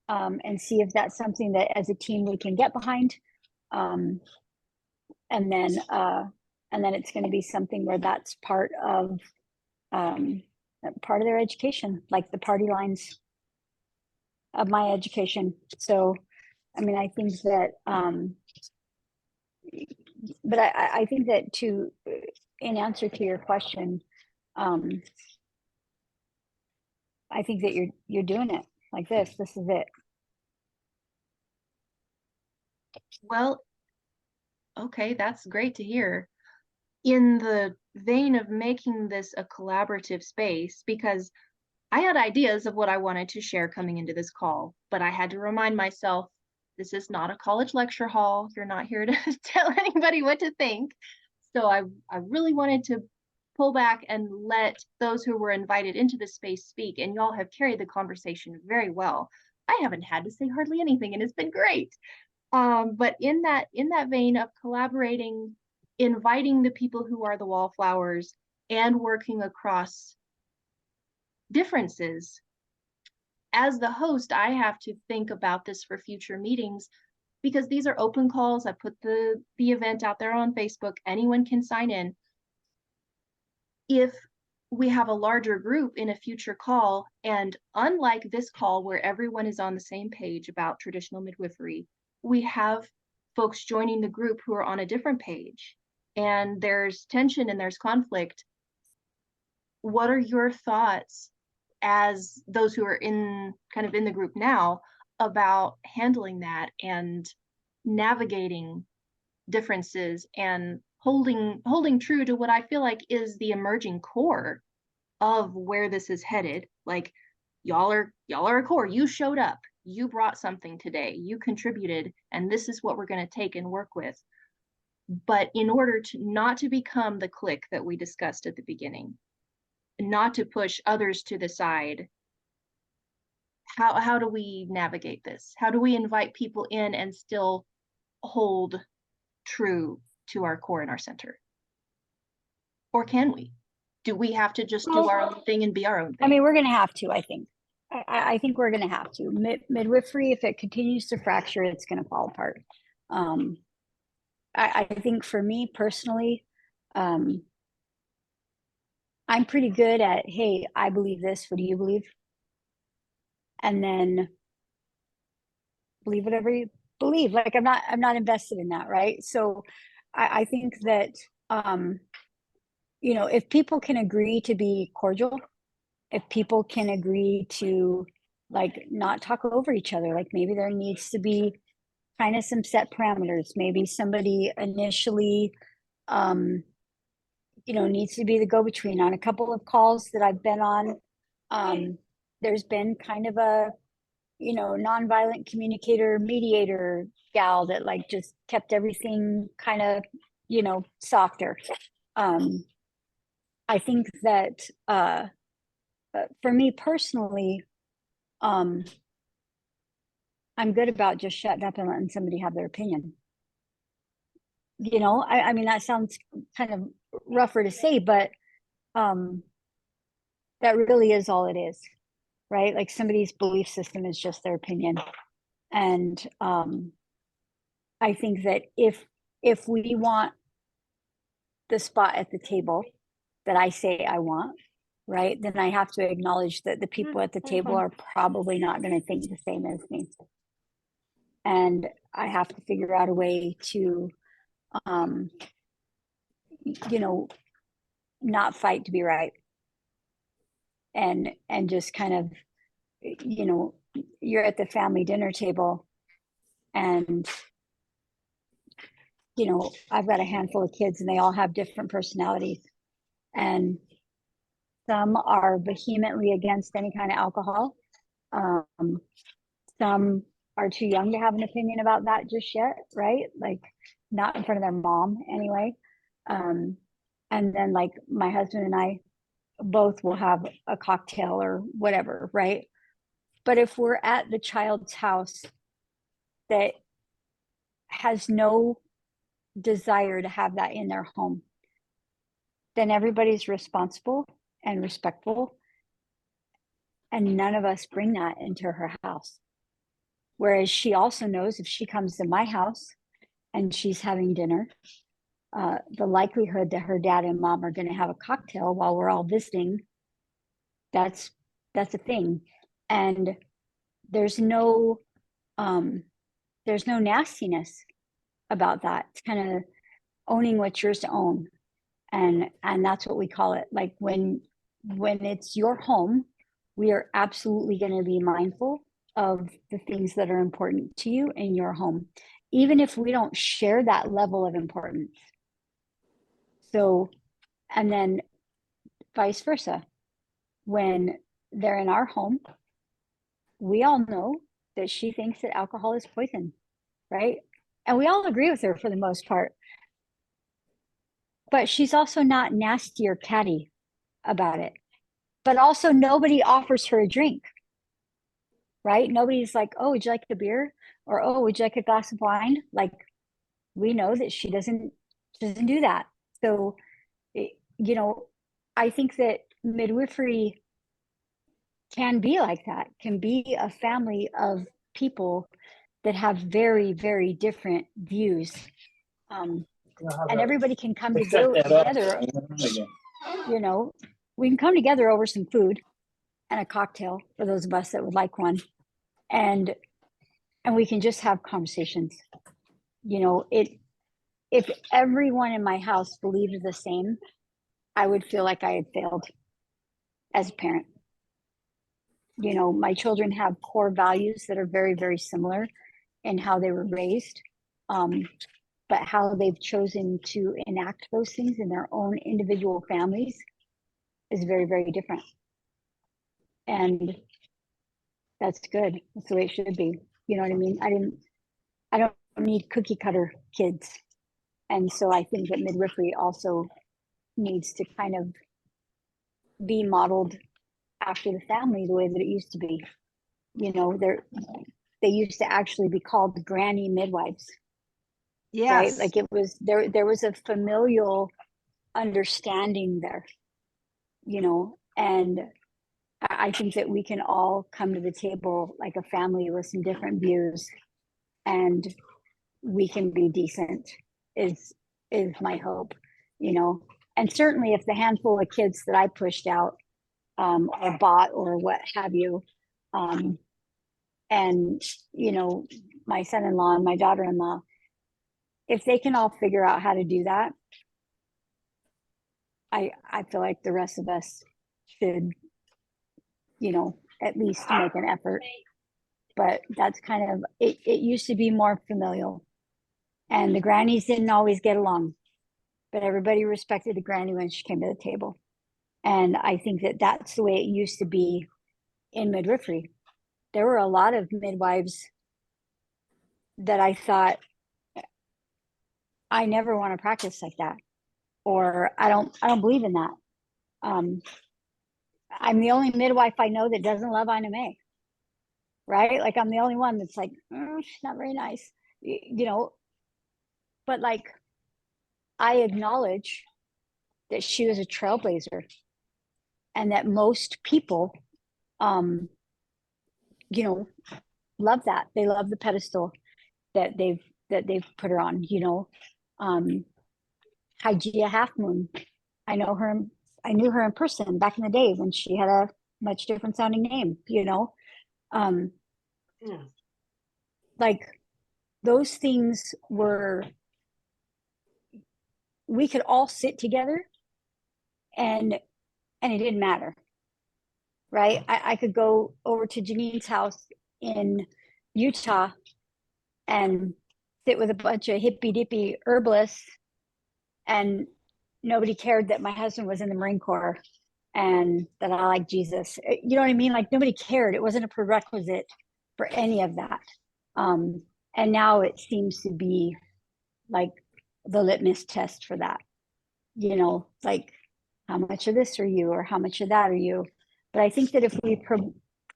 and see if that's something that as a team we can get behind. And then it's going to be something where that's part of their education, like the party lines of my education. So, I mean, I think that, but I think that in answer to your question, I think that you're doing it like this. This is it. Well, okay, that's great to hear. In the vein of making this a collaborative space, because I had ideas of what I wanted to share coming into this call, but I had to remind myself, this is not a college lecture hall. You're not here to tell anybody what to think. So I really wanted to pull back and let those who were invited into the space speak, and y'all have carried the conversation very well. I haven't had to say hardly anything, and it's been great. But in that vein of collaborating, inviting the people who are the wallflowers and working across differences, as the host, I have to think about this for future meetings. because these are open calls. I put the event out there on Facebook. Anyone can sign in. If we have a larger group in a future call, and unlike this call where everyone is on the same page about traditional midwifery, we have folks joining the group who are on a different page, and there's tension and there's conflict. What are your thoughts as those who are in the group now about handling that and navigating differences and holding true to what I feel like is the emerging core of where this is headed? Like, y'all are a core. You showed up, you brought something today, you contributed, and this is what we're going to take and work with. But in order to not to become the clique that we discussed at the beginning, not to push others to the side, how do we navigate this? How do we invite people in and still hold true to our core and our center? Or can we? Do we have to just do our own thing and be our own thing? I mean, we're going to have to, I think. I think we're going to have to. Midwifery, if it continues to fracture, it's going to fall apart. I think for me personally, I'm pretty good at, hey, I believe this. What do you believe? And then believe whatever you believe. Like, I'm not invested in that, right? So I think that, you know, if people can agree to be cordial, if people can agree to like not talk over each other, like maybe there needs to be kind of some set parameters. Maybe somebody initially, you know, needs to be the go-between. On a couple of calls that I've been on, there's been kind of a, you know, nonviolent communicator, mediator gal that like just kept everything kind of, you know, softer. I think that for me personally, I'm good about just shutting up and letting somebody have their opinion. You know, I mean, that sounds kind of rougher to say, but that really is all it is, right? Like, somebody's belief system is just their opinion. And I think that if we want the spot at the table that I say I want, right, then I have to acknowledge that the people at the table are probably not going to think the same as me. And I have to figure out a way to, you know, not fight to be right. And just kind of, you know, you're at the family dinner table and, you know, I've got a handful of kids and they all have different personalities. And some are vehemently against any kind of alcohol. Some are too young to have an opinion about that just yet, right? Like, not in front of their mom anyway. And then like my husband and I both will have a cocktail or whatever, right? But if we're at the child's house that has no desire to have that in their home, then everybody's responsible and respectful, and none of us bring that into her house. Whereas she also knows if she comes to my house and she's having dinner, the likelihood that her dad and mom are going to have a cocktail while we're all visiting, that's a thing. And there's no nastiness about that. It's kind of owning what's yours to own. And that's what we call it. Like, when it's your home, we are absolutely going to be mindful of the things that are important to you in your home, even if we don't share that level of importance. So, and then vice versa, when they're in our home, we all know that she thinks that alcohol is poison, right? And we all agree with her for the most part. But she's also not nasty or catty about it. But also nobody offers her a drink, right? Nobody's like, oh, would you like a beer? Or, oh, would you like a glass of wine? Like, we know that she doesn't do that. So, you know, I think that midwifery can be like that, can be a family of people that have very, very different views. And everybody can come together, you know, we can come together over some food and a cocktail for those of us that would like one. And we can just have conversations. You know, if everyone in my house believed the same, I would feel like I had failed as a parent. You know, my children have core values that are very, very similar in how they were raised. But how they've chosen to enact those things in their own individual families is very, very different. And that's good. That's the way it should be. You know what I mean? I don't need cookie cutter kids. And so I think that midwifery also needs to kind of be modeled after the family the way that it used to be. You know, they used to actually be called granny midwives. Yes. Right? Like it was there was a familial understanding there, you know, and I think that we can all come to the table like a family with some different views, and we can be decent is my hope, you know. And certainly if the handful of kids that I pushed out or bought or what have you, and you know, my son-in-law and my daughter-in-law, if they can all figure out how to do that, I feel like the rest of us should, you know, at least make an effort. But that's kind of it. It used to be more familial, and the grannies didn't always get along, but everybody respected the granny when she came to the table. And I think that that's the way it used to be in midwifery. There were a lot of midwives that I thought, I never want to practice like that, or I don't believe in that. I'm the only midwife I know that doesn't love Ina May, right? Like I'm the only one that's like, she's not very nice, you know. But like, I acknowledge that she was a trailblazer, and that most people, you know, love that. They love the pedestal that they've put her on, you know. Hygeia Half Moon, I knew her in person back in the day when she had a much different sounding name, you know. Like those things were, we could all sit together and it didn't matter, right? I could go over to Janine's house in Utah and sit with a bunch of hippy dippy herbalists, and nobody cared that my husband was in the Marine Corps and that I like Jesus. You know what I mean? Like nobody cared. It wasn't a prerequisite for any of that. And now it seems to be like the litmus test for that. You know, like how much of this are you, or how much of that are you? But I think that if we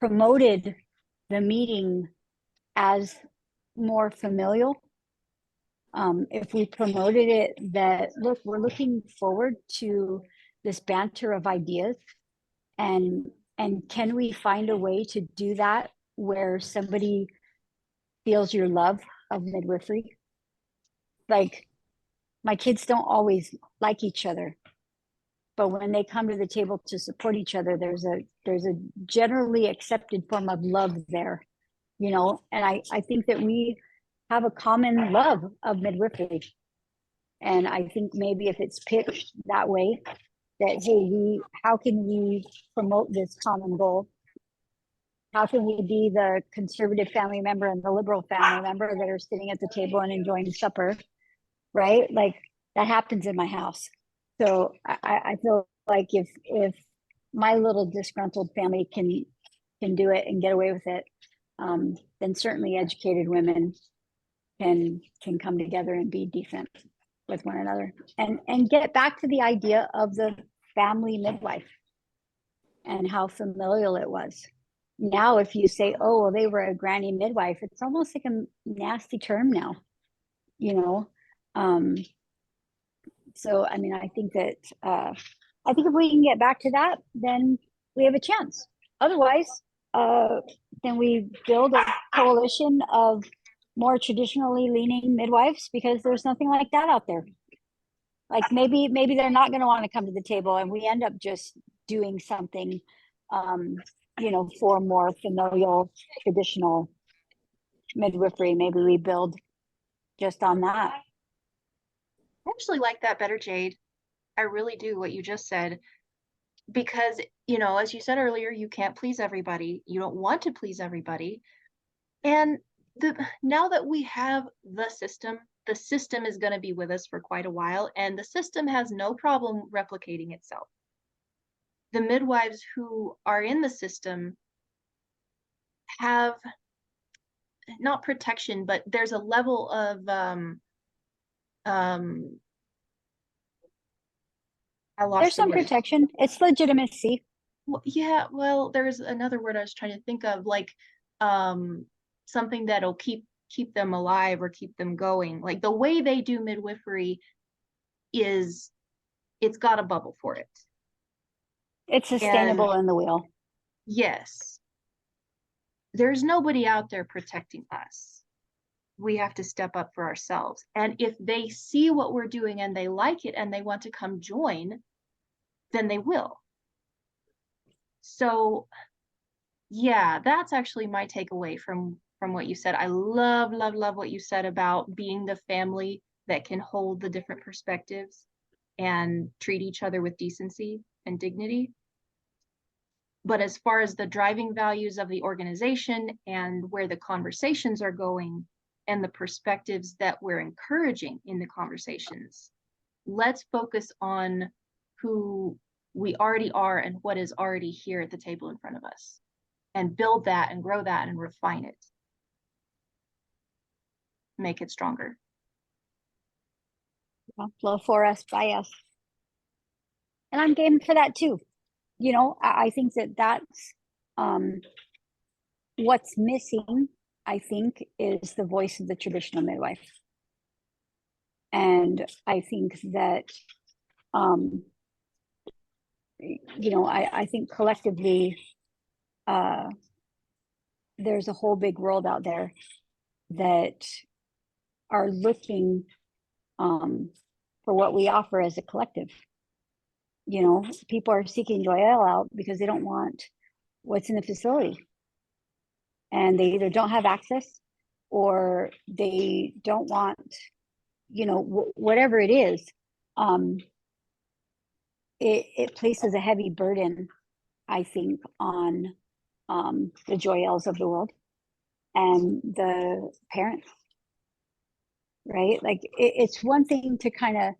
promoted the meeting as more familial, if we promoted it that, look, we're looking forward to this banter of ideas, and can we find a way to do that where somebody feels your love of midwifery? Like my kids don't always like each other, but when they come to the table to support each other, there's a generally accepted form of love there, you know. And I think that we have a common love of midwifery, and I think maybe if it's pitched that way, that hey, how can we promote this common goal? How can we be the conservative family member and the liberal family member that are sitting at the table and enjoying supper, right? Like that happens in my house. So I feel like if my little disgruntled family can do it and get away with it, then certainly educated women can come together and be decent with one another, and get back to the idea of the family midwife and how familial it was. Now, if you say, oh, well, they were a granny midwife, it's almost like a nasty term now, you know? So, I mean, I think that, I think if we can get back to that, then we have a chance. Otherwise, then we build a coalition of more traditionally leaning midwives, because there's nothing like that out there. Like maybe they're not going to want to come to the table, and we end up just doing something, for more familial, traditional midwifery. Maybe we build just on that. I actually like that better, Jade. I really do, what you just said, because, as you said earlier, you can't please everybody. You don't want to please everybody. And now that we have the system is going to be with us for quite a while, and the system has no problem replicating itself. The midwives who are in the system have not protection, but there's a level of There's some protection. It's legitimacy. Well, yeah, well, there's another word I was trying to think of, like something that'll keep them alive or keep them going. Like the way they do midwifery it's got a bubble for it. It's sustainable in the wheel. Yes. There's nobody out there protecting us. We have to step up for ourselves. And if they see what we're doing and they like it and they want to come join, then they will. So yeah, that's actually my takeaway from what you said. I love what you said about being the family that can hold the different perspectives and treat each other with decency and dignity. But as far as the driving values of the organization and where the conversations are going and the perspectives that we're encouraging in the conversations, let's focus on who we already are and what is already here at the table in front of us, and build that and grow that and refine it. Make it stronger. Flow for us, by us. And I'm game for that too. I think that's what's missing, I think, is the voice of the traditional midwife. And I think that, I think collectively, there's a whole big world out there that are looking for what we offer as a collective. People are seeking Joyelle out because they don't want what's in the facility, and they either don't have access or they don't want, whatever it is. It places a heavy burden, I think, on the Joyelles of the world and the parents, right? Like it's one thing to kind of,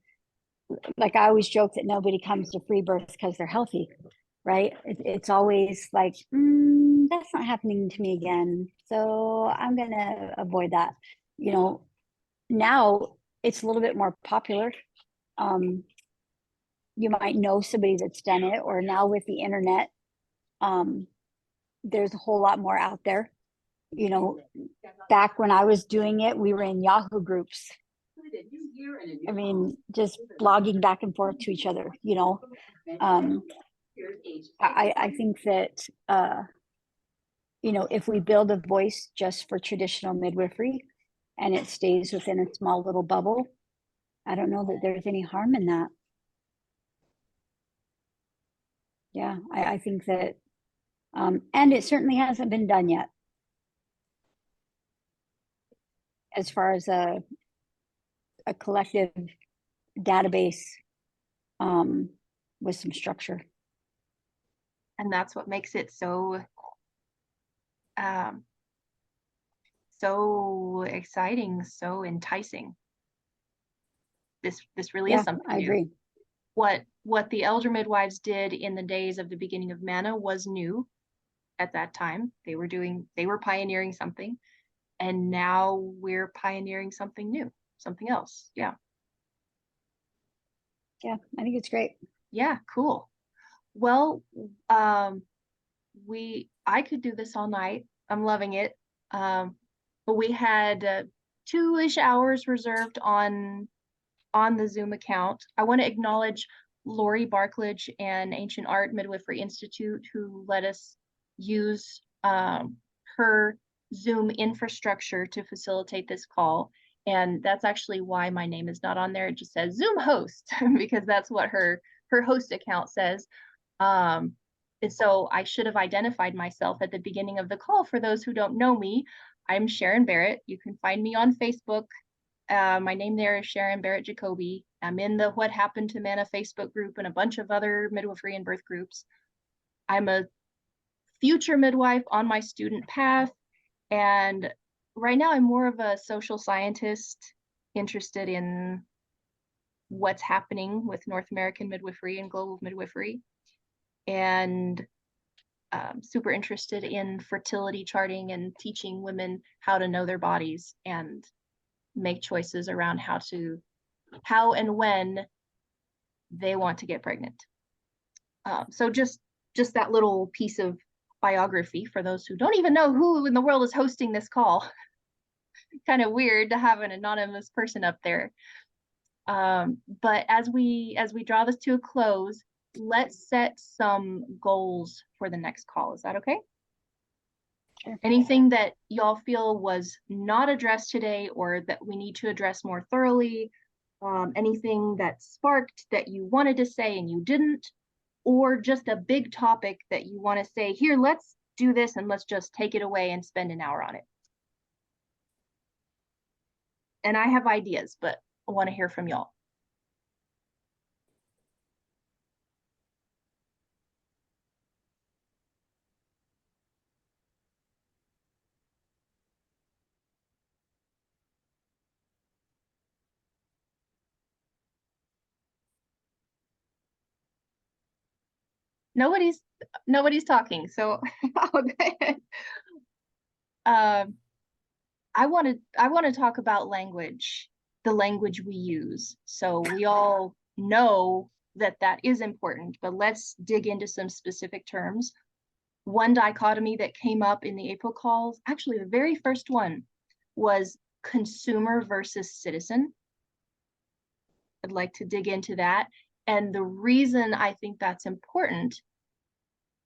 like I always joke that nobody comes to free birth because they're healthy, right? It's always like, that's not happening to me again, so I'm gonna avoid that. Now it's a little bit more popular. You might know somebody that's done it, or now with the internet, there's a whole lot more out there. Back when I was doing it, we were in Yahoo groups. I mean, just blogging back and forth to each other, I think that, if we build a voice just for traditional midwifery and it stays within a small little bubble, I don't know that there's any harm in that. Yeah, I think that, and it certainly hasn't been done yet as far as a collective database with some structure. And that's what makes it so exciting, so enticing. This really is something I new. agree. What the elder midwives did in the days of the beginning of Manna was new at that time. They were pioneering something, and now we're pioneering something new, something else. Yeah, I think it's great. Yeah, cool. Well, I could do this all night. I'm loving it. But we had 2-ish hours reserved on the Zoom account. I want to acknowledge Lori Barkledge and Ancient Art Midwifery Institute, who let us use her Zoom infrastructure to facilitate this call. And that's actually why my name is not on there. It just says Zoom host because that's what her host account says. And so I should have identified myself at the beginning of the call. For those who don't know me, I'm Sharon Barrett. You can find me on Facebook. My name there is Sharon Barrett Jacoby. I'm in the What Happened to Manna Facebook group and a bunch of other midwifery and birth groups. I'm a future midwife on my student path. And right now I'm more of a social scientist interested in what's happening with North American midwifery and global midwifery. And super interested in fertility charting and teaching women how to know their bodies and make choices around how and when they want to get pregnant. So just that little piece of biography for those who don't even know who in the world is hosting this call. Kind of weird to have an anonymous person up there. But as we draw this to a close, let's set some goals for the next call. Is that okay? Sure. Anything that y'all feel was not addressed today or that we need to address more thoroughly? Anything that sparked that you wanted to say and you didn't? Or just a big topic that you want to say, here, let's do this and let's just take it away and spend an hour on it. And I have ideas, but I want to hear from y'all. Nobody's talking, so I'll go ahead. I want to talk about language, the language we use. So we all know that is important, but let's dig into some specific terms. One dichotomy that came up in the April calls, actually the very first one, was consumer versus citizen. I'd like to dig into that. And the reason I think that's important,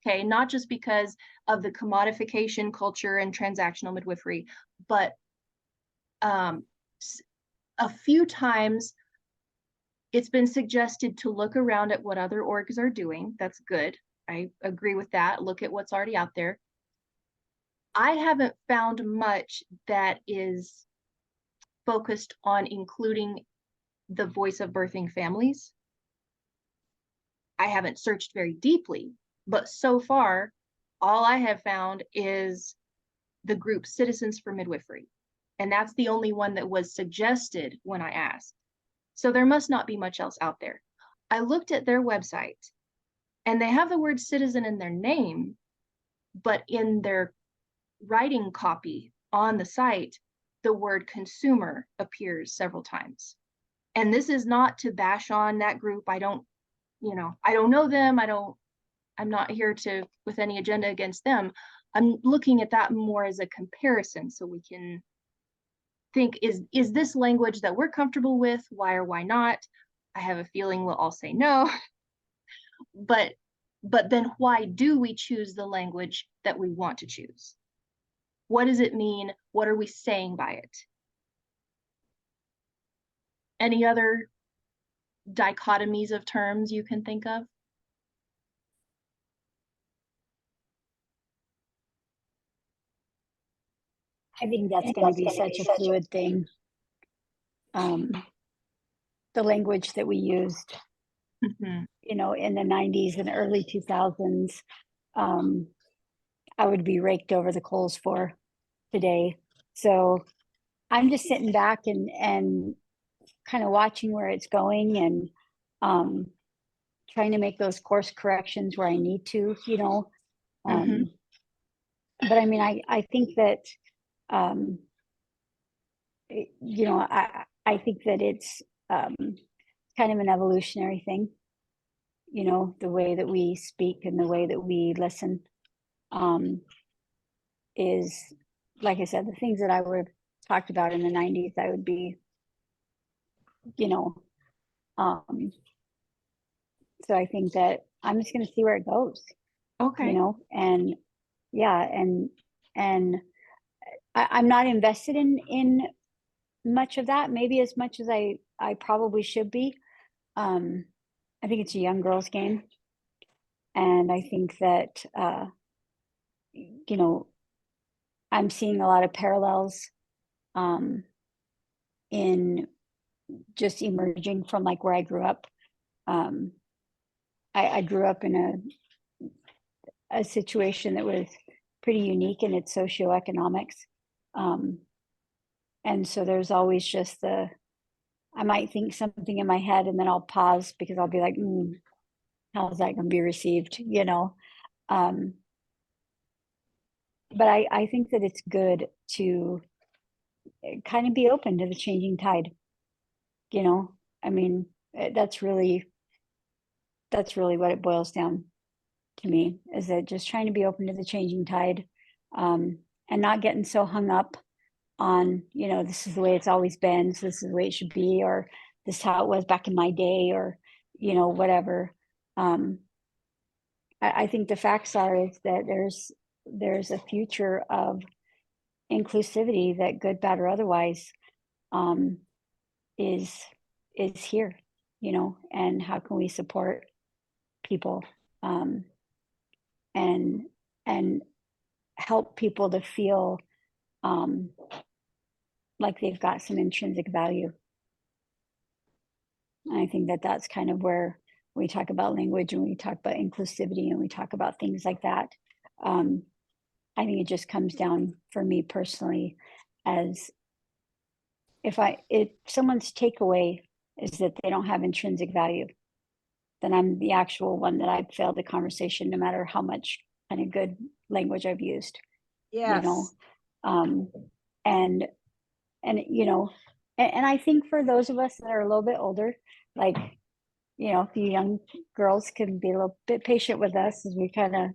okay, not just because of the commodification culture and transactional midwifery, but a few times it's been suggested to look around at what other orgs are doing. That's good. I agree with that. Look at what's already out there. I haven't found much that is focused on including the voice of birthing families. I haven't searched very deeply, but so far, all I have found is the group Citizens for Midwifery. And that's the only one that was suggested when I asked. So there must not be much else out there. I looked at their website and they have the word citizen in their name, but in their writing copy on the site, the word consumer appears several times. And this is not to bash on that group. I don't know them. I'm not here with any agenda against them. I'm looking at that more as a comparison so we can think, is this language that we're comfortable with? Why or why not? I have a feeling we'll all say no. But then why do we choose the language that we want to choose? What does it mean? What are we saying by it? Any other dichotomies of terms you can think of? I think that's going to be such a fluid thing. The language that we used, in the 90s and early 2000s, I would be raked over the coals for today. So I'm just sitting back and kind of watching where it's going and trying to make those course corrections where I need to, But I mean, I think that, I think that it's kind of an evolutionary thing, the way that we speak and the way that we listen is, like I said, the things that I would have talked about in the 90s, I would be, so I think that I'm just going to see where it goes. Okay. And yeah, and I'm not invested in much of that, maybe as much as I probably should be. I think it's a young girl's game. And I think that, you know, I'm seeing a lot of parallels in just emerging from like where I grew up. I grew up in a situation that was pretty unique in its socioeconomics. And so there's always just I might think something in my head and then I'll pause because I'll be like, how's that going to be received? You know? But I think that it's good to kind of be open to the changing tide. You know, I mean, that's really what it boils down to me, is that just trying to be open to the changing tide, and not getting so hung up on, you know, this is the way it's always been, so this is the way it should be, or this is how it was back in my day, or, you know, whatever. I think the facts are is that there's a future of inclusivity that, good, bad, or otherwise, is here, you know, and how can we support people, and help people to feel like they've got some intrinsic value. And I think that that's kind of where we talk about language and we talk about inclusivity and we talk about things like that. I think it just comes down, for me personally, as if someone's takeaway is that they don't have intrinsic value, then I'm the actual one that I've failed the conversation, no matter how much kind of good language I've used. Yes. You know, and you know, and I think for those of us that are a little bit older, like, you know, if you young girls can be a little bit patient with us as we kind of,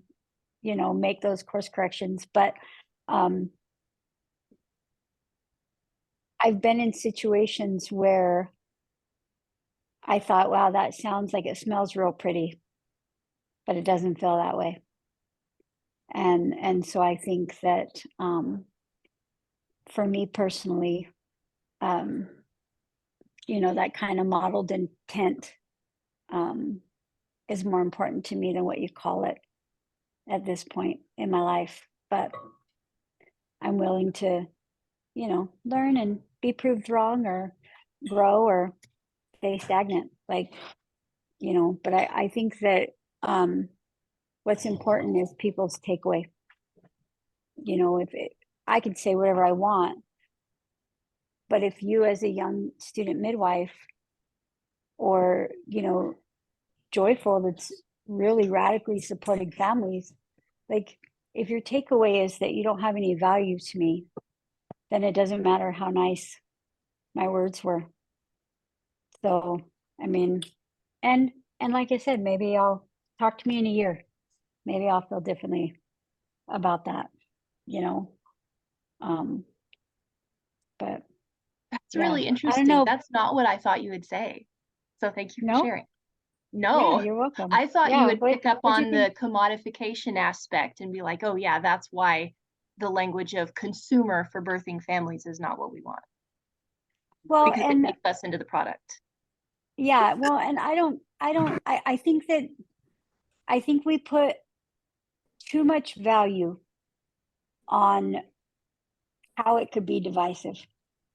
you know, make those course corrections. But I've been in situations where I thought, wow, that sounds like it smells real pretty, but it doesn't feel that way. And so I think that for me personally, you know, that kind of modeled intent is more important to me than what you call it at this point in my life. But I'm willing to, you know, learn and be proved wrong, or grow, or stay stagnant. Like, you know, but I think that what's important is people's takeaway. You know, I could say whatever I want, but if you as a young student midwife, or, you know, joyful, that's really radically supporting families, like, if your takeaway is that you don't have any value to me, then it doesn't matter how nice my words were. So, I mean, and like I said, maybe I'll talk to me in a year. Maybe I'll feel differently about that, you know. But That's yeah, really I don't interesting. know. That's not what I thought you would say. So thank you for No? sharing. Yeah, No, you're welcome. I thought you Yeah, would pick up what'd you on the think? commodification aspect and be like, oh yeah, that's why the language of consumer for birthing families is not what we want, Well, because it and makes us into the product. yeah, well, and I think we put too much value on how it could be divisive,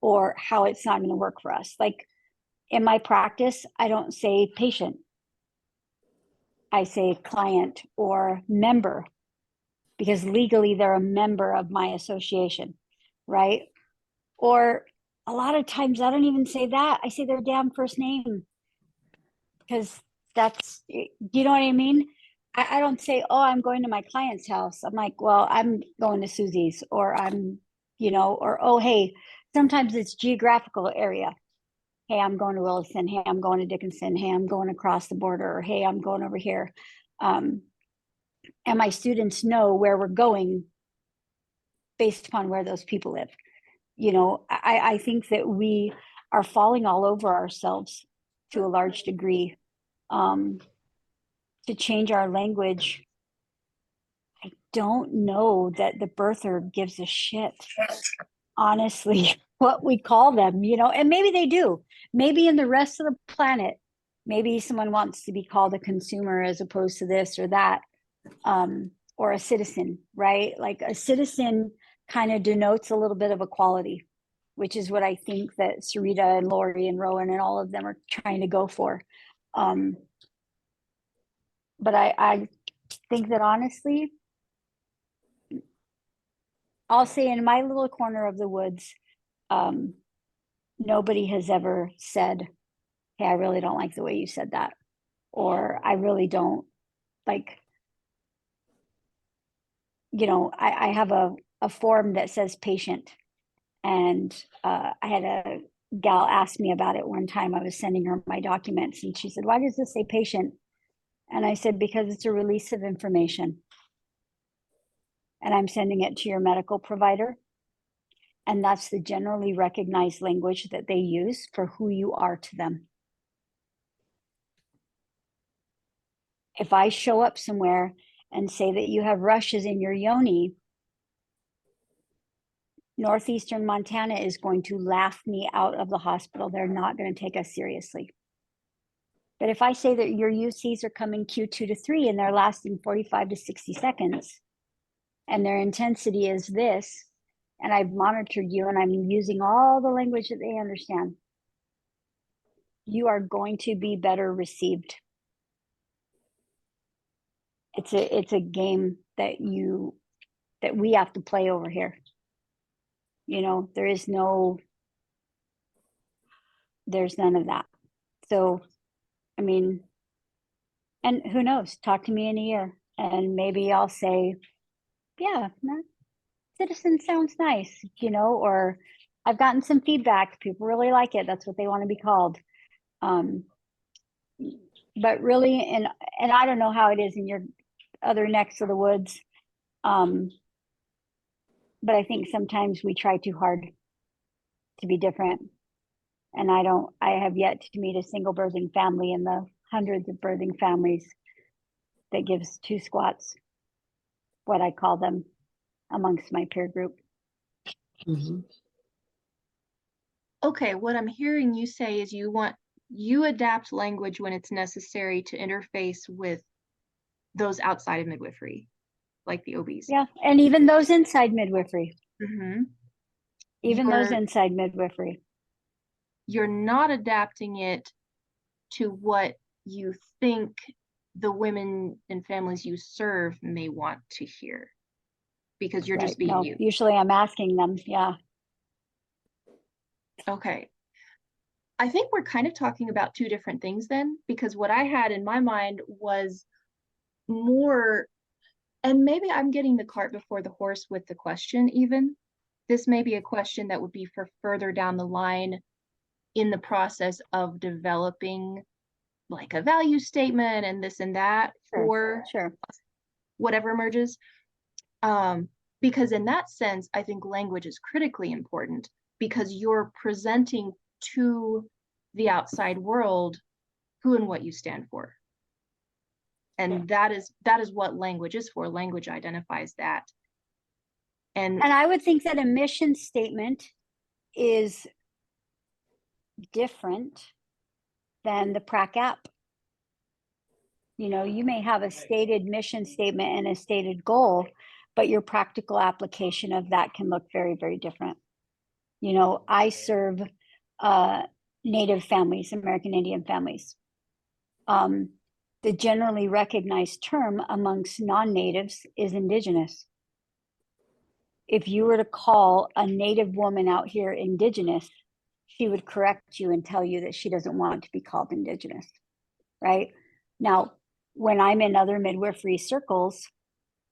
or how it's not going to work for us. Like, in my practice, I don't say patient, I say client or member, because legally they're a member of my association, right? Or a lot of times I don't even say that. I say their damn first name, because that's, you know what I mean? I don't say, oh, I'm going to my client's house. I'm like, well, I'm going to Susie's, or I'm, you know, or, oh, hey, sometimes it's geographical area. Hey, I'm going to Williston. Hey, I'm going to Dickinson. Hey, I'm going across the border. Or, hey, I'm going over here. And my students know where we're going based upon where those people live. You know, I think that we are falling all over ourselves to a large degree, to change our language. don't know that the birther gives a shit, honestly, what we call them, you know, and maybe they do. Maybe in the rest of the planet, maybe someone wants to be called a consumer as opposed to this or that, or a citizen, right? Like a citizen kind of denotes a little bit of equality, which is what I think that Sarita and Lori and Rowan and all of them are trying to go for. But I think that honestly, I'll say in my little corner of the woods, nobody has ever said, hey, I really don't like the way you said that. Or I really don't like, you know, I have a form that says patient. And I had a gal ask me about it one time. I was sending her my documents and she said, why does this say patient? And I said, because it's a release of information. And I'm sending it to your medical provider. And that's the generally recognized language that they use for who you are to them. If I show up somewhere and say that you have rushes in your yoni, Northeastern Montana is going to laugh me out of the hospital. They're not going to take us seriously. But if I say that your UCs are coming Q2 to 3 and they're lasting 45 to 60 seconds, and their intensity is this, and I've monitored you and I'm using all the language that they understand, you are going to be better received. It's a game that we have to play over here. You know, there's none of that. So, I mean, and who knows, talk to me in a year and maybe I'll say, yeah, citizen sounds nice, you know, or I've gotten some feedback. People really like it. That's what they want to be called. But really, and I don't know how it is in your other necks of the woods. But I think sometimes we try too hard to be different. And I have yet to meet a single birthing family in the hundreds of birthing families that gives two squats, what I call them, amongst my peer group. Mhm. Okay, what I'm hearing you say is you adapt language when it's necessary to interface with those outside of midwifery, like the OBs. Yeah, and even those inside midwifery. Mm-hmm. Even those inside midwifery. You're not adapting it to what you think the women and families you serve may want to hear, because you're just being you. Usually I'm asking them, yeah. Okay. I think we're kind of talking about two different things then, because what I had in my mind was more, and maybe I'm getting the cart before the horse with the question even. This may be a question that would be for further down the line in the process of developing like a value statement and this and that for whatever emerges. Because in that sense, I think language is critically important because you're presenting to the outside world who and what you stand for. And that is what language is for. Language identifies that. And I would think that a mission statement is different than the PrAC app. You know, you may have a stated mission statement and a stated goal, but your practical application of that can look very, very different. You know, I serve Native families, American Indian families. The generally recognized term amongst non-natives is indigenous. If you were to call a Native woman out here indigenous, she would correct you and tell you that she doesn't want to be called indigenous, right? Now, when I'm in other midwifery circles,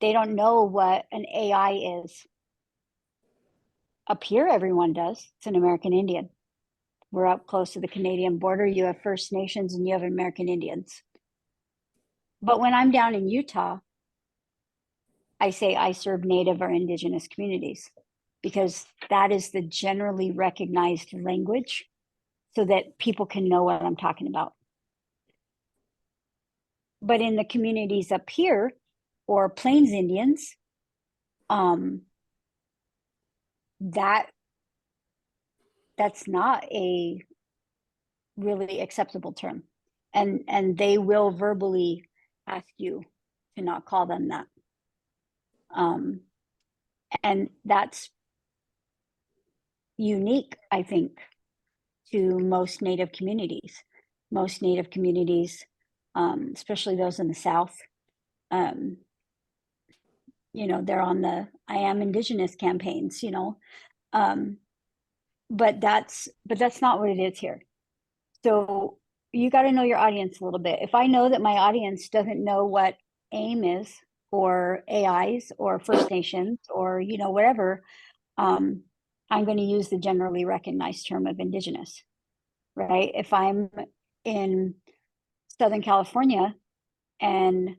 they don't know what an AI is. Up here, everyone does. It's an American Indian. We're up close to the Canadian border. You have First Nations and you have American Indians. But when I'm down in Utah, I say I serve Native or indigenous communities because that is the generally recognized language so that people can know what I'm talking about. But in the communities up here, or Plains Indians, that that's not a really acceptable term. And they will verbally ask you to not call them that. And that's unique, I think, to most Native communities. Most Native communities, especially those in the South, you know, they're on the I Am Indigenous campaigns, you know, but that's not what it is here. So you got to know your audience a little bit. If I know that my audience doesn't know what AIM is, or AIs, or First Nations, or, you know, whatever, I'm going to use the generally recognized term of Indigenous, right? If I'm in Southern California and,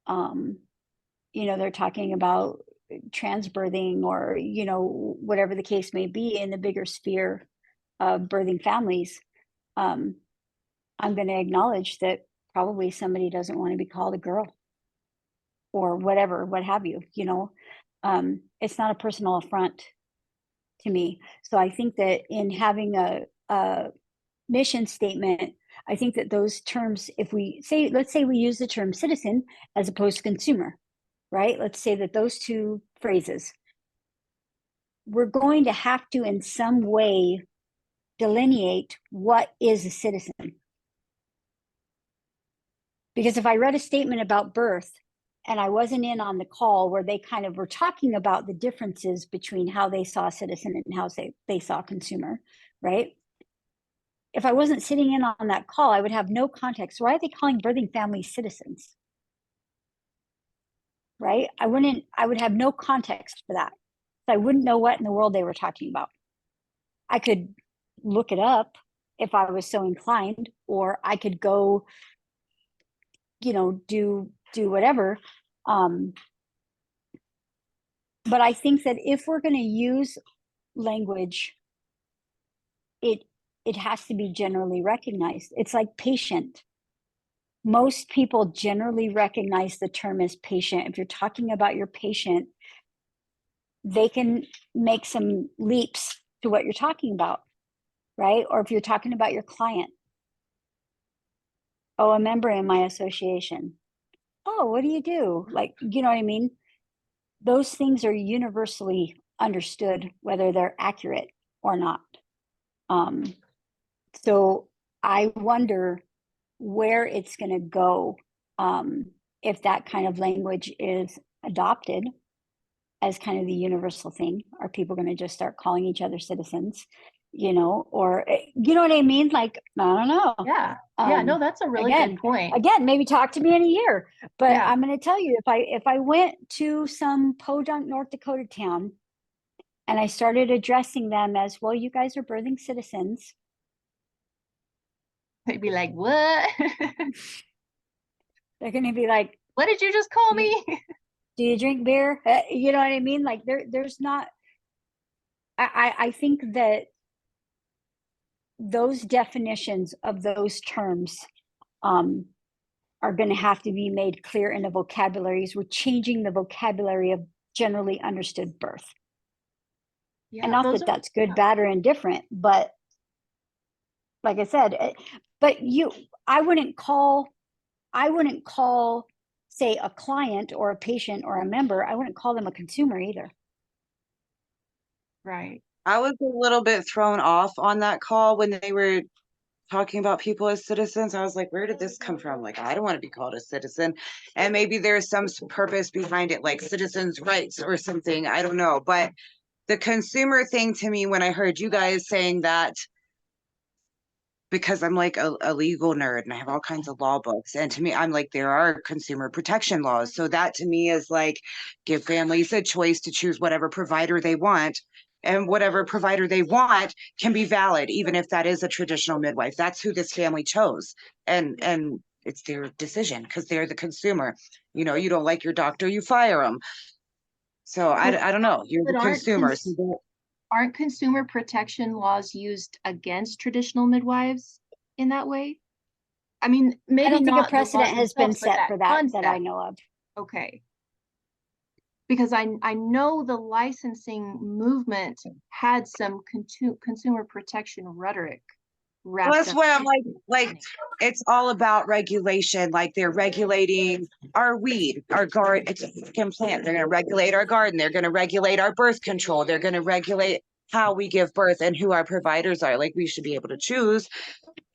you know, they're talking about trans birthing, or, you know, whatever the case may be in the bigger sphere of birthing families, I'm going to acknowledge that probably somebody doesn't want to be called a girl, or whatever, what have you, you know. It's not a personal affront to me. So I think that in having a mission statement, I think that those terms, if we say, let's say we use the term citizen as opposed to consumer, right? Let's say that those two phrases, we're going to have to in some way delineate what is a citizen. Because if I read a statement about birth and I wasn't in on the call where they kind of were talking about the differences between how they saw citizen and how they saw consumer, right? If I wasn't sitting in on that call, I would have no context. Why are they calling birthing families citizens? Right? I would have no context for that. So I wouldn't know what in the world they were talking about. I could look it up if I was so inclined, or I could go, you know, do whatever. But I think that if we're going to use language, it has to be generally recognized. It's like patient. Most people generally recognize the term as patient. If you're talking about your patient, they can make some leaps to what you're talking about, right? Or if you're talking about your client, oh, a member in my association. Oh, what do you do? Like, you know what I mean? Those things are universally understood, whether they're accurate or not. So I wonder where it's going to go if that kind of language is adopted as kind of the universal thing. Are people going to just start calling each other citizens, you know, or, you know what I mean? Like, I don't know. Yeah. Yeah, no, that's a really good point. Again, maybe talk to me in a year, but Yeah. I'm going to tell you, if I went to some podunk North Dakota town and I started addressing them as, well, you guys are birthing citizens, they'd be like, what? they're going to be like, what did you just call me? Do you drink beer? You know what I mean? Like there's not, I think that those definitions of those terms are going to have to be made clear in the vocabularies. We're changing the vocabulary of generally understood birth. Yeah, and not that that's good, bad, or indifferent, but like I said, but I wouldn't call, say, a client or a patient or a member, I wouldn't call them a consumer either. Right. I was a little bit thrown off on that call when they were talking about people as citizens. I was like, where did this come from? Like, I don't want to be called a citizen. And maybe there's some purpose behind it, like citizens' rights or something. I don't know. But the consumer thing to me, when I heard you guys saying that, because I'm like a legal nerd and I have all kinds of law books. And to me, I'm like, there are consumer protection laws. So that to me is like, give families a choice to choose whatever provider they want. And whatever provider they want can be valid, even if that is a traditional midwife. That's who this family chose. And it's their decision because they're the consumer. You know, you don't like your doctor, you fire them. So I don't know. You're the consumer. Aren't consumer protection laws used against traditional midwives in that way? I mean, maybe I don't think not a precedent has been set for that I know of. Okay. Because I know the licensing movement had some consumer protection rhetoric Well, wrapped that's up. why I'm like, it's all about regulation. Like they're regulating our weed, our garden. It's a fucking plant. They're going to regulate our garden. They're going to regulate our birth control. They're going to regulate how we give birth and who our providers are. Like we should be able to choose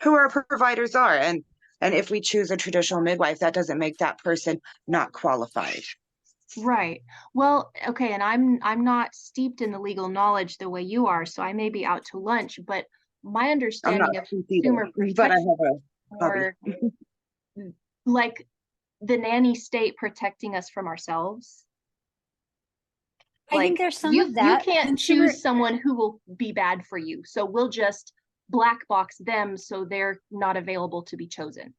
who our providers are. And if we choose a traditional midwife, that doesn't make that person not qualified. Right. Well, okay, and I'm not steeped in the legal knowledge the way you are, so I may be out to lunch, but my I'm not understanding of consumer either, but I protection have a hobby. or like the nanny state protecting us from ourselves. I think there's some you, of that. You can't Consumer- choose someone who will be bad for you, so we'll just black box them so they're not available to be chosen.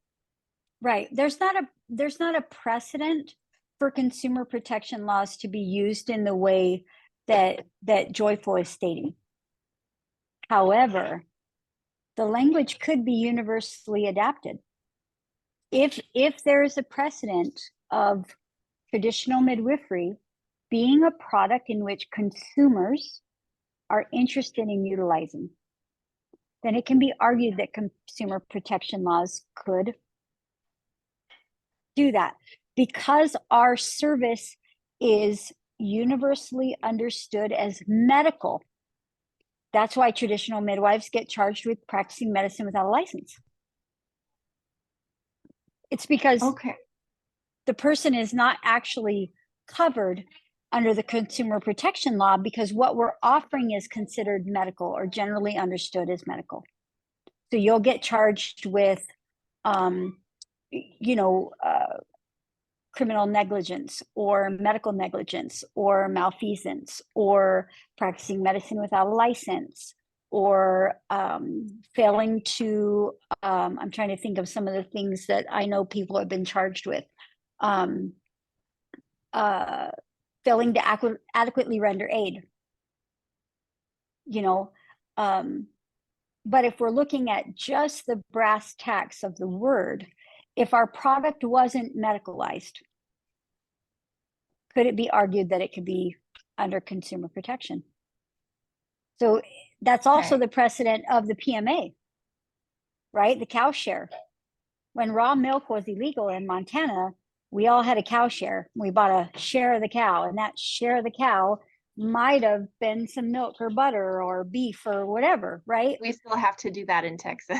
Right. There's not a precedent for consumer protection laws to be used in the way that Joyful is stating. However, the language could be universally adapted. If there is a precedent of traditional midwifery being a product in which consumers are interested in utilizing, then it can be argued that consumer protection laws could do that. Because our service is universally understood as medical, that's why traditional midwives get charged with practicing medicine without a license. It's because the person is not actually covered under the consumer protection law, because what we're offering is considered medical or generally understood as medical. So you'll get charged with, criminal negligence or medical negligence or malfeasance or practicing medicine without a license or failing to, I'm trying to think of some of the things that I know people have been charged with. Failing to adequately render aid. But if we're looking at just the brass tacks of the word, if our product wasn't medicalized, could it be argued that it could be under consumer protection? So that's also the precedent of the PMA, right? The cow share. When raw milk was illegal in Montana, we all had a cow share. We bought a share of the cow, and that share of the cow might have been some milk or butter or beef or whatever, right? We still have to do that in Texas.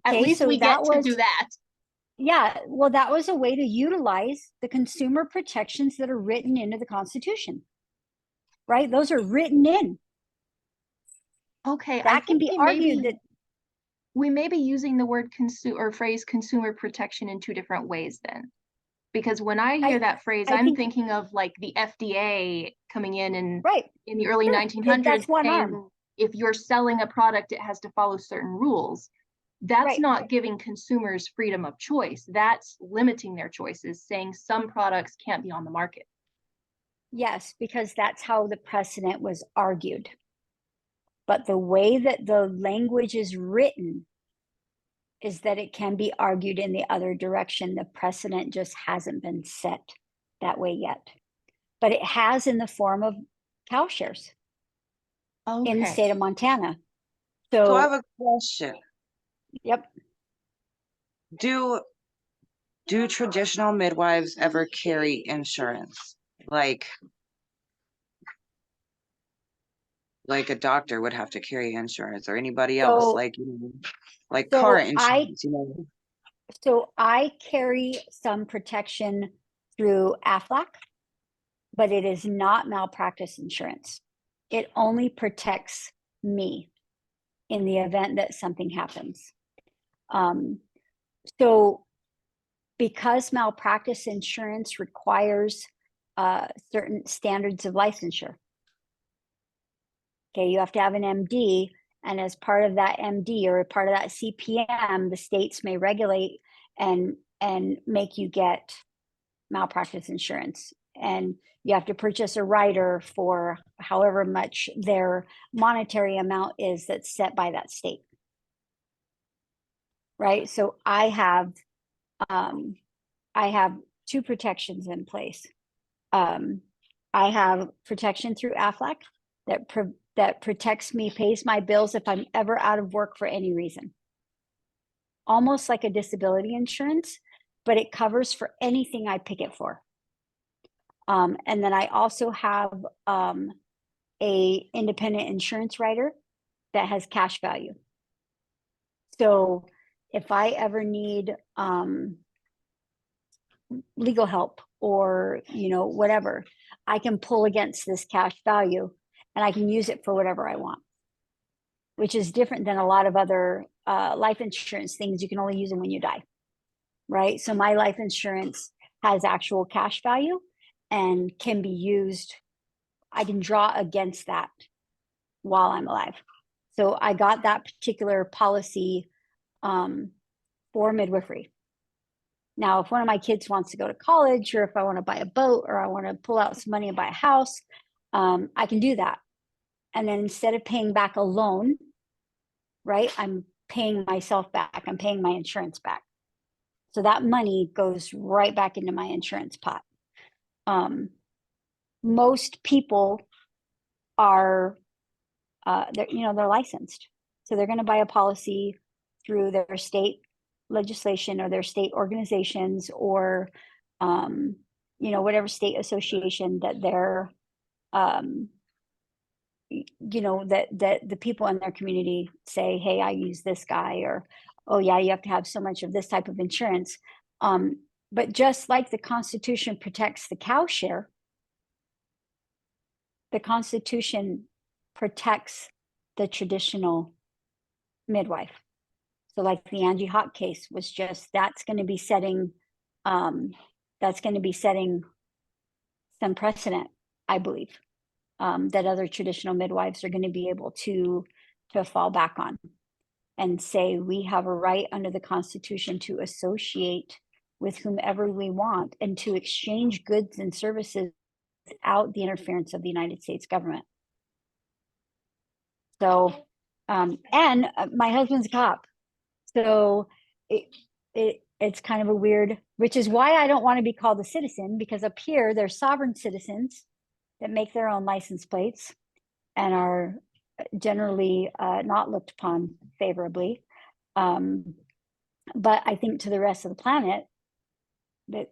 At least we get to do that. Yeah, well, that was a way to utilize the consumer protections that are written into the Constitution, right? Those are written in. Okay, that can be argued that we may be using the word phrase consumer protection in two different ways then. Because when I hear that phrase, I'm thinking of like the FDA coming in and in the early 1900s. That's one arm. If you're selling a product, it has to follow certain rules. That's not giving consumers freedom of choice. That's limiting their choices, saying some products can't be on the market. Yes, because that's how the precedent was argued. But the way that the language is written is that it can be argued in the other direction. The precedent just hasn't been set that way yet. But it has in the form of cow shares in the state of Montana. So I have a question. Yep. Do traditional midwives ever carry insurance? Like a doctor would have to carry insurance, or anybody else, like car insurance, So I carry some protection through AFLAC, but it is not malpractice insurance. It only protects me in the event that something happens. So because malpractice insurance requires certain standards of licensure. Okay, you have to have an MD, and as part of that MD or part of that CPM, the states may regulate and make you get malpractice insurance. And you have to purchase a rider for however much their monetary amount is that's set by that state. Right. So I have two protections in place. I have protection through AFLAC that protects me, pays my bills if I'm ever out of work for any reason. Almost like a disability insurance, but it covers for anything I pick it for. And then I also have a independent insurance writer that has cash value. So if I ever need legal help or, you know, whatever, I can pull against this cash value and I can use it for whatever I want, which is different than a lot of other life insurance things. You can only use them when you die, right? So my life insurance has actual cash value and can be used. I can draw against that while I'm alive. So I got that particular policy for midwifery. Now, if one of my kids wants to go to college, or if I want to buy a boat, or I want to pull out some money and buy a house, I can do that. And then instead of paying back a loan, right, I'm paying myself back. I'm paying my insurance back. So that money goes right back into my insurance pot. Most people are, they're licensed. So they're going to buy a policy through their state legislation or their state organizations or, whatever state association that they're, that the people in their community say, hey, I use this guy, or, oh yeah, you have to have so much of this type of insurance. But just like the Constitution protects the cow share, the Constitution protects the traditional midwife. So like the Angie Hawk case was just, that's going to be setting some precedent, I believe, that other traditional midwives are going to be able to fall back on and say, we have a right under the Constitution to associate with whomever we want and to exchange goods and services without the interference of the United States government. So, and my husband's a cop. So it's kind of a weird, which is why I don't want to be called a citizen, because up here they're sovereign citizens that make their own license plates and are generally not looked upon favorably. But I think to the rest of the planet, that,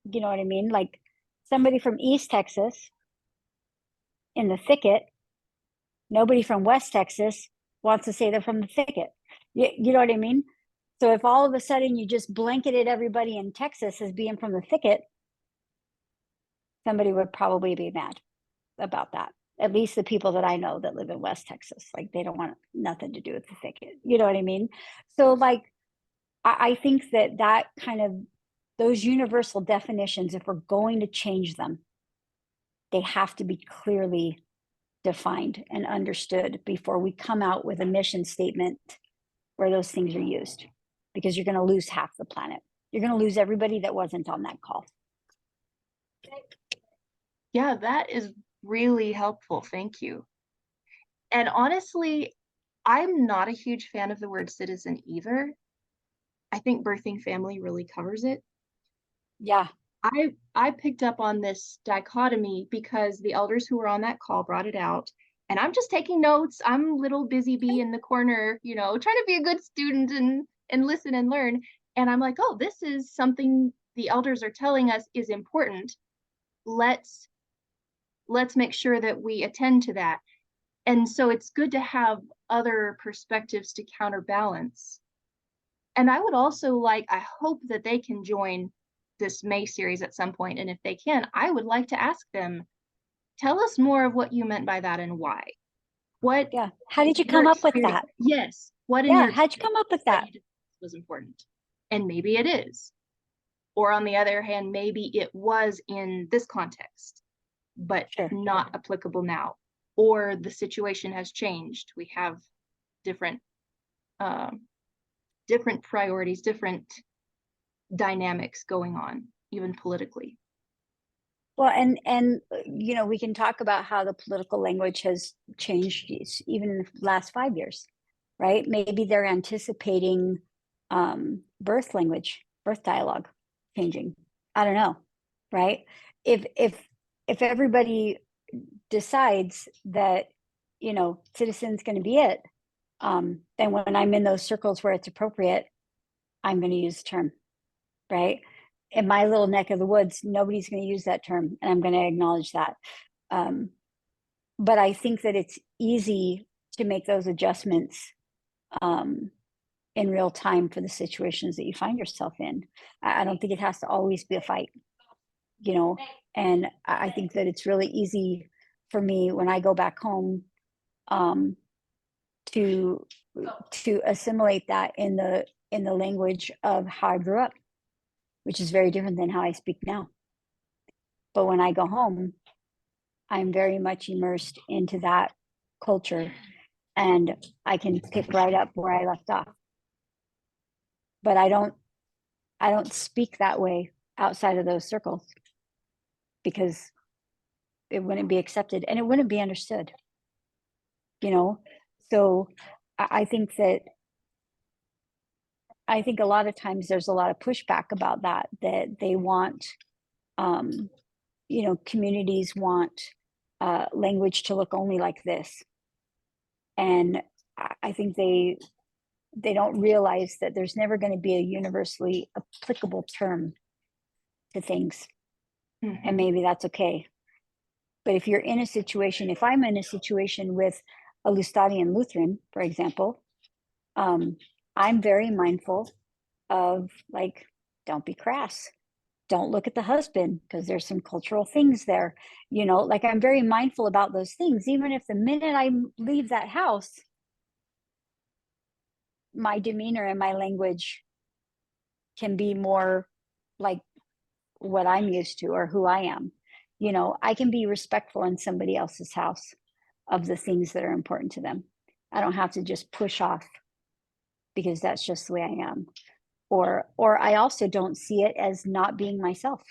you know what I mean? Like somebody from East Texas in the thicket, nobody from West Texas wants to say they're from the thicket. You know what I mean? So if all of a sudden you just blanketed everybody in Texas as being from the thicket, somebody would probably be mad about that. At least the people that I know that live in West Texas, like they don't want nothing to do with the thicket. You know what I mean? So like, I think that kind of, those universal definitions, if we're going to change them, they have to be clearly defined and understood before we come out with a mission statement where those things are used, because you're going to lose half the planet. You're going to lose everybody that wasn't on that call. Yeah, that is really helpful. Thank you. And honestly, I'm not a huge fan of the word citizen either. I think birthing family really covers it. Yeah. I picked up on this dichotomy because the elders who were on that call brought it out, and I'm just taking notes. I'm little busy bee in the corner, trying to be a good student and listen and learn. And I'm like, oh, this is something the elders are telling us is important. Let's make sure that we attend to that. And so it's good to have other perspectives to counterbalance. And I would also I hope that they can join this May series at some point. And if they can, I would like to ask them, tell us more of what you meant by that and why. How did you come up with that? Yes. How'd you come up with that? Was important. And maybe it is. Or on the other hand, maybe it was in this context, but not applicable now. Or the situation has changed. We have different priorities, different dynamics going on, even politically. Well, and we can talk about how the political language has changed even in the last 5 years, right? Maybe they're anticipating birth language, birth dialogue changing. I don't know, right? if everybody decides that, citizen's going to be it, then when I'm in those circles where it's appropriate, I'm going to use the term, right? In my little neck of the woods, nobody's going to use that term, and I'm going to acknowledge that. But I think that it's easy to make those adjustments in real time for the situations that you find yourself in. I don't think it has to always be a fight, and I think that it's really easy for me when I go back home to assimilate that in the language of how I grew up, which is very different than how I speak now. But when I go home, I'm very much immersed into that culture, and I can pick right up where I left off. But I don't speak that way outside of those circles, because it wouldn't be accepted and it wouldn't be understood. So I think a lot of times there's a lot of pushback about that they want, communities want language to look only like this. And I think they don't realize that there's never going to be a universally applicable term to things. And maybe that's okay. But if you're in a situation, if I'm in a situation with a Lustadian Lutheran, for example, I'm very mindful of, like, don't be crass. Don't look at the husband, because there's some cultural things there. Like, I'm very mindful about those things, even if the minute I leave that house, my demeanor and my language can be more like what I'm used to or who I am. I can be respectful in somebody else's house of the things that are important to them. I don't have to just push off because that's just the way I am. Or I also don't see it as not being myself.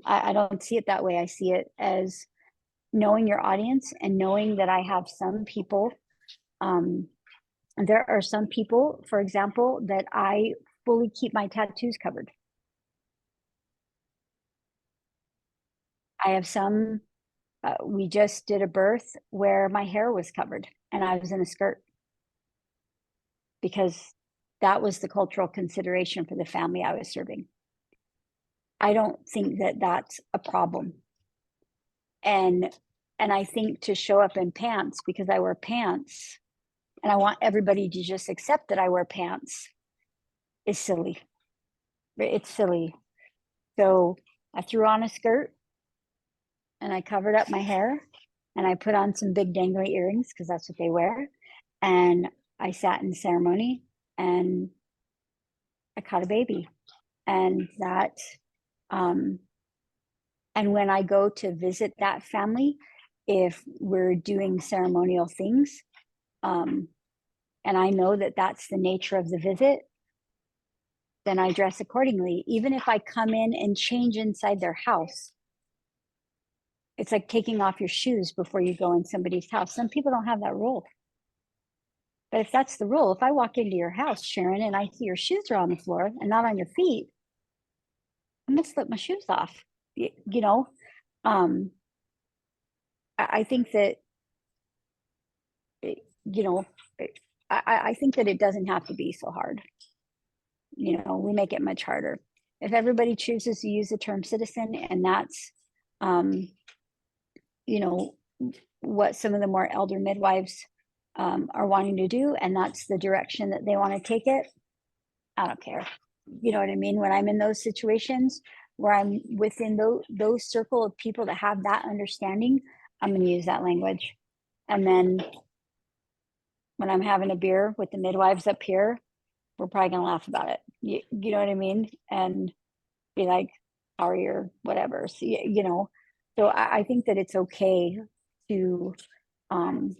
I don't see it that way. I see it as knowing your audience and knowing that I have some people. There are some people, for example, that I fully keep my tattoos covered. I have some, we just did a birth where my hair was covered and I was in a skirt, because that was the cultural consideration for the family I was serving. I don't think that that's a problem. And I think to show up in pants because I wear pants and I want everybody to just accept that I wear pants is silly. It's silly. So I threw on a skirt and I covered up my hair and I put on some big dangly earrings because that's what they wear. And I sat in ceremony and I caught a baby. And that, and when I go to visit that family, if we're doing ceremonial things, and I know that that's the nature of the visit, then I dress accordingly. Even if I come in and change inside their house, it's like taking off your shoes before you go in somebody's house. Some people don't have that rule. But if that's the rule, if I walk into your house, Sharon, and I see your shoes are on the floor and not on your feet, I'm gonna slip my shoes off. I think that, I think that it doesn't have to be so hard. We make it much harder. If everybody chooses to use the term citizen, and that's, what some of the more elder midwives are wanting to do, and that's the direction that they want to take it, I don't care. You know what I mean? When I'm in those situations where I'm within those circle of people that have that understanding, I'm going to use that language. And then when I'm having a beer with the midwives up here, we're probably going to laugh about it. You know what I mean? And be like, how are you, whatever. So, so I think that it's okay to kind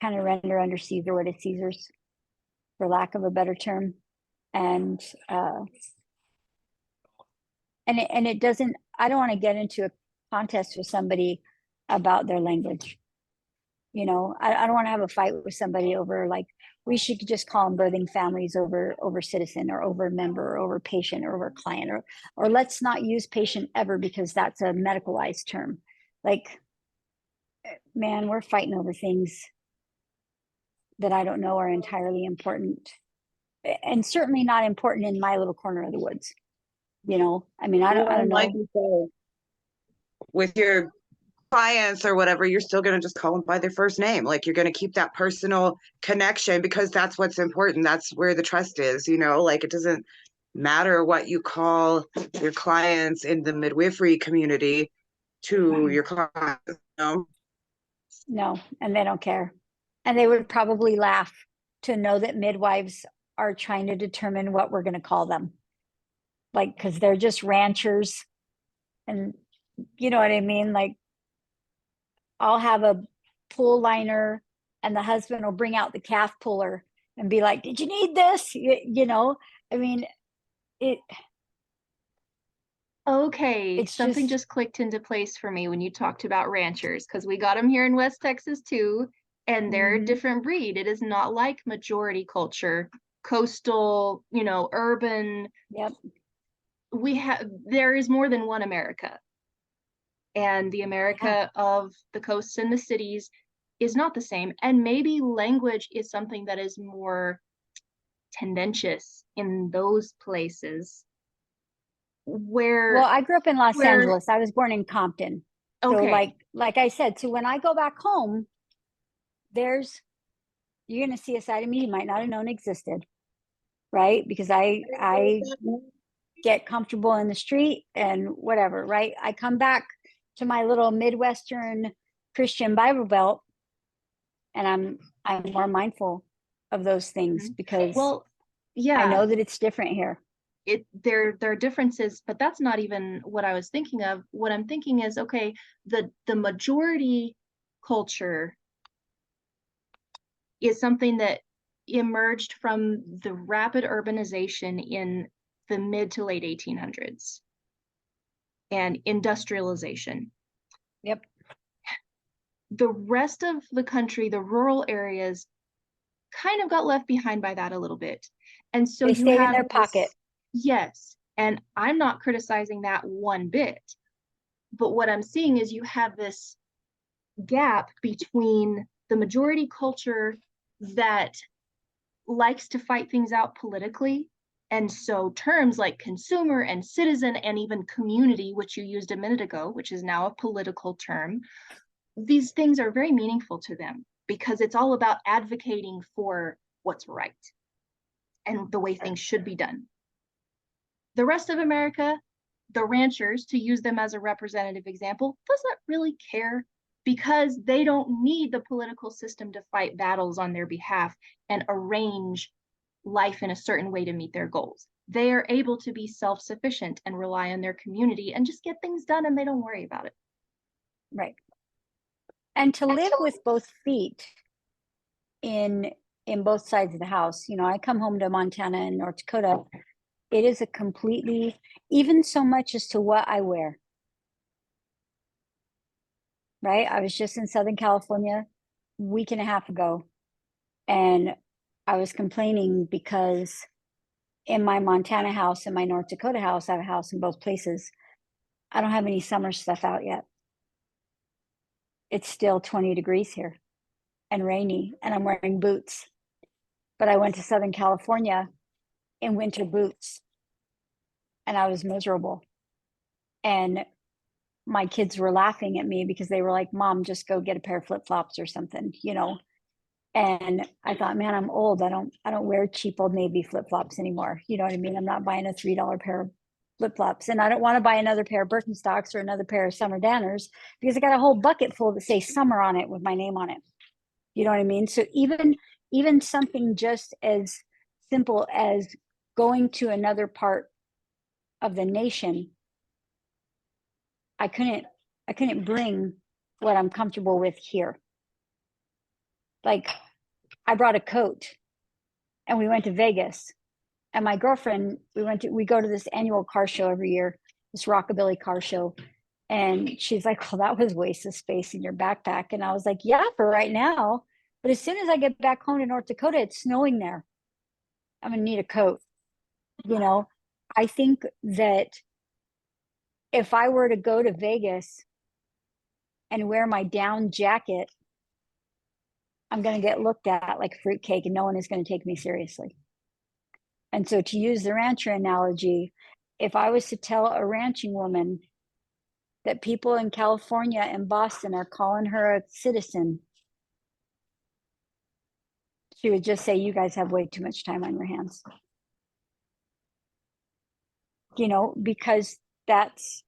of render under Caesar what is Caesar's, for lack of a better term. And it doesn't, I don't want to get into a contest with somebody about their language. I don't want to have a fight with somebody over like, we should just call them birthing families over citizen or over member or over patient or over client, or let's not use patient ever because that's a medicalized term. Like, man, we're fighting over things that I don't know are entirely important, and certainly not important in my little corner of the woods. I mean, I don't Like know. you said, with your clients or whatever, you're still going to just call them by their first name. Like, you're going to keep that personal connection because that's what's important. That's where the trust is, like, it doesn't matter what you call your clients in the midwifery community to your clients. No, and they don't care. And they would probably laugh to know that midwives are trying to determine what we're going to call them. Like, because they're just ranchers. And you know what I mean? Like, I'll have a pull liner and the husband will bring out the calf puller and be like, did you need this? I mean, it. Okay, It's something just clicked into place for me when you talked about ranchers, because we got them here in West Texas too, and they're a different breed. It is not like majority culture, coastal, urban. Yep. There is more than one America. And the America of the coasts and the cities is not the same. And maybe language is something that is more tendentious in those places. Well, I grew up in Los Angeles. I was born in Compton. So okay. like I said, so when I go back home, you're going to see a side of me you might not have known existed, right? Because I get comfortable in the street and whatever, right? I come back to my little Midwestern Christian Bible Belt, and I'm more mindful of those things because I know that it's different here. There are differences, but that's not even what I was thinking of. What I'm thinking is, okay, the majority culture is something that emerged from the rapid urbanization in the mid to late 1800s and industrialization. Yep. The rest of the country, the rural areas, kind of got left behind by that a little bit. And so they you stayed have in their pocket. Yes. And I'm not criticizing that one bit. But what I'm seeing is you have this gap between the majority culture that likes to fight things out politically. And so terms like consumer and citizen and even community, which you used a minute ago, which is now a political term, these things are very meaningful to them because it's all about advocating for what's right and the way things should be done. The rest of America, the ranchers, to use them as a representative example, doesn't really care because they don't need the political system to fight battles on their behalf and arrange life in a certain way to meet their goals. They are able to be self-sufficient and rely on their community and just get things done, and they don't worry about it. Right. And to live with both feet in both sides of the house. I come home to Montana and North Dakota. It is a completely, even so much as to what I wear. Right? I was just in Southern California a week and a half ago, and I was complaining because in my Montana house and my North Dakota house, I have a house in both places. I don't have any summer stuff out yet. It's still 20 degrees here and rainy, and I'm wearing boots. But I went to Southern California in winter boots, and I was miserable. And my kids were laughing at me because they were like, Mom, just go get a pair of flip-flops or something, And I thought, man, I'm old. I don't wear cheap Old Navy flip-flops anymore. You know what I mean? I'm not buying a $3 pair of flip-flops, and I don't want to buy another pair of Birkenstocks or another pair of Summer Danners because I got a whole bucket full that say summer on it with my name on it. You know what I mean? So even something just as simple as going to another part of the nation, I couldn't bring what I'm comfortable with here. Like, I brought a coat and we went to Vegas, and my girlfriend, we go to this annual car show every year, this rockabilly car show. And she's like, well, that was a waste of space in your backpack. And I was like, yeah, for right now. But as soon as I get back home to North Dakota, it's snowing there. I'm going to need a coat. You know, I think that if I were to go to Vegas and wear my down jacket, I'm going to get looked at like fruitcake and no one is going to take me seriously. And so, to use the rancher analogy, if I was to tell a ranching woman that people in California and Boston are calling her a citizen, she would just say, you guys have way too much time on your hands. You know, because that's,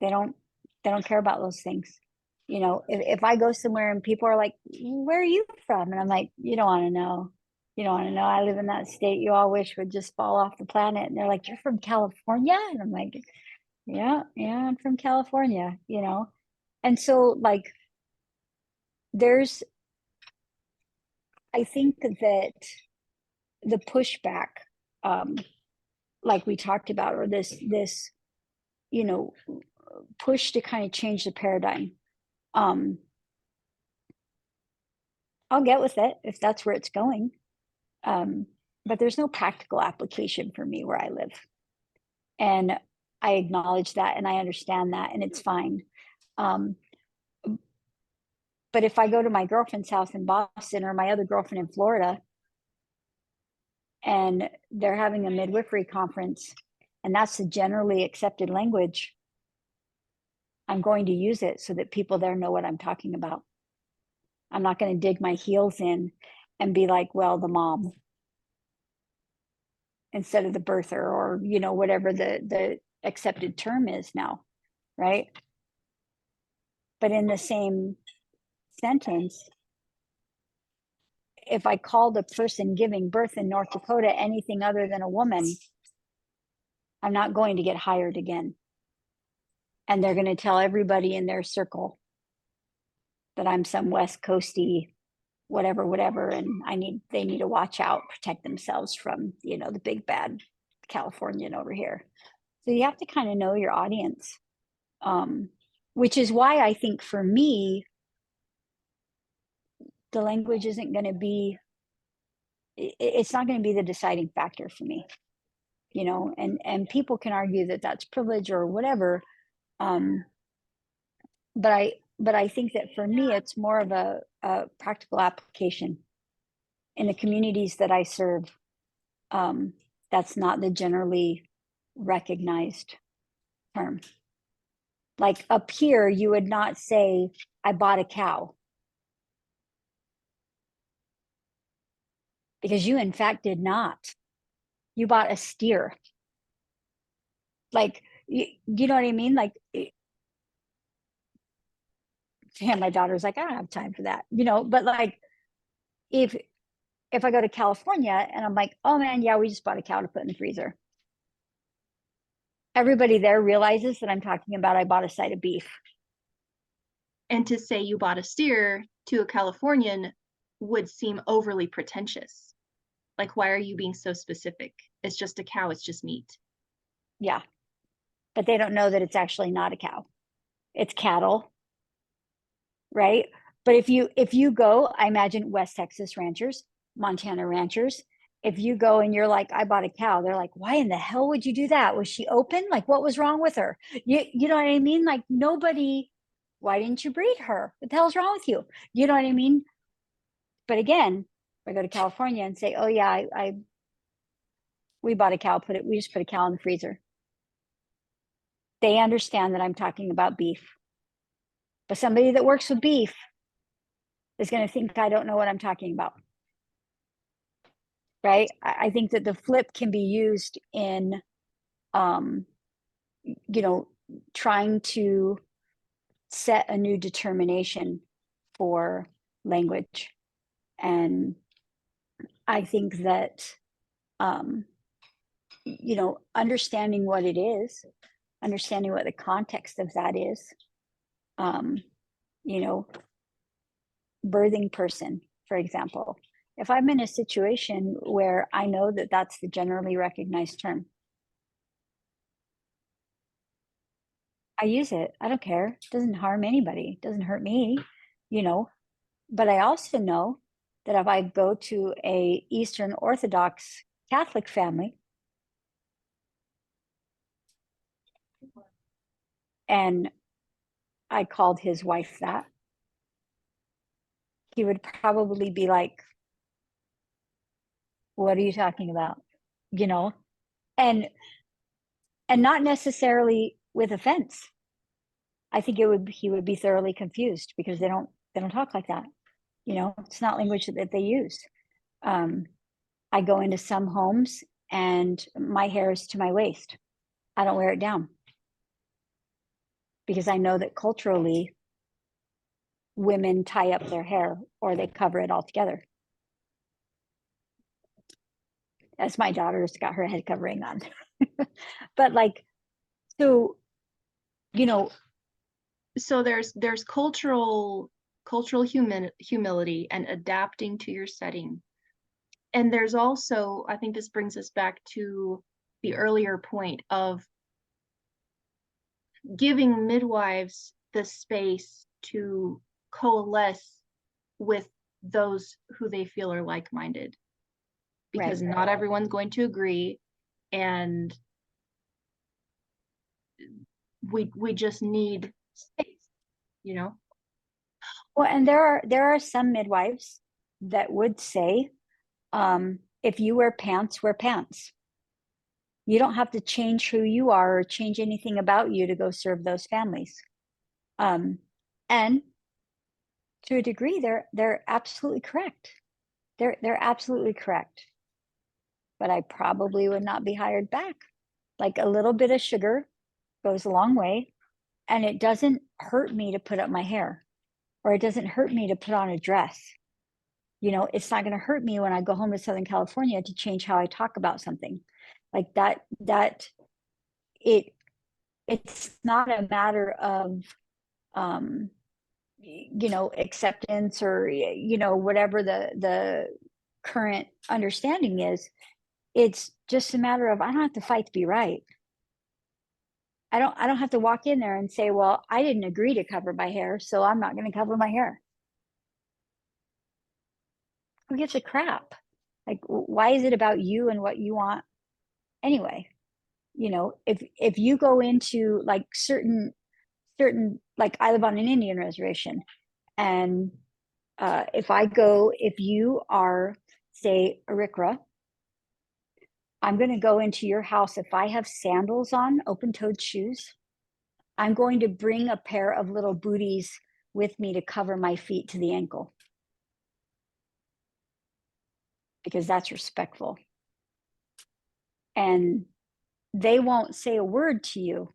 they don't care about those things. You know, if I go somewhere and people are like, where are you from? And I'm like, you don't want to know. You don't want to know. I live in that state you all wish would just fall off the planet. And they're like, you're from California? And I'm like, yeah, I'm from California, you know? And so like, I think that the pushback, like we talked about, or this, you know, push to kind of change the paradigm. I'll get with it if that's where it's going. But there's no practical application for me where I live. And I acknowledge that and I understand that, and it's fine. But if I go to my girlfriend's house in Boston or my other girlfriend in Florida, and they're having a midwifery conference, and that's the generally accepted language, I'm going to use it so that people there know what I'm talking about. I'm not going to dig my heels in and be like, well, the mom instead of the birther, or, you know, whatever the accepted term is now, right? But in the same sentence, if I called a person giving birth in North Dakota anything other than a woman, I'm not going to get hired again. And they're going to tell everybody in their circle that I'm some West Coasty whatever, and they need to watch out, protect themselves from, you know, the big bad Californian over here. So you have to kind of know your audience, which is why I think for me, the language isn't going to be, it's not going to be the deciding factor for me, you know, and people can argue that that's privilege or whatever. But I think that for me, it's more of a practical application in the communities that I serve. That's not the generally recognized term. Like up here, you would not say, I bought a cow. Because you in fact did not. You bought a steer. Like, you know what I mean? Like, and my daughter's like, I don't have time for that, you know, but like, if I go to California and I'm like, oh man, yeah, we just bought a cow to put in the freezer. Everybody there realizes that I'm talking about, I bought a side of beef. And to say you bought a steer to a Californian would seem overly pretentious. Like, why are you being so specific? It's just a cow, it's just meat. Yeah. But they don't know that it's actually not a cow. It's cattle. Right. But if you go, I imagine West Texas ranchers, Montana ranchers, if you go and you're like, I bought a cow, they're like, why in the hell would you do that? Was she open? Like, what was wrong with her? You know what I mean? Like, nobody, why didn't you breed her? What the hell's wrong with you? You know what I mean? But again, if I go to California and say, oh yeah, we bought a cow, we just put a cow in the freezer. They understand that I'm talking about beef. But somebody that works with beef is going to think I don't know what I'm talking about. Right? I think that the flip can be used in, you know, trying to set a new determination for language. And I think that, you know, understanding what it is, understanding what the context of that is, you know, birthing person, for example, if I'm in a situation where I know that that's the generally recognized term, I use it. I don't care. It doesn't harm anybody. It doesn't hurt me, you know. But I also know that if I go to a Eastern Orthodox Catholic family and I called his wife that, he would probably be like, what are you talking about? You know, and not necessarily with offense. I think he would be thoroughly confused because they don't talk like that. You know, it's not language that they use. I go into some homes and my hair is to my waist. I don't wear it down because I know that culturally women tie up their hair or they cover it all together. As my daughter's got her head covering on. But like, so, you know, So there's cultural humility and adapting to your setting. And there's also, I think this brings us back to the earlier point of giving midwives the space to coalesce with those who they feel are like-minded, because right. not everyone's going to agree, and we just need space, you know. Well, and there are some midwives that would say, if you wear pants, wear pants. You don't have to change who you are or change anything about you to go serve those families. And to a degree, they're absolutely correct. They're absolutely correct. But I probably would not be hired back. Like a little bit of sugar goes a long way, and it doesn't hurt me to put up my hair, or it doesn't hurt me to put on a dress. You know, it's not going to hurt me when I go home to Southern California to change how I talk about something like that. It's not a matter of, you know, acceptance or, you know, whatever the current understanding is. It's just a matter of, I don't have to fight to be right. I don't have to walk in there and say, well, I didn't agree to cover my hair, so I'm not going to cover my hair. Who gives a crap? Like, why is it about you and what you want anyway? You know, if you go into like certain, like I live on an Indian reservation, and if you are, say, a Rikra, I'm going to go into your house. If I have sandals on, open-toed shoes, I'm going to bring a pair of little booties with me to cover my feet to the ankle, because that's respectful. And they won't say a word to you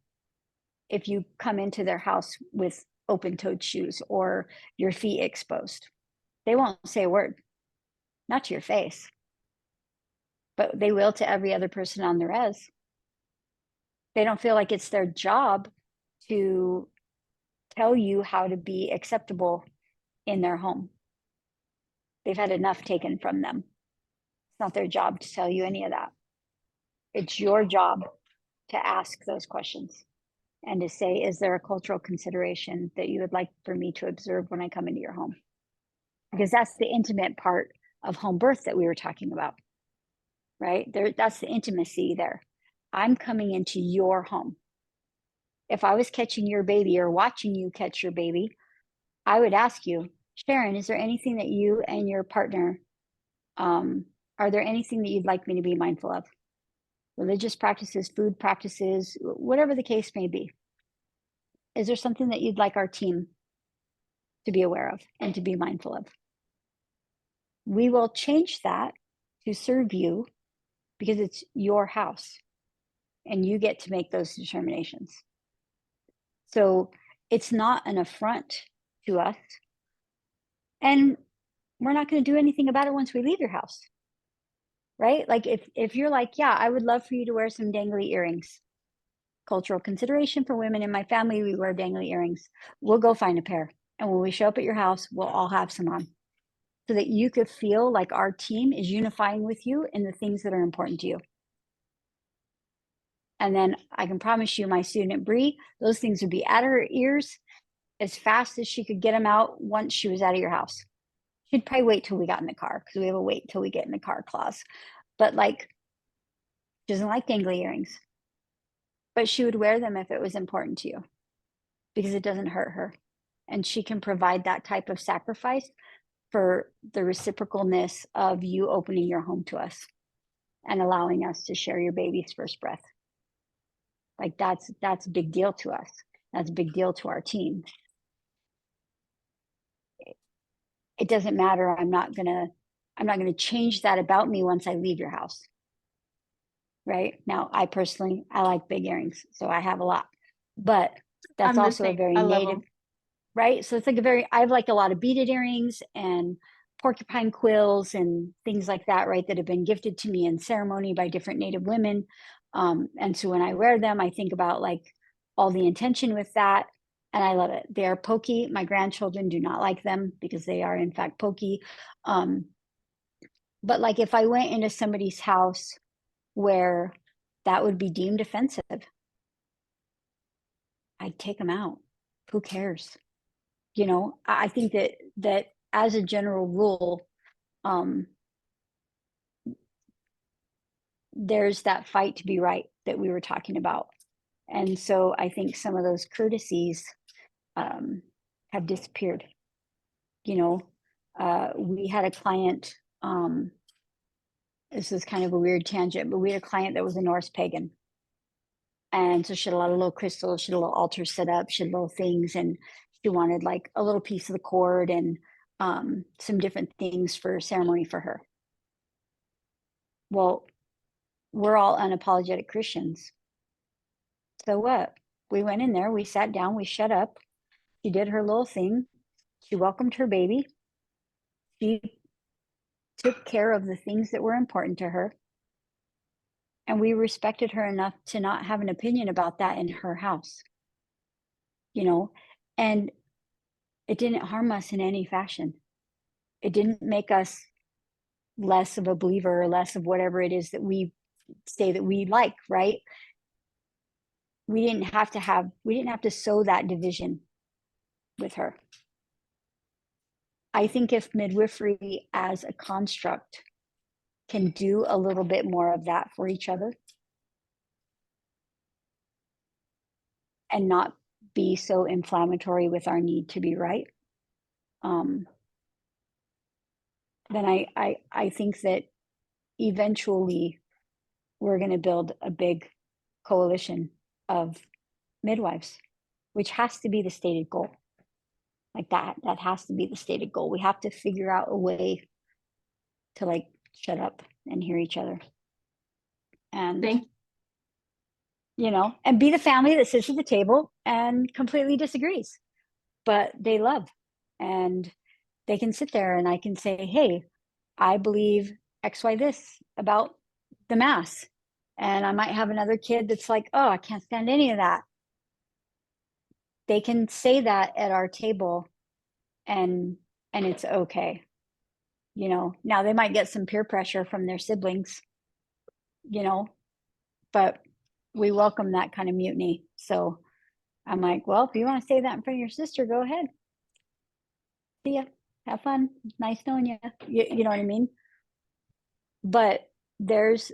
if you come into their house with open-toed shoes or your feet exposed. They won't say a word, not to your face, but they will to every other person on the res. They don't feel like it's their job to tell you how to be acceptable in their home. They've had enough taken from them. It's not their job to tell you any of that. It's your job to ask those questions and to say, is there a cultural consideration that you would like for me to observe when I come into your home? Because that's the intimate part of home birth that we were talking about, right? That's the intimacy there. I'm coming into your home. If I was catching your baby or watching you catch your baby, I would ask you, Sharon, is there anything that you and your partner, are there anything that you'd like me to be mindful of? Religious practices, food practices, whatever the case may be. Is there something that you'd like our team to be aware of and to be mindful of? We will change that to serve you because it's your house and you get to make those determinations. So it's not an affront to us. And we're not going to do anything about it once we leave your house. Right? Like if you're like, yeah, I would love for you to wear some dangly earrings. Cultural consideration for women in my family, we wear dangly earrings. We'll go find a pair. And when we show up at your house, we'll all have some on, so that you could feel like our team is unifying with you in the things that are important to you. And then I can promise you, my student Bree, those things would be at her ears as fast as she could get them out once she was out of your house. She'd probably wait till we got in the car, because we have a wait till we get in the car clause. But like, she doesn't like dangly earrings. But she would wear them if it was important to you, because it doesn't hurt her. And she can provide that type of sacrifice for the reciprocalness of you opening your home to us and allowing us to share your baby's first breath. Like that's a big deal to us. That's a big deal to our team. It doesn't matter. I'm not gonna change that about me once I leave your house. Right now, I like big earrings, so I have a lot, but that's I'm the also a same. very I love native, them. right? So it's like I have like a lot of beaded earrings and porcupine quills and things like that, right? That have been gifted to me in ceremony by different Native women. And so when I wear them, I think about like all the intention with that. And I love it. They are pokey. My grandchildren do not like them because they are in fact pokey. But like if I went into somebody's house where that would be deemed offensive, I'd take them out. Who cares? You know, I think that as a general rule, there's that fight to be right that we were talking about. And so I think some of those courtesies have disappeared. You know, we had a client, this is kind of a weird tangent, but we had a client that was a Norse pagan. And so she had a lot of little crystals, she had a little altar set up, she had little things, and she wanted like a little piece of the cord and some different things for ceremony for her. Well, we're all unapologetic Christians. So what? We went in there, we sat down, we shut up. She did her little thing. She welcomed her baby. She took care of the things that were important to her. And we respected her enough to not have an opinion about that in her house. You know, and it didn't harm us in any fashion. It didn't make us less of a believer or less of whatever it is that we say that we like, right? We didn't have to sow that division with her. I think if midwifery as a construct can do a little bit more of that for each other and not be so inflammatory with our need to be right, then I think that eventually we're going to build a big coalition of midwives, which has to be the stated goal. Like that has to be the stated goal. We have to figure out a way to like shut up and hear each other. And you know, and be the family that sits at the table and completely disagrees, but they love, and they can sit there and I can say, hey, I believe XY this about the mass. And I might have another kid that's like, oh, I can't stand any of that. They can say that at our table and it's okay. You know, now they might get some peer pressure from their siblings, you know, but we welcome that kind of mutiny. So I'm like, well, if you want to say that in front of your sister, go ahead. See ya. Have fun. Nice knowing you. You know what I mean? But there's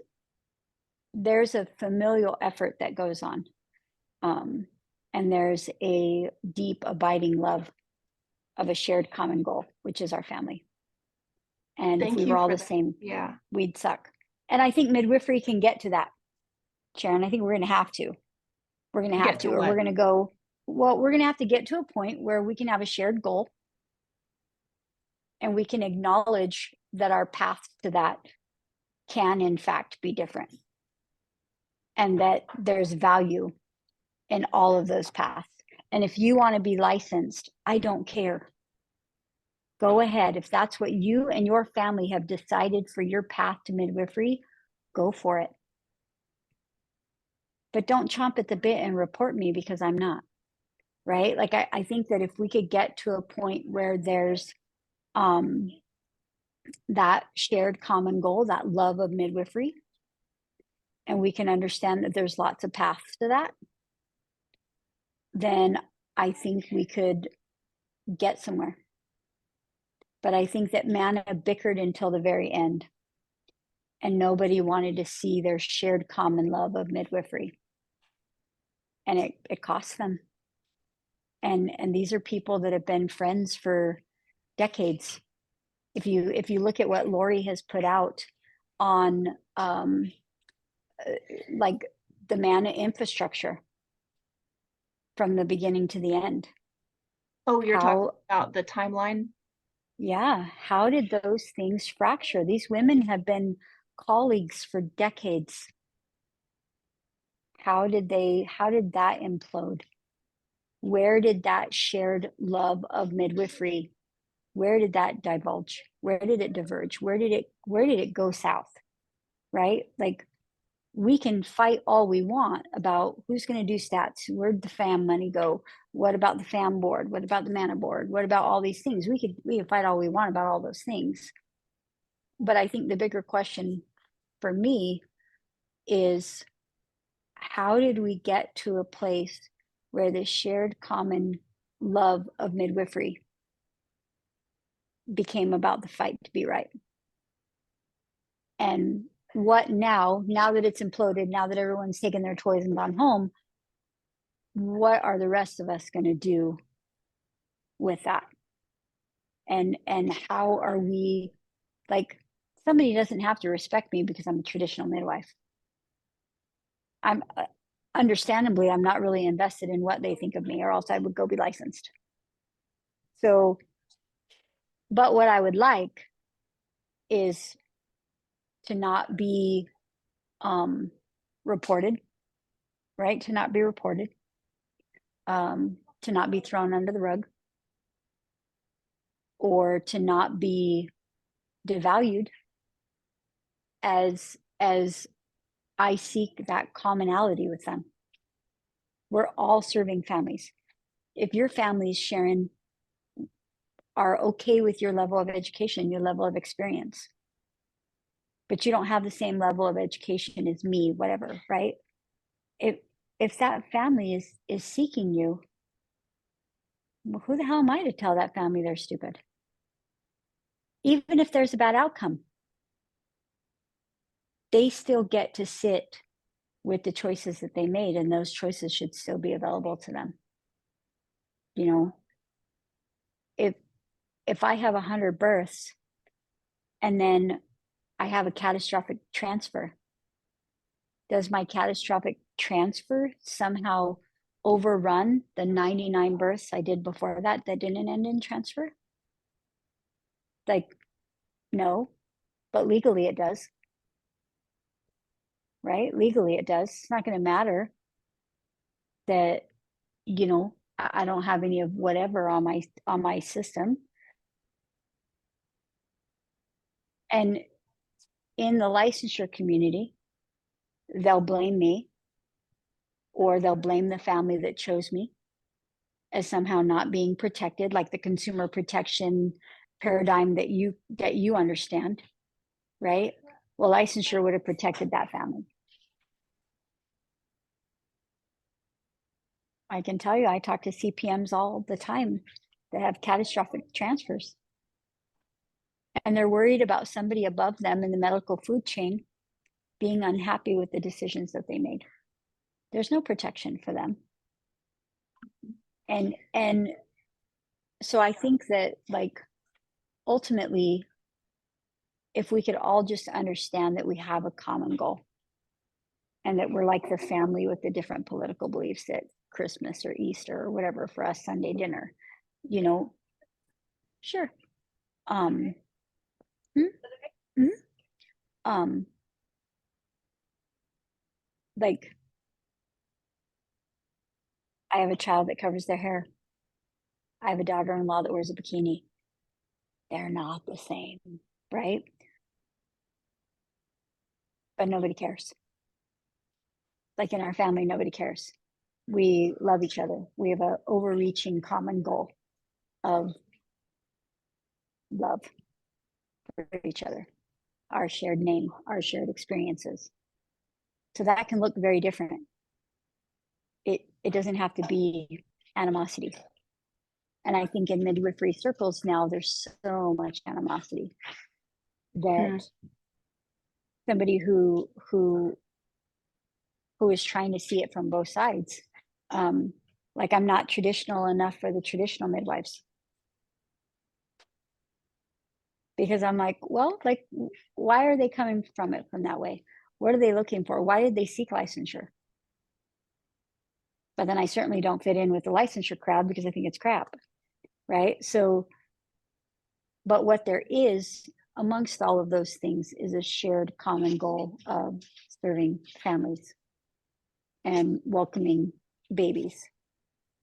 a familial effort that goes on. And there's a deep, abiding love of a shared common goal, which is our family. And if we were all the same, we'd suck. And I think midwifery can get to that, Sharon. I think we're going to have to. We're going to have to, or we're going to go, well, we're going to have to get to a point where we can have a shared goal and we can acknowledge that our path to that can in fact be different and that there's value in all of those paths. And if you want to be licensed, I don't care. Go ahead. If that's what you and your family have decided for your path to midwifery, go for it. But don't chomp at the bit and report me because I'm not, right? Like I think that if we could get to a point where there's that shared common goal, that love of midwifery, and we can understand that there's lots of paths to that, then I think we could get somewhere. But I think that Manna bickered until the very end, and nobody wanted to see their shared common love of midwifery. And it cost them. And these are people that have been friends for decades. If you look at what Lori has put out on like the Manna infrastructure from the beginning to the end. Oh, you're talking How, about the timeline? yeah, how did those things fracture? These women have been colleagues for decades. How did that implode? Where did that shared love of midwifery, where did that divulge? Where did it diverge? Where did it go south? Right? Like, we can fight all we want about who's going to do stats, where'd the fam money go, what about the fam board, what about the Manna board, what about all these things? We can fight all we want about all those things. But I think the bigger question for me is, how did we get to a place where the shared common love of midwifery became about the fight to be right? And what now that it's imploded, now that everyone's taken their toys and gone home, what are the rest of us going to do with that? And how are we, like, somebody doesn't have to respect me because I'm a traditional midwife. I'm understandably, I'm not really invested in what they think of me, or else I would go be licensed. So, but what I would like is to not be reported, right? To not be reported, to not be thrown under the rug, or to not be devalued as I seek that commonality with them. We're all serving families. If your families, Sharon, are okay with your level of education, your level of experience, but you don't have the same level of education as me, whatever, right? If that family is seeking you, well, who the hell am I to tell that family they're stupid? Even if there's a bad outcome, they still get to sit with the choices that they made, and those choices should still be available to them. You know, if I have 100 births and then I have a catastrophic transfer, does my catastrophic transfer somehow overrun the 99 births I did before that didn't end in transfer? Like, no, but legally it does. Right? Legally it does. It's not going to matter that, you know, I don't have any of whatever on my system. And in the licensure community, they'll blame me, or they'll blame the family that chose me as somehow not being protected, like the consumer protection paradigm that you understand, right? Well, licensure would have protected that family. I can tell you, I talk to CPMs all the time that have catastrophic transfers. And they're worried about somebody above them in the medical food chain being unhappy with the decisions that they made. There's no protection for them. And so I think that, like, ultimately, if we could all just understand that we have a common goal, and that we're like the family with the different political beliefs at Christmas or Easter or whatever, for us, Sunday dinner, you know, sure. Like, I have a child that covers their hair. I have a daughter-in-law that wears a bikini. They're not the same, right? But nobody cares. Like, in our family, nobody cares. We love each other. We have an overreaching common goal of love for each other, our shared name, our shared experiences. So that can look very different. It doesn't have to be animosity. And I think in midwifery circles now, there's so much animosity that somebody who is trying to see it from both sides. Like I'm not traditional enough for the traditional midwives. Because I'm like, well, like, why are they coming from it from that way? What are they looking for? Why did they seek licensure? But then I certainly don't fit in with the licensure crowd because I think it's crap, right? So, but what there is amongst all of those things is a shared common goal of serving families and welcoming babies.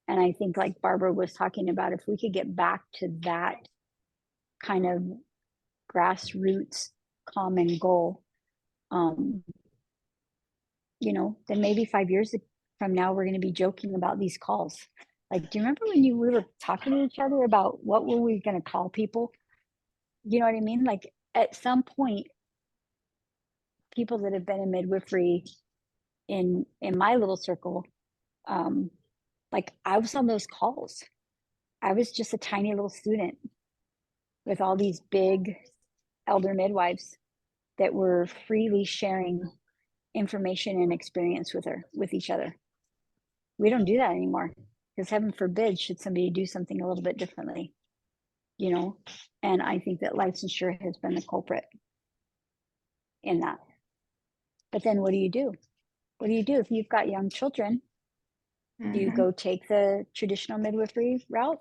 And I think like Barbara was talking about, if we could get back to that kind of grassroots common goal, you know, then maybe 5 years from now, we're going to be joking about these calls. Like, do you remember when we were talking to each other about what were we going to call people? You know what I mean? Like at some point, people that have been in midwifery in my little circle, like I was on those calls. I was just a tiny little student with all these big elder midwives that were freely sharing information and experience with each other. We don't do that anymore because heaven forbid should somebody do something a little bit differently, you know? And I think that licensure has been the culprit in that. But then what do you do? What do you do if you've got young children? Do you go take the traditional midwifery route?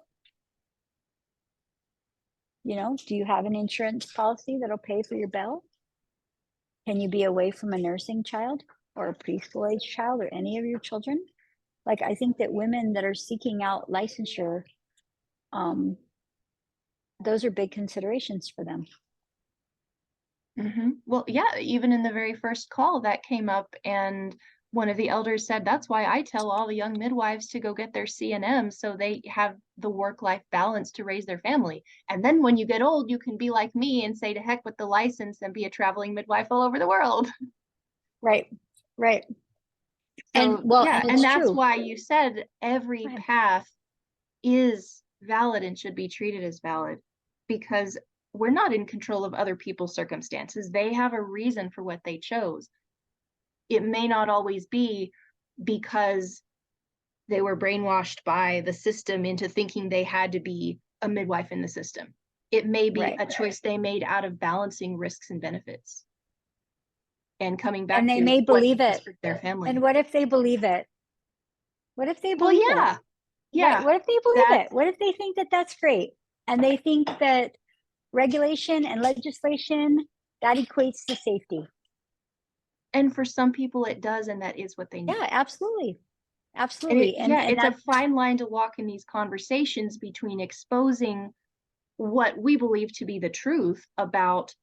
You know, do you have an insurance policy that'll pay for your bill? Can you be away from a nursing child or a preschool age child or any of your children? Like, I think that women that are seeking out licensure, those are big considerations for them. Well, yeah, even in the very first call that came up, and one of the elders said, that's why I tell all the young midwives to go get their CNM so they have the work-life balance to raise their family. And then when you get old, you can be like me and say to heck with the license and be a traveling midwife all over the world. Right, right. So, and well, yeah, and, and that's true. why you said every path is valid and should be treated as valid, because we're not in control of other people's circumstances. They have a reason for what they chose. It may not always be because they were brainwashed by the system into thinking they had to be a midwife in the system. It may be a choice they made out of balancing risks and benefits and coming back and they to may believe it for their family. And what if they believe it? What if they believe it? Yeah. Right? What if they believe it? What if they think that that's great and they think that regulation and legislation that equates to safety? And for some people it does, and that is what they need. Yeah, absolutely. Absolutely. And it's a fine line to walk in these conversations between exposing what we believe to be the truth about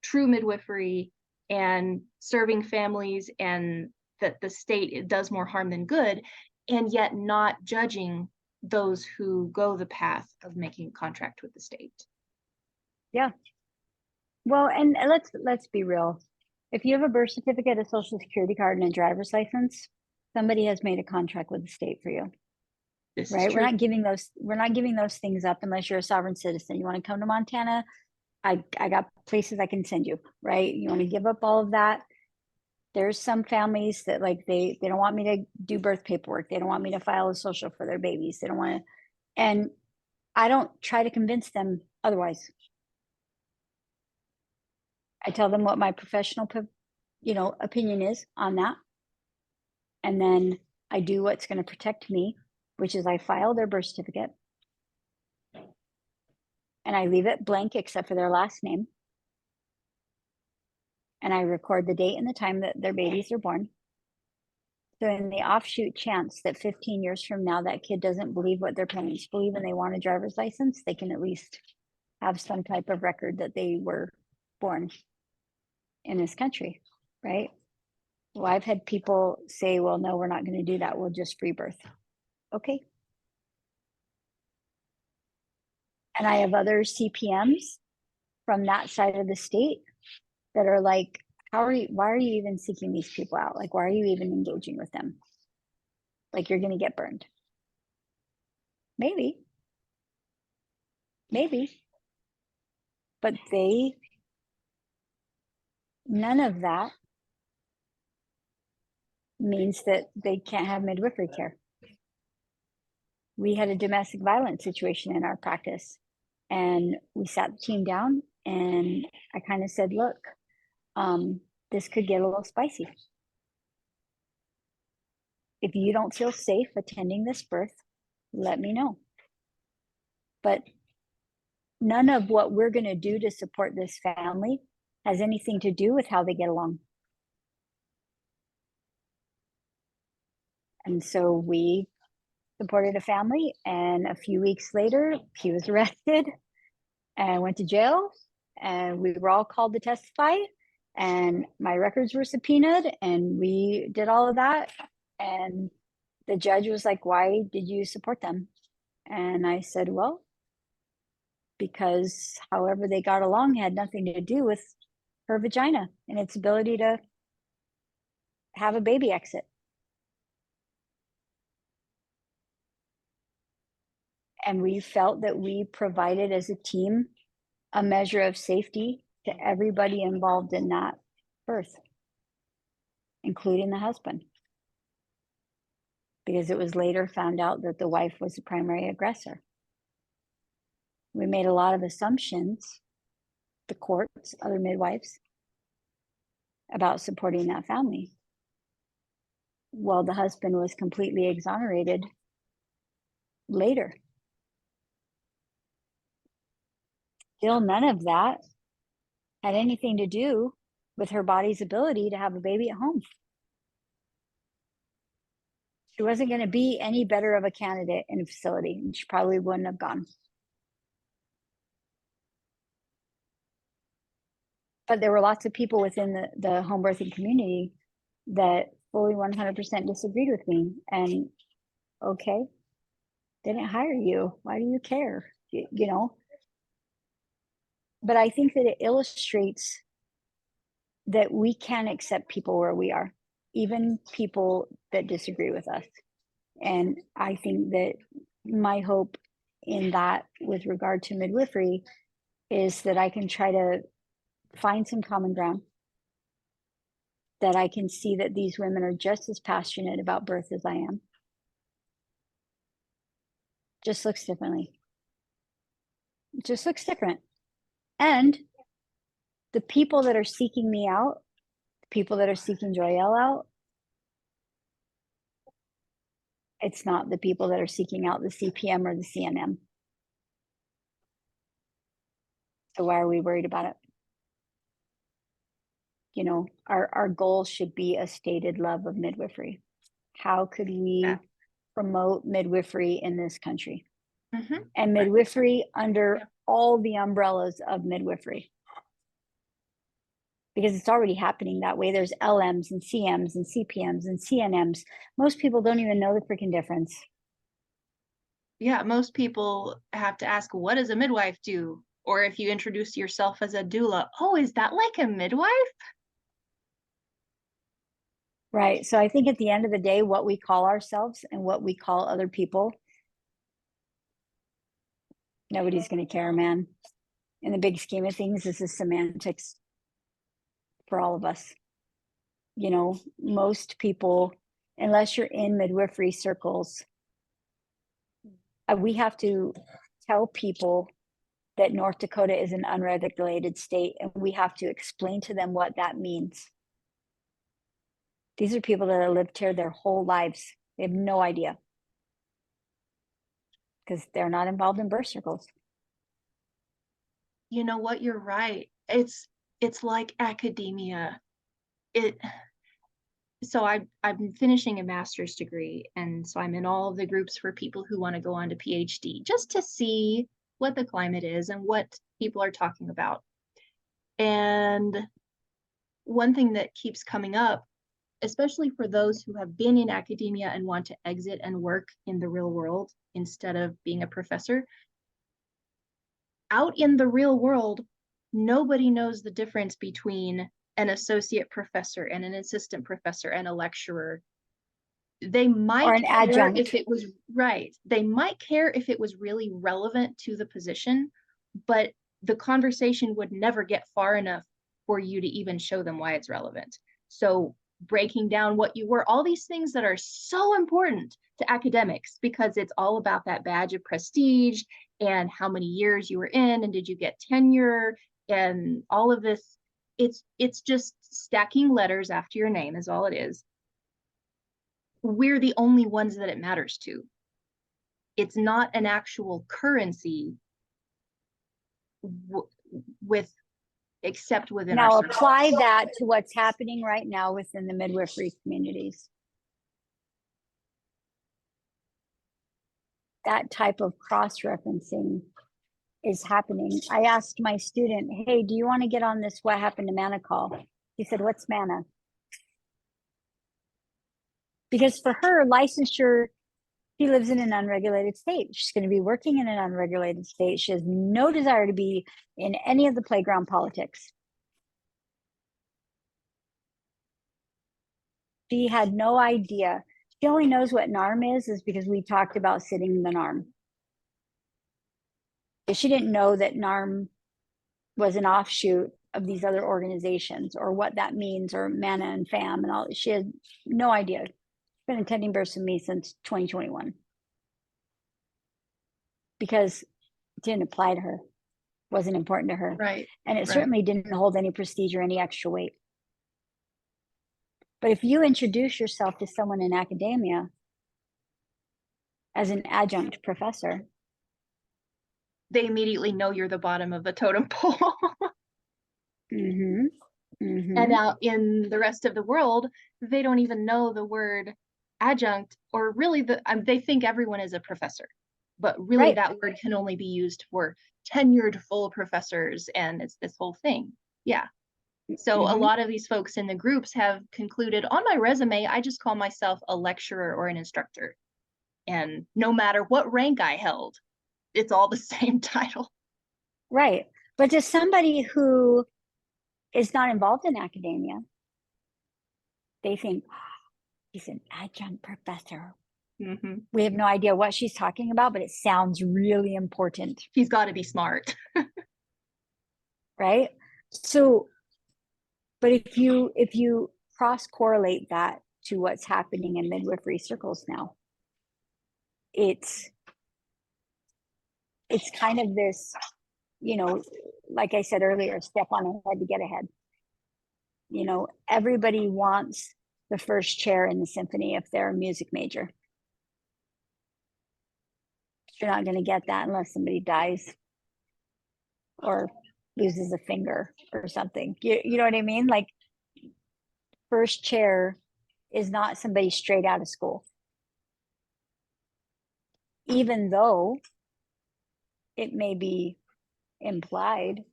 true midwifery and serving families, and that the state does more harm than good, and yet not judging those who go the path of making contract with the state. Yeah. Well, and let's be real. If you have a birth certificate, a social security card, and a driver's license, somebody has made a contract with the state for you. Right? We're not giving those things up unless you're a sovereign citizen. You want to come to Montana? I got places I can send you, right? You want to give up all of that. There's some families that like they don't want me to do birth paperwork. They don't want me to file a social for their babies. They don't want to, and I don't try to convince them otherwise. I tell them what my professional, opinion is on that. And then I do what's going to protect me, which is I file their birth certificate and I leave it blank except for their last name. And I record the date and the time that their babies are born. So in the offshoot chance that 15 years from now, that kid doesn't believe what their parents believe and they want a driver's license, they can at least have some type of record that they were born in this country, right? Well, I've had people say, well, no, we're not going to do that. We'll just free birth. Okay. And I have other CPMs from that side of the state that are like, why are you even seeking these people out? Like, why are you even engaging with them? Like, you're going to get burned. Maybe. But none of that means that they can't have midwifery care. We had a domestic violence situation in our practice, and we sat the team down, and I kind of said, look, this could get a little spicy. If you don't feel safe attending this birth, let me know. But none of what we're going to do to support this family has anything to do with how they get along. And so we supported a family, and a few weeks later, he was arrested and went to jail, and we were all called to testify, and my records were subpoenaed, and we did all of that. And the judge was like, why did you support them? And I said, well, because however they got along had nothing to do with her vagina and its ability to have a baby exit. And we felt that we provided as a team a measure of safety to everybody involved in that birth, including the husband. Because it was later found out that the wife was the primary aggressor. We made a lot of assumptions, the courts, other midwives, about supporting that family. Well, the husband was completely exonerated later. Still, none of that had anything to do with her body's ability to have a baby at home. She wasn't going to be any better of a candidate in a facility, and she probably wouldn't have gone. But there were lots of people within the home birthing community that fully 100% disagreed with me. And okay, they didn't hire you. Why do you care? You know? But I think that it illustrates that we can accept people where we are, even people that disagree with us. And I think that my hope in that with regard to midwifery is that I can try to find some common ground, that I can see that these women are just as passionate about birth as I am. Just looks differently. It just looks different. And the people that are seeking me out, the people that are seeking Joyelle out, it's not the people that are seeking out the CPM or the CNM. So why are we worried about it? You know, our goal should be a stated love of midwifery. How could we promote midwifery in this country? Mm-hmm. And midwifery under all the umbrellas of midwifery. Because it's already happening that way. There's LMs and CMs and CPMs and CNMs. Most people don't even know the freaking difference. Yeah, most people have to ask, what does a midwife do? Or if you introduce yourself as a doula, oh, is that like a midwife? Right. So I think at the end of the day, what we call ourselves and what we call other people, nobody's going to care, man. In the big scheme of things, this is semantics for all of us. You know, most people, unless you're in midwifery circles, we have to tell people that North Dakota is an unregulated state, and we have to explain to them what that means. These are people that have lived here their whole lives. They have no idea because they're not involved in birth circles. You know what? You're right. It's like academia. So I'm finishing a master's degree, and so I'm in all of the groups for people who want to go on to PhD, just to see what the climate is and what people are talking about. And one thing that keeps coming up, especially for those who have been in academia and want to exit and work in the real world instead of being a professor, out in the real world, nobody knows the difference between an associate professor and an assistant professor and a lecturer, they might Or an care adjunct. if it was right. They might care if it was really relevant to the position, but the conversation would never get far enough for you to even show them why it's relevant. So breaking down what you were, all these things that are so important to academics, because it's all about that badge of prestige and how many years you were in and did you get tenure and all of this. It's just stacking letters after your name is all it is. We're the only ones that it matters to. It's not an actual currency with, except within Now our circle. apply that to what's happening right now within the midwifery communities. That type of cross-referencing is happening. I asked my student, hey, do you want to get on this What Happened to Manna call? He said, what's manna? Because for her, licensure, she lives in an unregulated state. She's going to be working in an unregulated state. She has no desire to be in any of the playground politics. She had no idea. She only knows what NARM is because we talked about sitting in the NARM. She didn't know that NARM was an offshoot of these other organizations or what that means, or MANA and FAM and all. She had no idea. She's been attending births with me since 2021 because it didn't apply to her, wasn't important to her. Right. And it right. certainly didn't hold any prestige or any extra weight. But if you introduce yourself to someone in academia as an adjunct professor, they immediately know you're the bottom of the totem pole. And out in the rest of the world, they don't even know the word adjunct, or really they think everyone is a professor, but really Right. that word can only be used for tenured full professors, and it's this whole thing. Yeah. So a lot of these folks in the groups have concluded, on my resume, I just call myself a lecturer or an instructor. And no matter what rank I held, it's all the same title. Right. But to somebody who is not involved in academia, they think, oh, he's an adjunct professor. We have no idea what she's talking about, but it sounds really important. He's got to be smart. Right. So, but if you cross correlate that to what's happening in midwifery circles now, it's kind of this, like I said earlier, step on ahead to get ahead. Everybody wants the first chair in the symphony if they're a music major. You're not going to get that unless somebody dies or loses a finger or something. You know what I mean? Like, first chair is not somebody straight out of school. Even though it may be implied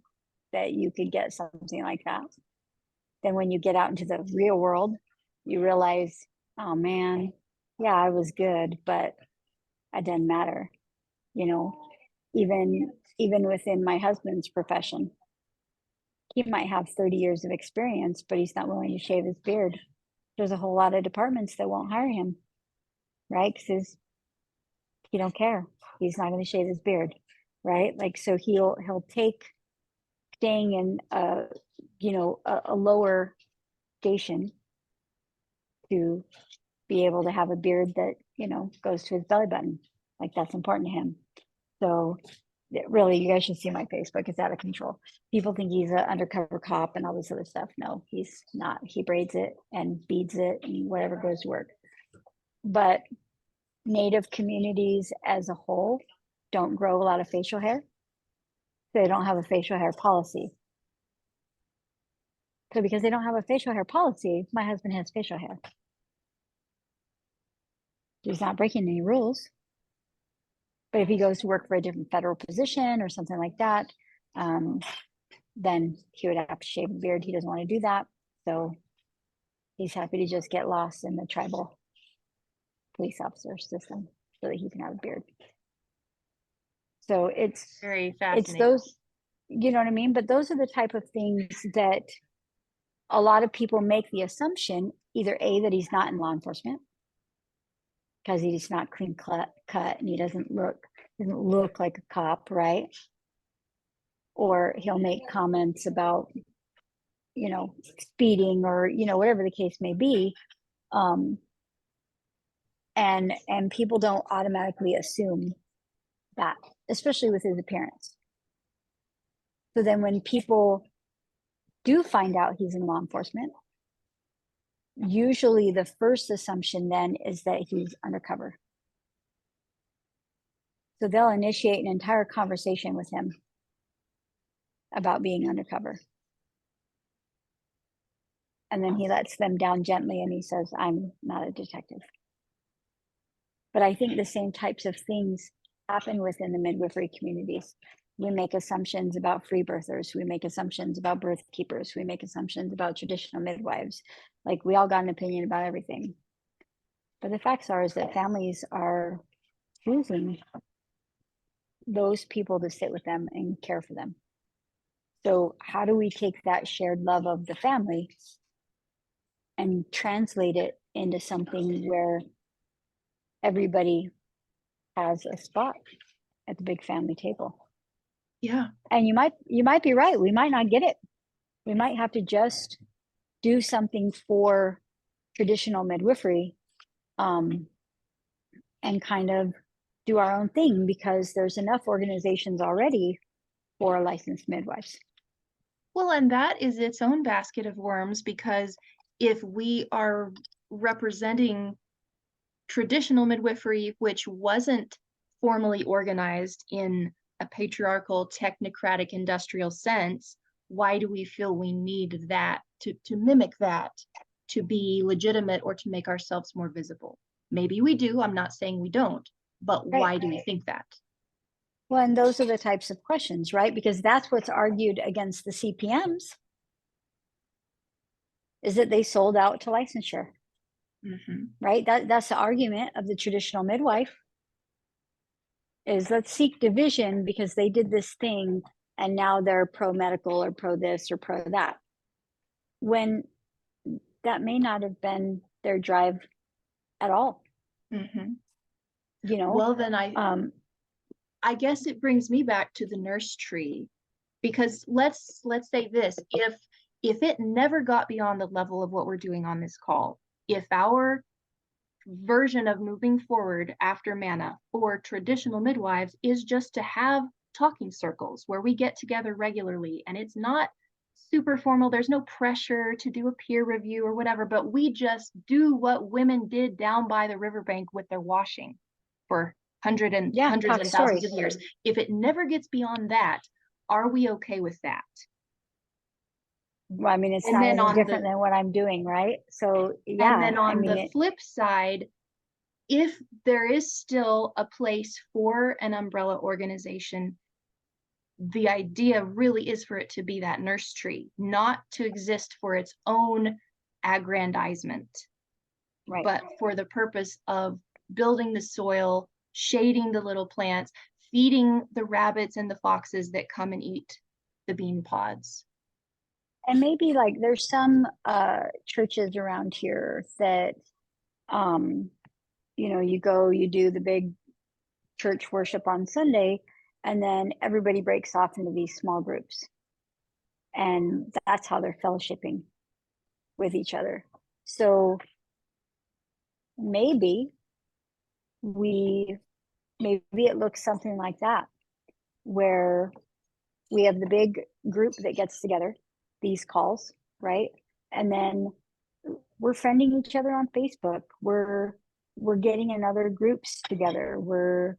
that you could get something like that. Then when you get out into the real world, you realize, oh man, yeah, I was good, but it doesn't matter. Even within my husband's profession, he might have 30 years of experience, but he's not willing to shave his beard. There's a whole lot of departments that won't hire him, right? Because he don't care. He's not going to shave his beard, right? Like, so he'll take staying in a lower station to be able to have a beard that goes to his belly button. Like, that's important to him. So really, you guys should see my Facebook. It's out of control. People think he's an undercover cop and all this other stuff. No, he's not. He braids it and beads it and whatever goes to work. But Native communities as a whole don't grow a lot of facial hair. They don't have a facial hair policy. So because they don't have a facial hair policy, my husband has facial hair. He's not breaking any rules. But if he goes to work for a different federal position or something like that, then he would have to shave a beard. He doesn't want to do that. So he's happy to just get lost in the tribal police officer system so that he can have a beard. So it's very fascinating. It's those, you know what I mean? But those are the type of things that a lot of people make the assumption either A, that he's not in law enforcement because he's not clean cut and he doesn't look like a cop, right? Or he'll make comments about, you know, speeding or, you know, whatever the case may be. And people don't automatically assume that, especially with his appearance. So then when people do find out he's in law enforcement, usually the first assumption then is that he's undercover. So they'll initiate an entire conversation with him about being undercover. And then he lets them down gently and he says, I'm not a detective. But I think the same types of things happen within the midwifery communities. We make assumptions about free birthers. We make assumptions about birth keepers. We make assumptions about traditional midwives. Like, we all got an opinion about everything. But the facts are is that families are choosing those people to sit with them and care for them. So how do we take that shared love of the family and translate it into something where everybody has a spot at the big family table? Yeah. And you might be right. We might not get it. We might have to just do something for traditional midwifery, and kind of do our own thing, because there's enough organizations already for licensed midwives. Well, and that is its own basket of worms, because if we are representing traditional midwifery, which wasn't formally organized in a patriarchal, technocratic, industrial sense, why do we feel we need that to mimic that, to be legitimate or to make ourselves more visible? Maybe we do. I'm not saying we don't, but Right. why do we think that? Well, and those are the types of questions, right? Because that's what's argued against the CPMs, is that they sold out to licensure, right? That's the argument of the traditional midwife, is let's seek division because they did this thing and now they're pro-medical or pro this or pro that, when that may not have been their drive at all. You know, Well, then I guess it brings me back to the nurse tree, because let's say this, if it never got beyond the level of what we're doing on this call, if our version of moving forward after MANA for traditional midwives is just to have talking circles where we get together regularly, and it's not super formal, there's no pressure to do a peer review or whatever, but we just do what women did down by the riverbank with their washing for hundreds and thousands of years. If it never gets beyond that, are we okay with that? Well, I mean, it's not any different than what I'm doing, right? So yeah. And then on the flip side, if there is still a place for an umbrella organization, the idea really is for it to be that nurse tree, not to exist for its own aggrandizement, right, but for the purpose of building the soil, shading the little plants, feeding the rabbits and the foxes that come and eat the bean pods. And maybe like there's some churches around here that, you know, you go, you do the big church worship on Sunday, and then everybody breaks off into these small groups. And that's how they're fellowshipping with each other. So maybe it looks something like that, where we have the big group that gets together, these calls, right? And then we're friending each other on Facebook. We're getting in other groups together. We're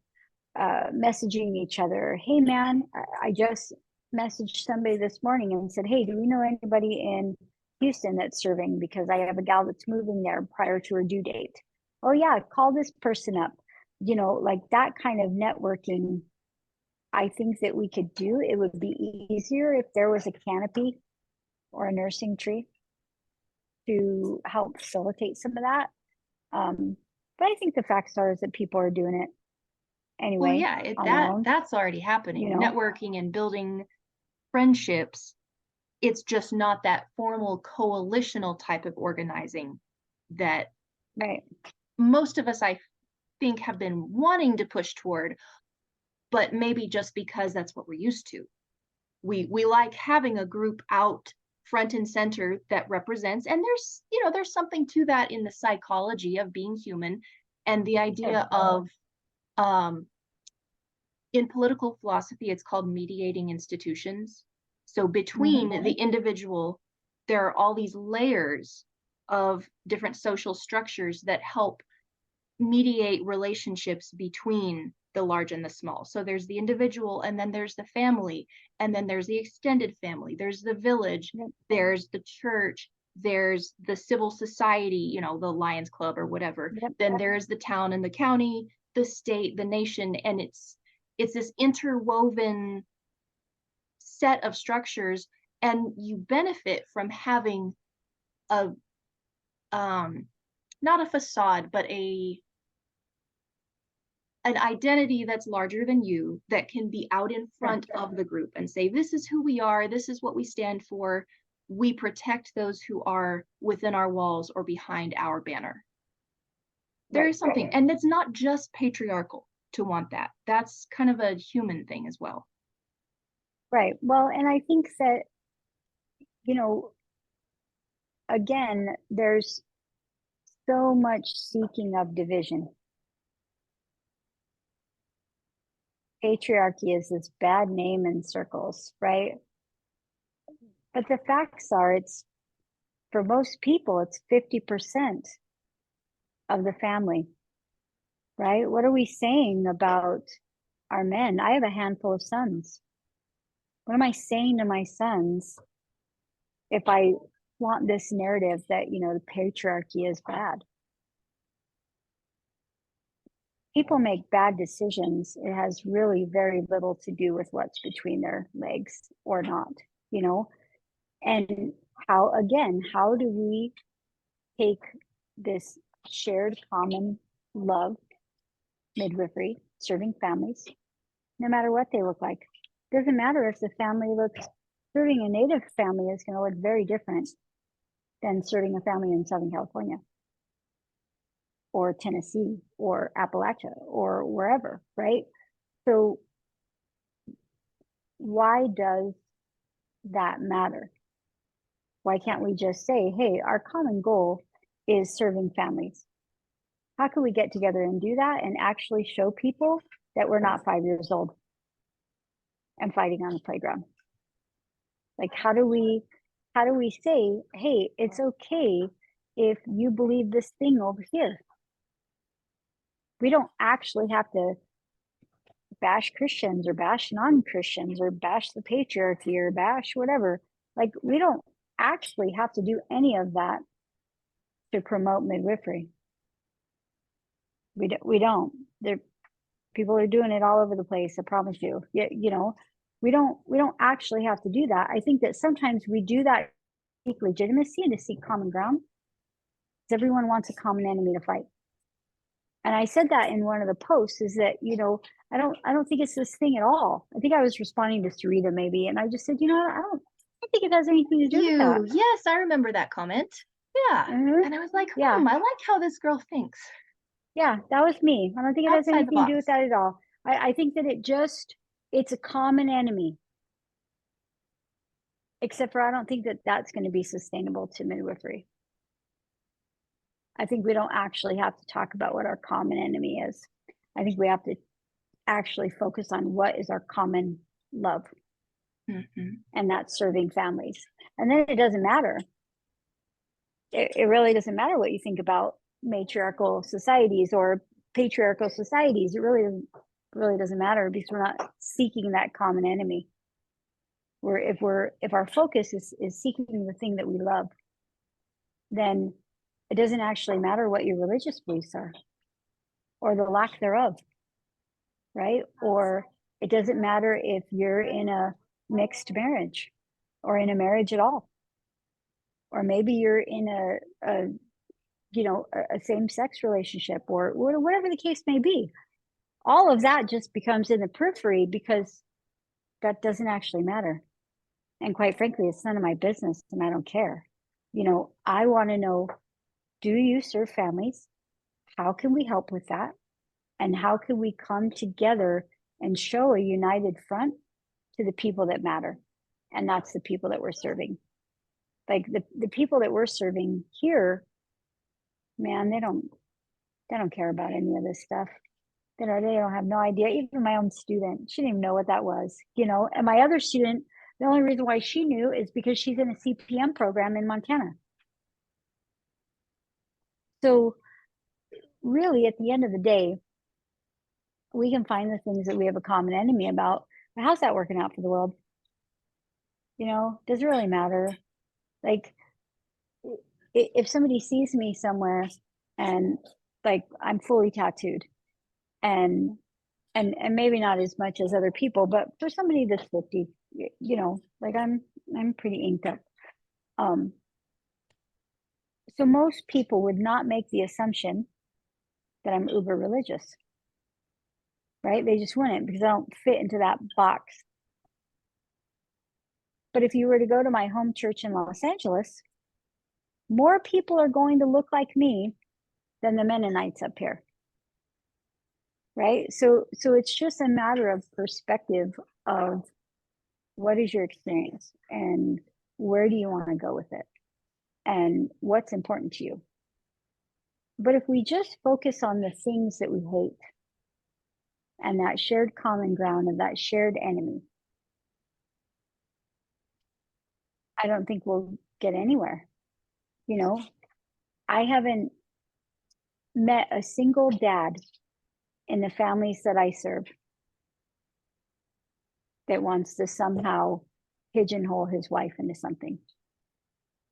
messaging each other. Hey man, I just messaged somebody this morning and said, hey, do we know anybody in Houston that's serving? Because I have a gal that's moving there prior to her due date. Oh yeah, call this person up. You know, like that kind of networking, I think that we could do. It would be easier if there was a canopy or a nursing tree to help facilitate some of that. But I think the facts are is that people are doing it anyway. Well, yeah, that's already happening. You know? Networking and building friendships It's just not that formal coalitional type of organizing that Right. most of us, I think, have been wanting to push toward, but maybe just because that's what we're used to. We like having a group out front and center that represents, and there's, you know, there's something to that in the psychology of being human, and the idea of in political philosophy, it's called mediating institutions. So between the individual, there are all these layers of different social structures that help mediate relationships between the large and the small. So there's the individual, and then there's the family, and then there's the extended family, there's the village, there's the church, there's the civil society, you know, the Lions Club or whatever. Then there's the town and the county, the state, the nation, and it's this interwoven set of structures, and you benefit from having a not a facade, but an identity that's larger than you, that can be out in front of the group and say, this is who we are, this is what we stand for. We protect those who are within our walls or behind our banner. There is something, and it's not just patriarchal to want that. That's kind of a human thing as well. Right. Well, and I think that, you know, again, there's so much seeking of division. Patriarchy is this bad name in circles, right? But the facts are, it's, for most people, it's 50% of the family, right? What are we saying about our men? I have a handful of sons. What am I saying to my sons if I want this narrative that, you know, the patriarchy is bad? People make bad decisions. It has really very little to do with what's between their legs or not, you know? And how, again, how do we take this shared common love, midwifery, serving families, no matter what they look like? Doesn't matter if the family looks, serving a native family is going to look very different than serving a family in Southern California or Tennessee or Appalachia or wherever, right? So why does that matter? Why can't we just say, hey, our common goal is serving families? How can we get together and do that and actually show people that we're not 5 years old and fighting on the playground? Like, how do we say, hey, it's okay if you believe this thing over here? We don't actually have to bash Christians or bash non-Christians or bash the patriarchy or bash whatever. Like, we don't actually have to do any of that to promote midwifery. We don't. People are doing it all over the place, I promise you. Yeah, you know, we don't actually have to do that. I think that sometimes we do that to seek legitimacy and to seek common ground, because everyone wants a common enemy to fight. And I said that in one of the posts, is that, you know, I don't think it's this thing at all. I think I was responding to Sarita maybe, and I just said, you know, I don't think it has anything to do with that. Yes, I remember that comment. Yeah. And I was like, I like how this girl thinks. Yeah, that was me. I don't think it has anything to do with that at all. I think that it's a common enemy. Except for, I don't think that that's going to be sustainable to midwifery. I think we don't actually have to talk about what our common enemy is. I think we have to actually focus on what is our common love. And that's serving families. And then it doesn't matter. It really doesn't matter what you think about matriarchal societies or patriarchal societies. It really doesn't matter, because we're not seeking that common enemy. If our focus is seeking the thing that we love, then it doesn't actually matter what your religious beliefs are or the lack thereof, right? Or it doesn't matter if you're in a mixed marriage or in a marriage at all, or maybe you're in a same-sex relationship, or whatever the case may be. All of that just becomes in the periphery, because that doesn't actually matter. And quite frankly, it's none of my business and I don't care. You know, I want to know, do you serve families? How can we help with that? And how can we come together and show a united front to the people that matter? And that's the people that we're serving. Like the people that we're serving here, man, they don't care about any of this stuff. They don't have no idea. Even my own student, she didn't even know what that was, you know. And my other student, the only reason why she knew is because she's in a CPM program in Montana. So really, at the end of the day, we can find the things that we have a common enemy about. But how's that working out for the world? You know, does it really matter? Like, if somebody sees me somewhere and like I'm fully tattooed and maybe not as much as other people, but for somebody that's 50, you know, like I'm pretty inked up. So most people would not make the assumption that I'm uber religious, right? They just wouldn't, because I don't fit into that box. But if you were to go to my home church in Los Angeles, more people are going to look like me than the Mennonites up here. Right? So it's just a matter of perspective of what is your experience and where do you want to go with it and what's important to you. But if we just focus on the things that we hate and that shared common ground of that shared enemy, I don't think we'll get anywhere. You know, I haven't met a single dad in the families that I serve that wants to somehow pigeonhole his wife into something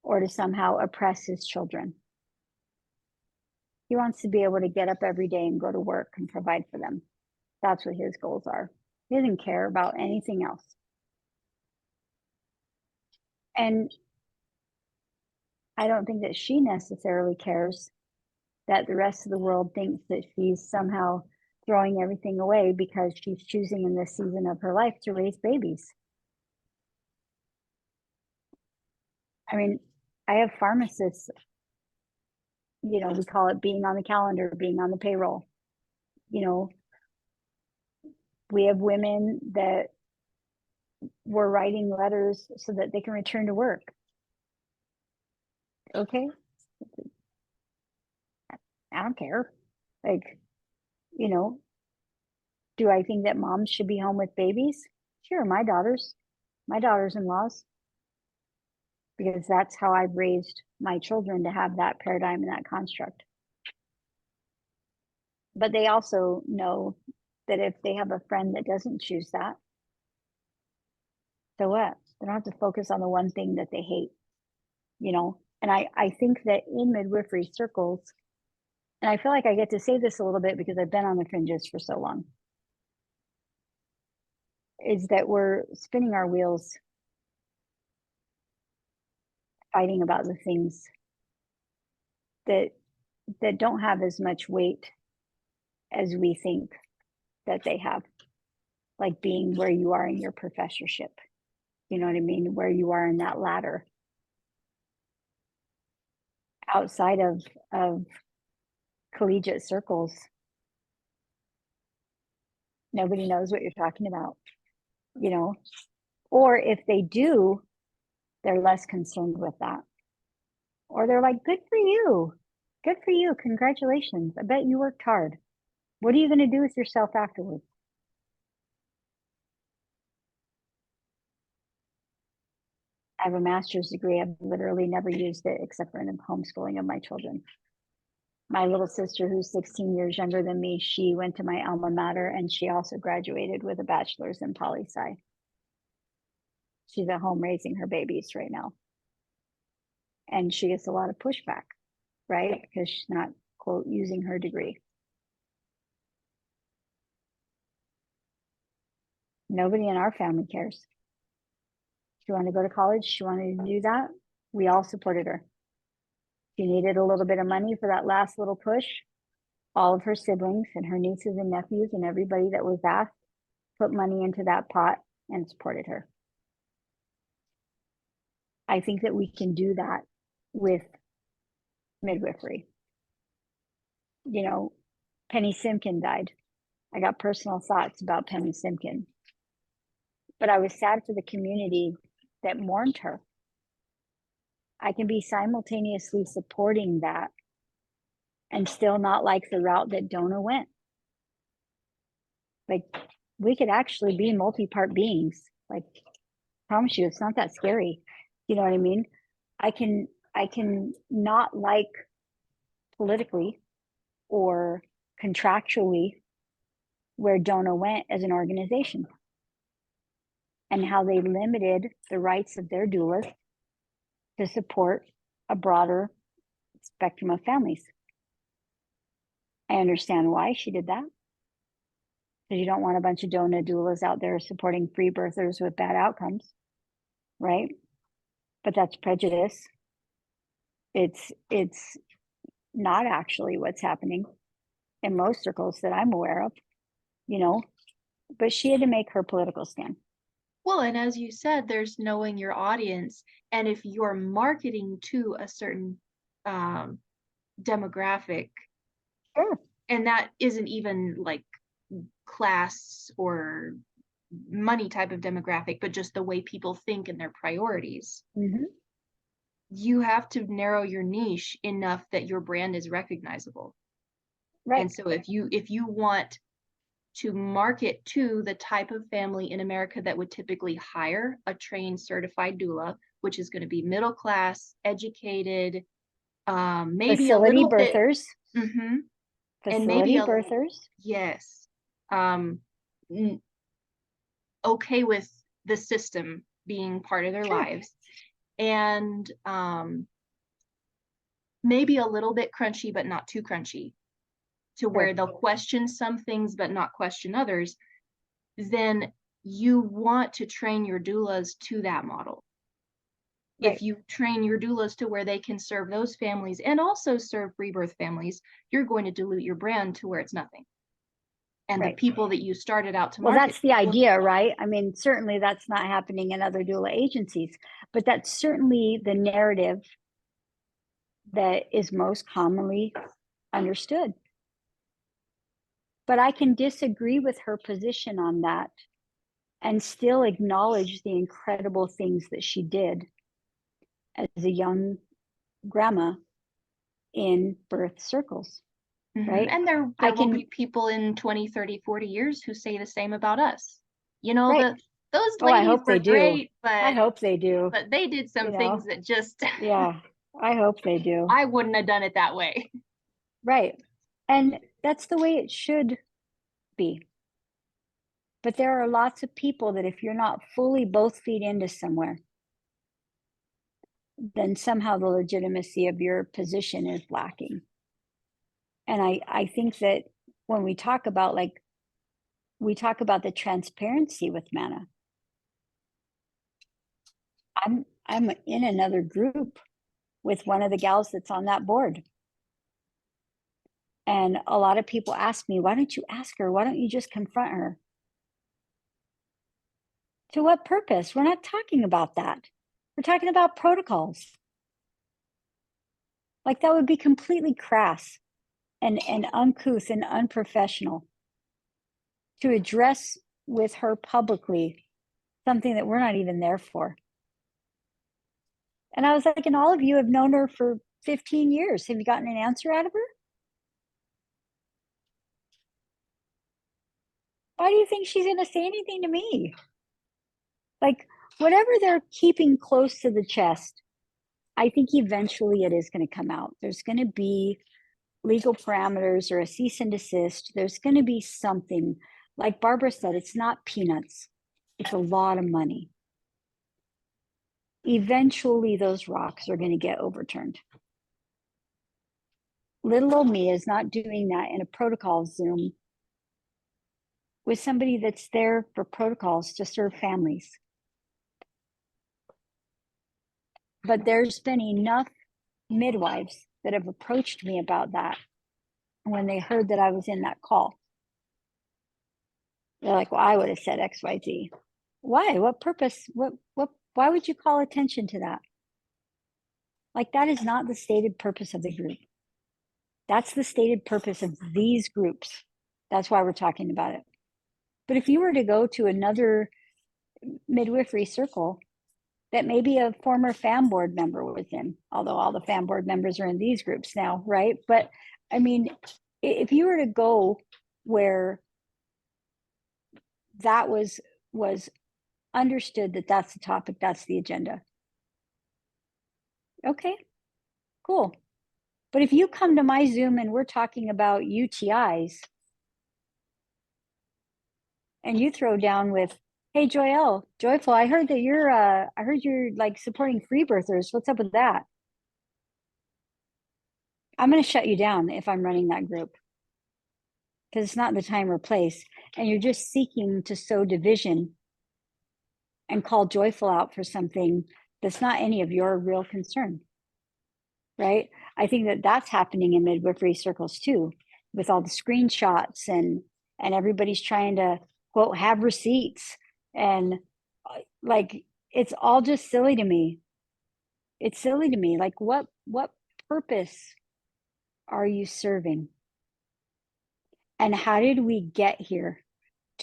or to somehow oppress his children. He wants to be able to get up every day and go to work and provide for them. That's what his goals are. He doesn't care about anything else. And I don't think that she necessarily cares that the rest of the world thinks that she's somehow throwing everything away because she's choosing in this season of her life to raise babies. I mean, I have pharmacists, you know, we call it being on the calendar, being on the payroll. You know, we have women that were writing letters so that they can return to work. Okay. I don't care. Like, you know, do I think that moms should be home with babies? Sure, my daughters-in-laws, because that's how I've raised my children, to have that paradigm and that construct. But they also know that if they have a friend that doesn't choose that, so what? They don't have to focus on the one thing that they hate, you know? And I think that in midwifery circles, and I feel like I get to say this a little bit because I've been on the fringes for so long, is that we're spinning our wheels fighting about the things that don't have as much weight as we think that they have, like being where you are in your professorship, you know what I mean, where you are in that ladder outside of collegiate circles. Nobody knows what you're talking about, you know, or if they do, they're less concerned with that, or they're like, good for you, congratulations, I bet you worked hard. What are you going to do with yourself afterwards? I have a master's degree. I've literally never used it except for in the homeschooling of my children. My little sister, who's 16 years younger than me, she went to my alma mater and she also graduated with a bachelor's in poli-sci. She's at home raising her babies right now. And she gets a lot of pushback, right? Because she's not, quote, using her degree. Nobody in our family cares. She wanted to go to college. She wanted to do that. We all supported her. She needed a little bit of money for that last little push. All of her siblings and her nieces and nephews and everybody that was asked put money into that pot and supported her. I think that we can do that with midwifery. You know, Penny Simkin died. I got personal thoughts about Penny Simkin, but I was sad for the community that mourned her. I can be simultaneously supporting that and still not like the route that Donna went. Like, we could actually be multi-part beings. Like, I promise you, it's not that scary. You know what I mean? I can not like politically or contractually where Donna went as an organization and how they limited the rights of their doulas to support a broader spectrum of families. I understand why she did that. Because you don't want a bunch of Donna doulas out there supporting free birthers with bad outcomes, right? But that's prejudice. It's not actually what's happening in most circles that I'm aware of, you know, but she had to make her political stand. Well, and as you said, there's knowing your audience. And if you're marketing to a certain demographic, Sure. and that isn't even like class or money type of demographic, but just the way people think and their priorities, you have to narrow your niche enough that your brand is recognizable. Right. And so if you want to market to the type of family in America that would typically hire a trained certified doula, which is going to be middle class, educated, maybe facility a little birthers. bit, Facility and maybe birthers. Yes. Okay with the system being part of their Sure. lives, and maybe a little bit crunchy, but not too crunchy, to where they'll question some things but not question others. Then you want to train your doulas to that model. Right. If you train your doulas to where they can serve those families and also serve rebirth families, you're going to dilute your brand to where it's nothing. And the people that you started out to market. Well, that's the idea, right? I mean, certainly that's not happening in other doula agencies, but that's certainly the narrative that is most commonly understood. But I can disagree with her position on that and still acknowledge the incredible things that she did as a young grandma in birth circles. Right. And there will be people in 20, 30, 40 years who say the same about us. You know, those ladies were great, but I hope they do. But they did some things that just yeah, I hope they do. I wouldn't have done it that way. Right. And that's the way it should be. But there are lots of people that if you're not fully both feet into somewhere, then somehow the legitimacy of your position is lacking. And I think that when we talk about the transparency with Mana, I'm in another group with one of the gals that's on that board. And a lot of people ask me, why don't you ask her? Why don't you just confront her? To what purpose? We're not talking about that. We're talking about protocols. Like, that would be completely crass and uncouth and unprofessional to address with her publicly something that we're not even there for. And I was like, and all of you have known her for 15 years. Have you gotten an answer out of her? Why do you think she's going to say anything to me? Like, whatever they're keeping close to the chest, I think eventually it is going to come out. There's going to be legal parameters or a cease and desist. There's going to be something. Like Barbara said, it's not peanuts. It's a lot of money. Eventually, those rocks are going to get overturned. Little old me is not doing that in a protocol Zoom with somebody that's there for protocols to serve families. But there's been enough midwives that have approached me about that when they heard that I was in that call. They're like, well, I would have said X, Y, Z. Why? What purpose? Why would you call attention to that? Like, that is not the stated purpose of the group. That's the stated purpose of these groups. That's why we're talking about it. But if you were to go to another midwifery circle that maybe a former FAM board member was in, although all the FAM board members are in these groups now, right? But I mean, if you were to go where that was understood that that's the topic, that's the agenda. Okay, cool. But if you come to my Zoom and we're talking about UTIs, and you throw down with, hey, Joyful, I heard that you're like supporting free birthers. What's up with that? I'm going to shut you down if I'm running that group, because it's not the time or place. And you're just seeking to sow division and call Joyful out for something that's not any of your real concern, right? I think that that's happening in midwifery circles too, with all the screenshots and everybody's trying to, quote, have receipts, and like, it's all just silly to me. It's silly to me. Like, what purpose are you serving? And how did we get here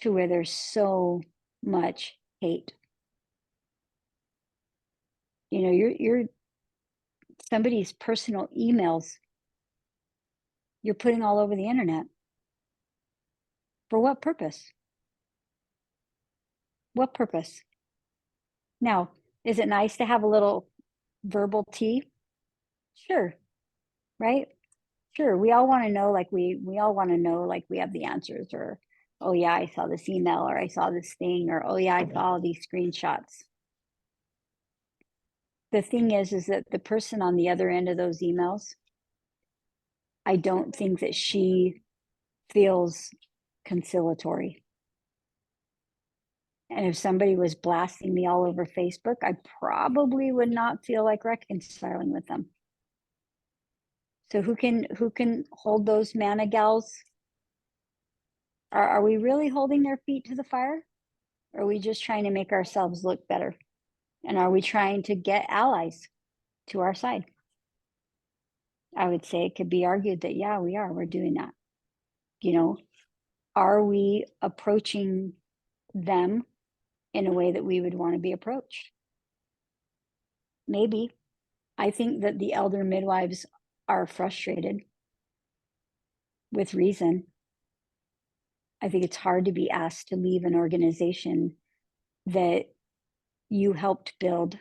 to where there's so much hate? You know, you're somebody's personal emails you're putting all over the internet. For what purpose? What purpose? Now, is it nice to have a little verbal tea? Sure. Right? Sure. We all want to know, like we all want to know, like we have the answers, or, oh yeah, I saw this email, or I saw this thing, or, oh yeah, I saw all these screenshots. The thing is that the person on the other end of those emails, I don't think that she feels conciliatory. And if somebody was blasting me all over Facebook, I probably would not feel like reconciling with them. So who can hold those manna gals? Are we really holding their feet to the fire? Or are we just trying to make ourselves look better? And are we trying to get allies to our side? I would say it could be argued that, yeah, we are. We're doing that. You know, are we approaching them in a way that we would want to be approached? Maybe. I think that the elder midwives are frustrated with reason. I think it's hard to be asked to leave an organization that you helped build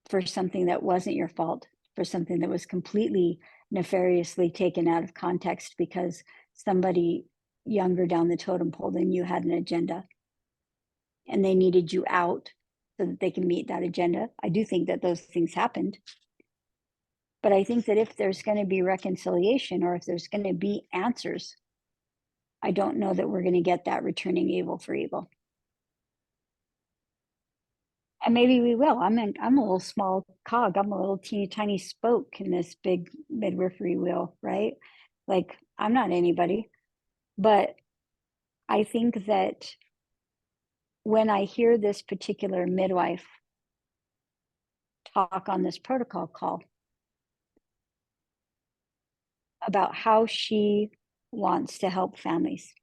for something that wasn't your fault, for something that was completely nefariously taken out of context because somebody younger down the totem pole than you had an agenda and they needed you out so that they can meet that agenda. I do think that those things happened. But I think that if there's going to be reconciliation, or if there's going to be answers, I don't know that we're going to get that returning evil for evil. And maybe we will. I'm a little small cog. I'm a little teeny tiny spoke in this big midwifery wheel, right? Like, I'm not anybody. But I think that when I hear this particular midwife talk on this protocol call about how she wants to help families,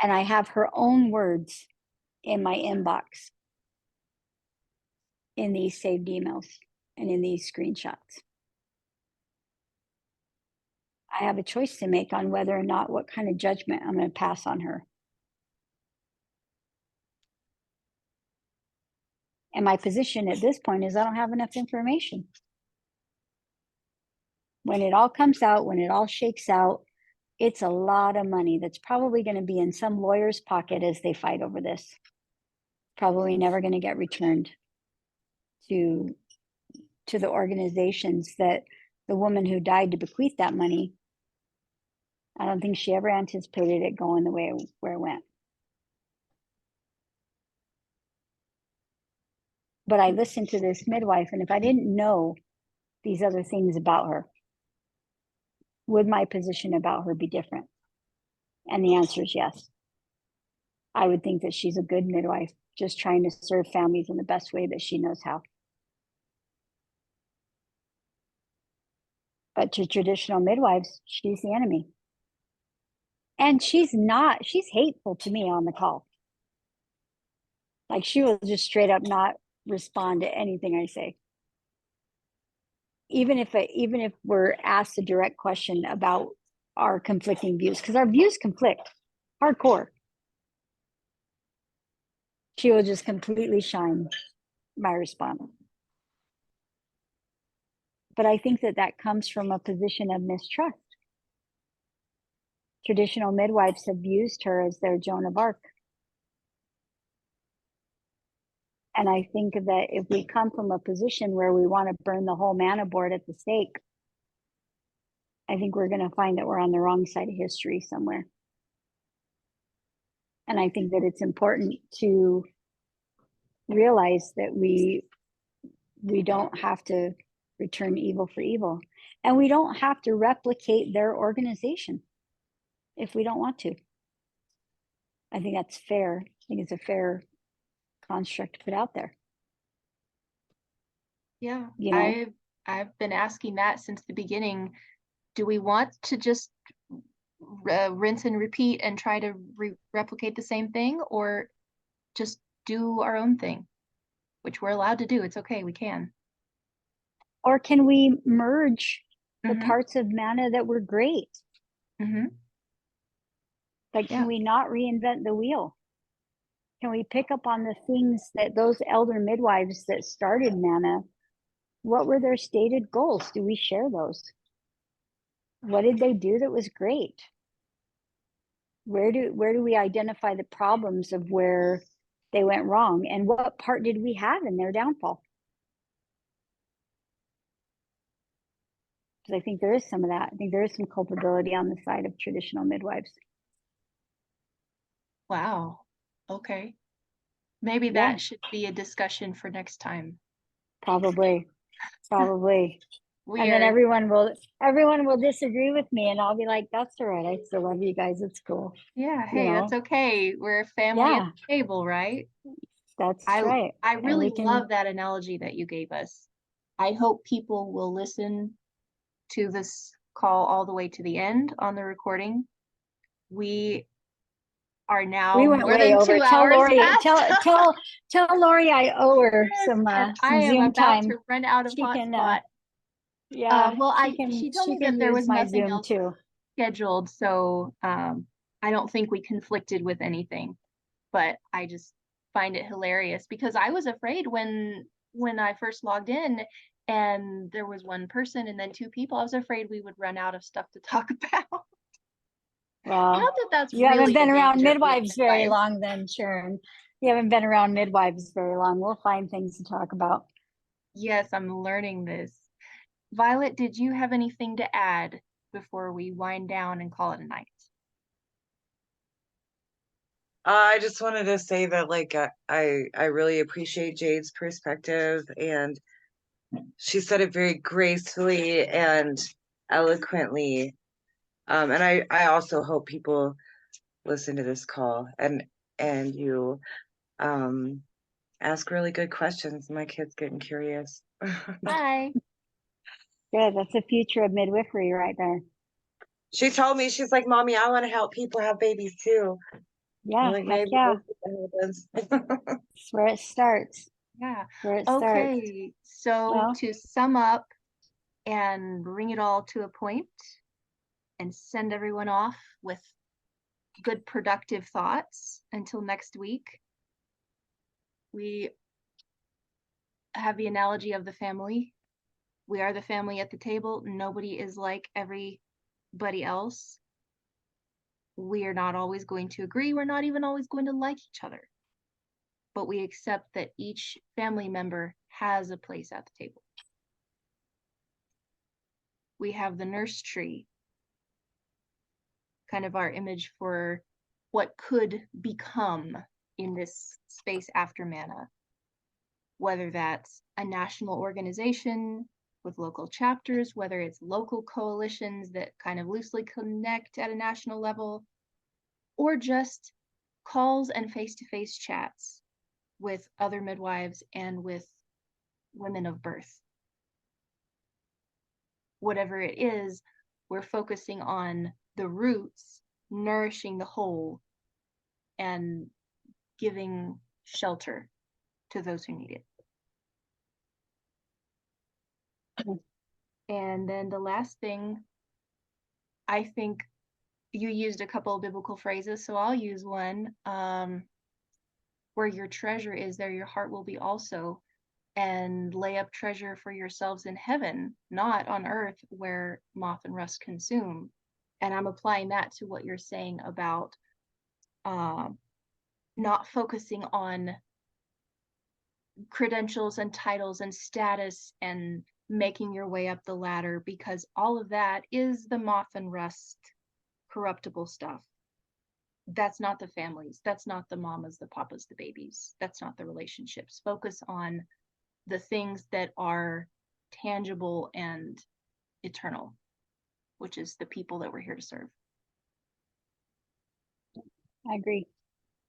and I have her own words in my inbox in these saved emails and in these screenshots, I have a choice to make on whether or not, what kind of judgment I'm going to pass on her. And my position at this point is I don't have enough information. When it all comes out, when it all shakes out, it's a lot of money that's probably going to be in some lawyer's pocket as they fight over this. Probably never going to get returned to the organizations that the woman who died to bequeath that money, I don't think she ever anticipated it going the way where it went. But I listened to this midwife, and if I didn't know these other things about her, would my position about her be different? And the answer is yes. I would think that she's a good midwife, just trying to serve families in the best way that she knows how. But to traditional midwives, she's the enemy. And she's hateful to me on the call. Like, she will just straight up not respond to anything I say. Even if we're asked a direct question about our conflicting views, because our views conflict hardcore. She will just completely shine my response. But I think that comes from a position of mistrust. Traditional midwives have used her as their Joan of Arc. And I think that if we come from a position where we want to burn the whole man aboard at the stake, I think we're going to find that we're on the wrong side of history somewhere. And I think that it's important to realize that we don't have to return evil for evil. And we don't have to replicate their organization if we don't want to. I think that's fair. I think it's a fair construct to put out there. Yeah, You know? I've been asking that since the beginning. Do we want to just rinse and repeat and try to replicate the same thing, or just do our own thing, which we're allowed to do? It's okay, we can. Or can we merge the parts of manna that were great? Like, can we not reinvent the wheel? Can we pick up on the things that those elder midwives that started manna, what were their stated goals? Do we share those? What did they do that was great? Where do we identify the problems of where they went wrong, and what part did we have in their downfall? Because I think there is some of that. I think there is some culpability on the side of traditional midwives. Wow. Okay. Maybe that should be a discussion for next time. Probably. And then everyone will disagree with me, and I'll be like, that's all right. I still love you guys. It's cool. Yeah, hey, that's okay. We're a family at the table, right? That's right. I really love that analogy that you gave us. I hope people will listen to this call all the way to the end on the recording. We are now more than 2 hours past. Tell Lori I owe her some I am Zoom about time. to run out of hotspot. Well, she told me that there was nothing else scheduled, so I don't think we conflicted with anything. But I just find it hilarious because I was afraid when I first logged in and there was one person and then two people. I was afraid we would run out of stuff to talk about. Well, not that that's you really haven't been the around danger of midwives very long then, Sharon. You haven't been around midwives very long. We'll find things to talk about. Yes, I'm learning this. Violet, did you have anything to add before we wind down and call it a night? I just wanted to say that, like, I really appreciate Jade's perspective, and she said it very gracefully and eloquently. And I also hope people listen to this call and you ask really good questions. My kid's getting curious. Bye. Good. That's the future of midwifery right there. She told me, she's like, Mommy, I want to help people have babies too. Yeah, like, maybe that's where it starts. Yeah. Where it Okay. starts. So to sum up and bring it all to a point and send everyone off with good productive thoughts until next week, we have the analogy of the family. We are the family at the table. Nobody is like everybody else. We are not always going to agree. We're not even always going to like each other. But we accept that each family member has a place at the table. We have the nurse tree, kind of our image for what could become in this space after manna, whether that's a national organization with local chapters, whether it's local coalitions that kind of loosely connect at a national level, or just calls and face-to-face chats with other midwives and with women of birth. Whatever it is, we're focusing on the roots, nourishing the whole, and giving shelter to those who need it. And then the last thing, I think you used a couple of biblical phrases, so I'll use one. Where your treasure is, there your heart will be also. And lay up treasure for yourselves in heaven, not on earth where moth and rust consume. And I'm applying that to what you're saying about not focusing on credentials and titles and status and making your way up the ladder, because all of that is the moth and rust corruptible stuff. That's not the families. That's not the mamas, the papas, the babies. That's not the relationships. Focus on the things that are tangible and eternal, which is the people that we're here to serve. I agree.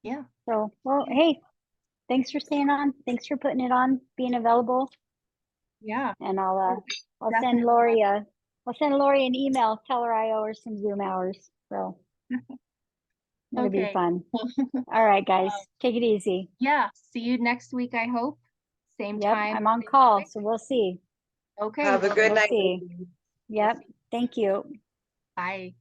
Yeah. So, well, hey, thanks for staying on. Thanks for putting it on, being available. Yeah. And I'll Definitely. send Lori an email. Tell her I owe her some Zoom hours. So it'll be Okay. fun. All right, guys, take it easy. Yeah. See you next week, I hope. Same Yep, time. I'm on same call, place. so we'll see. Okay. Have a good We'll night. see. Yep, thank you. Bye.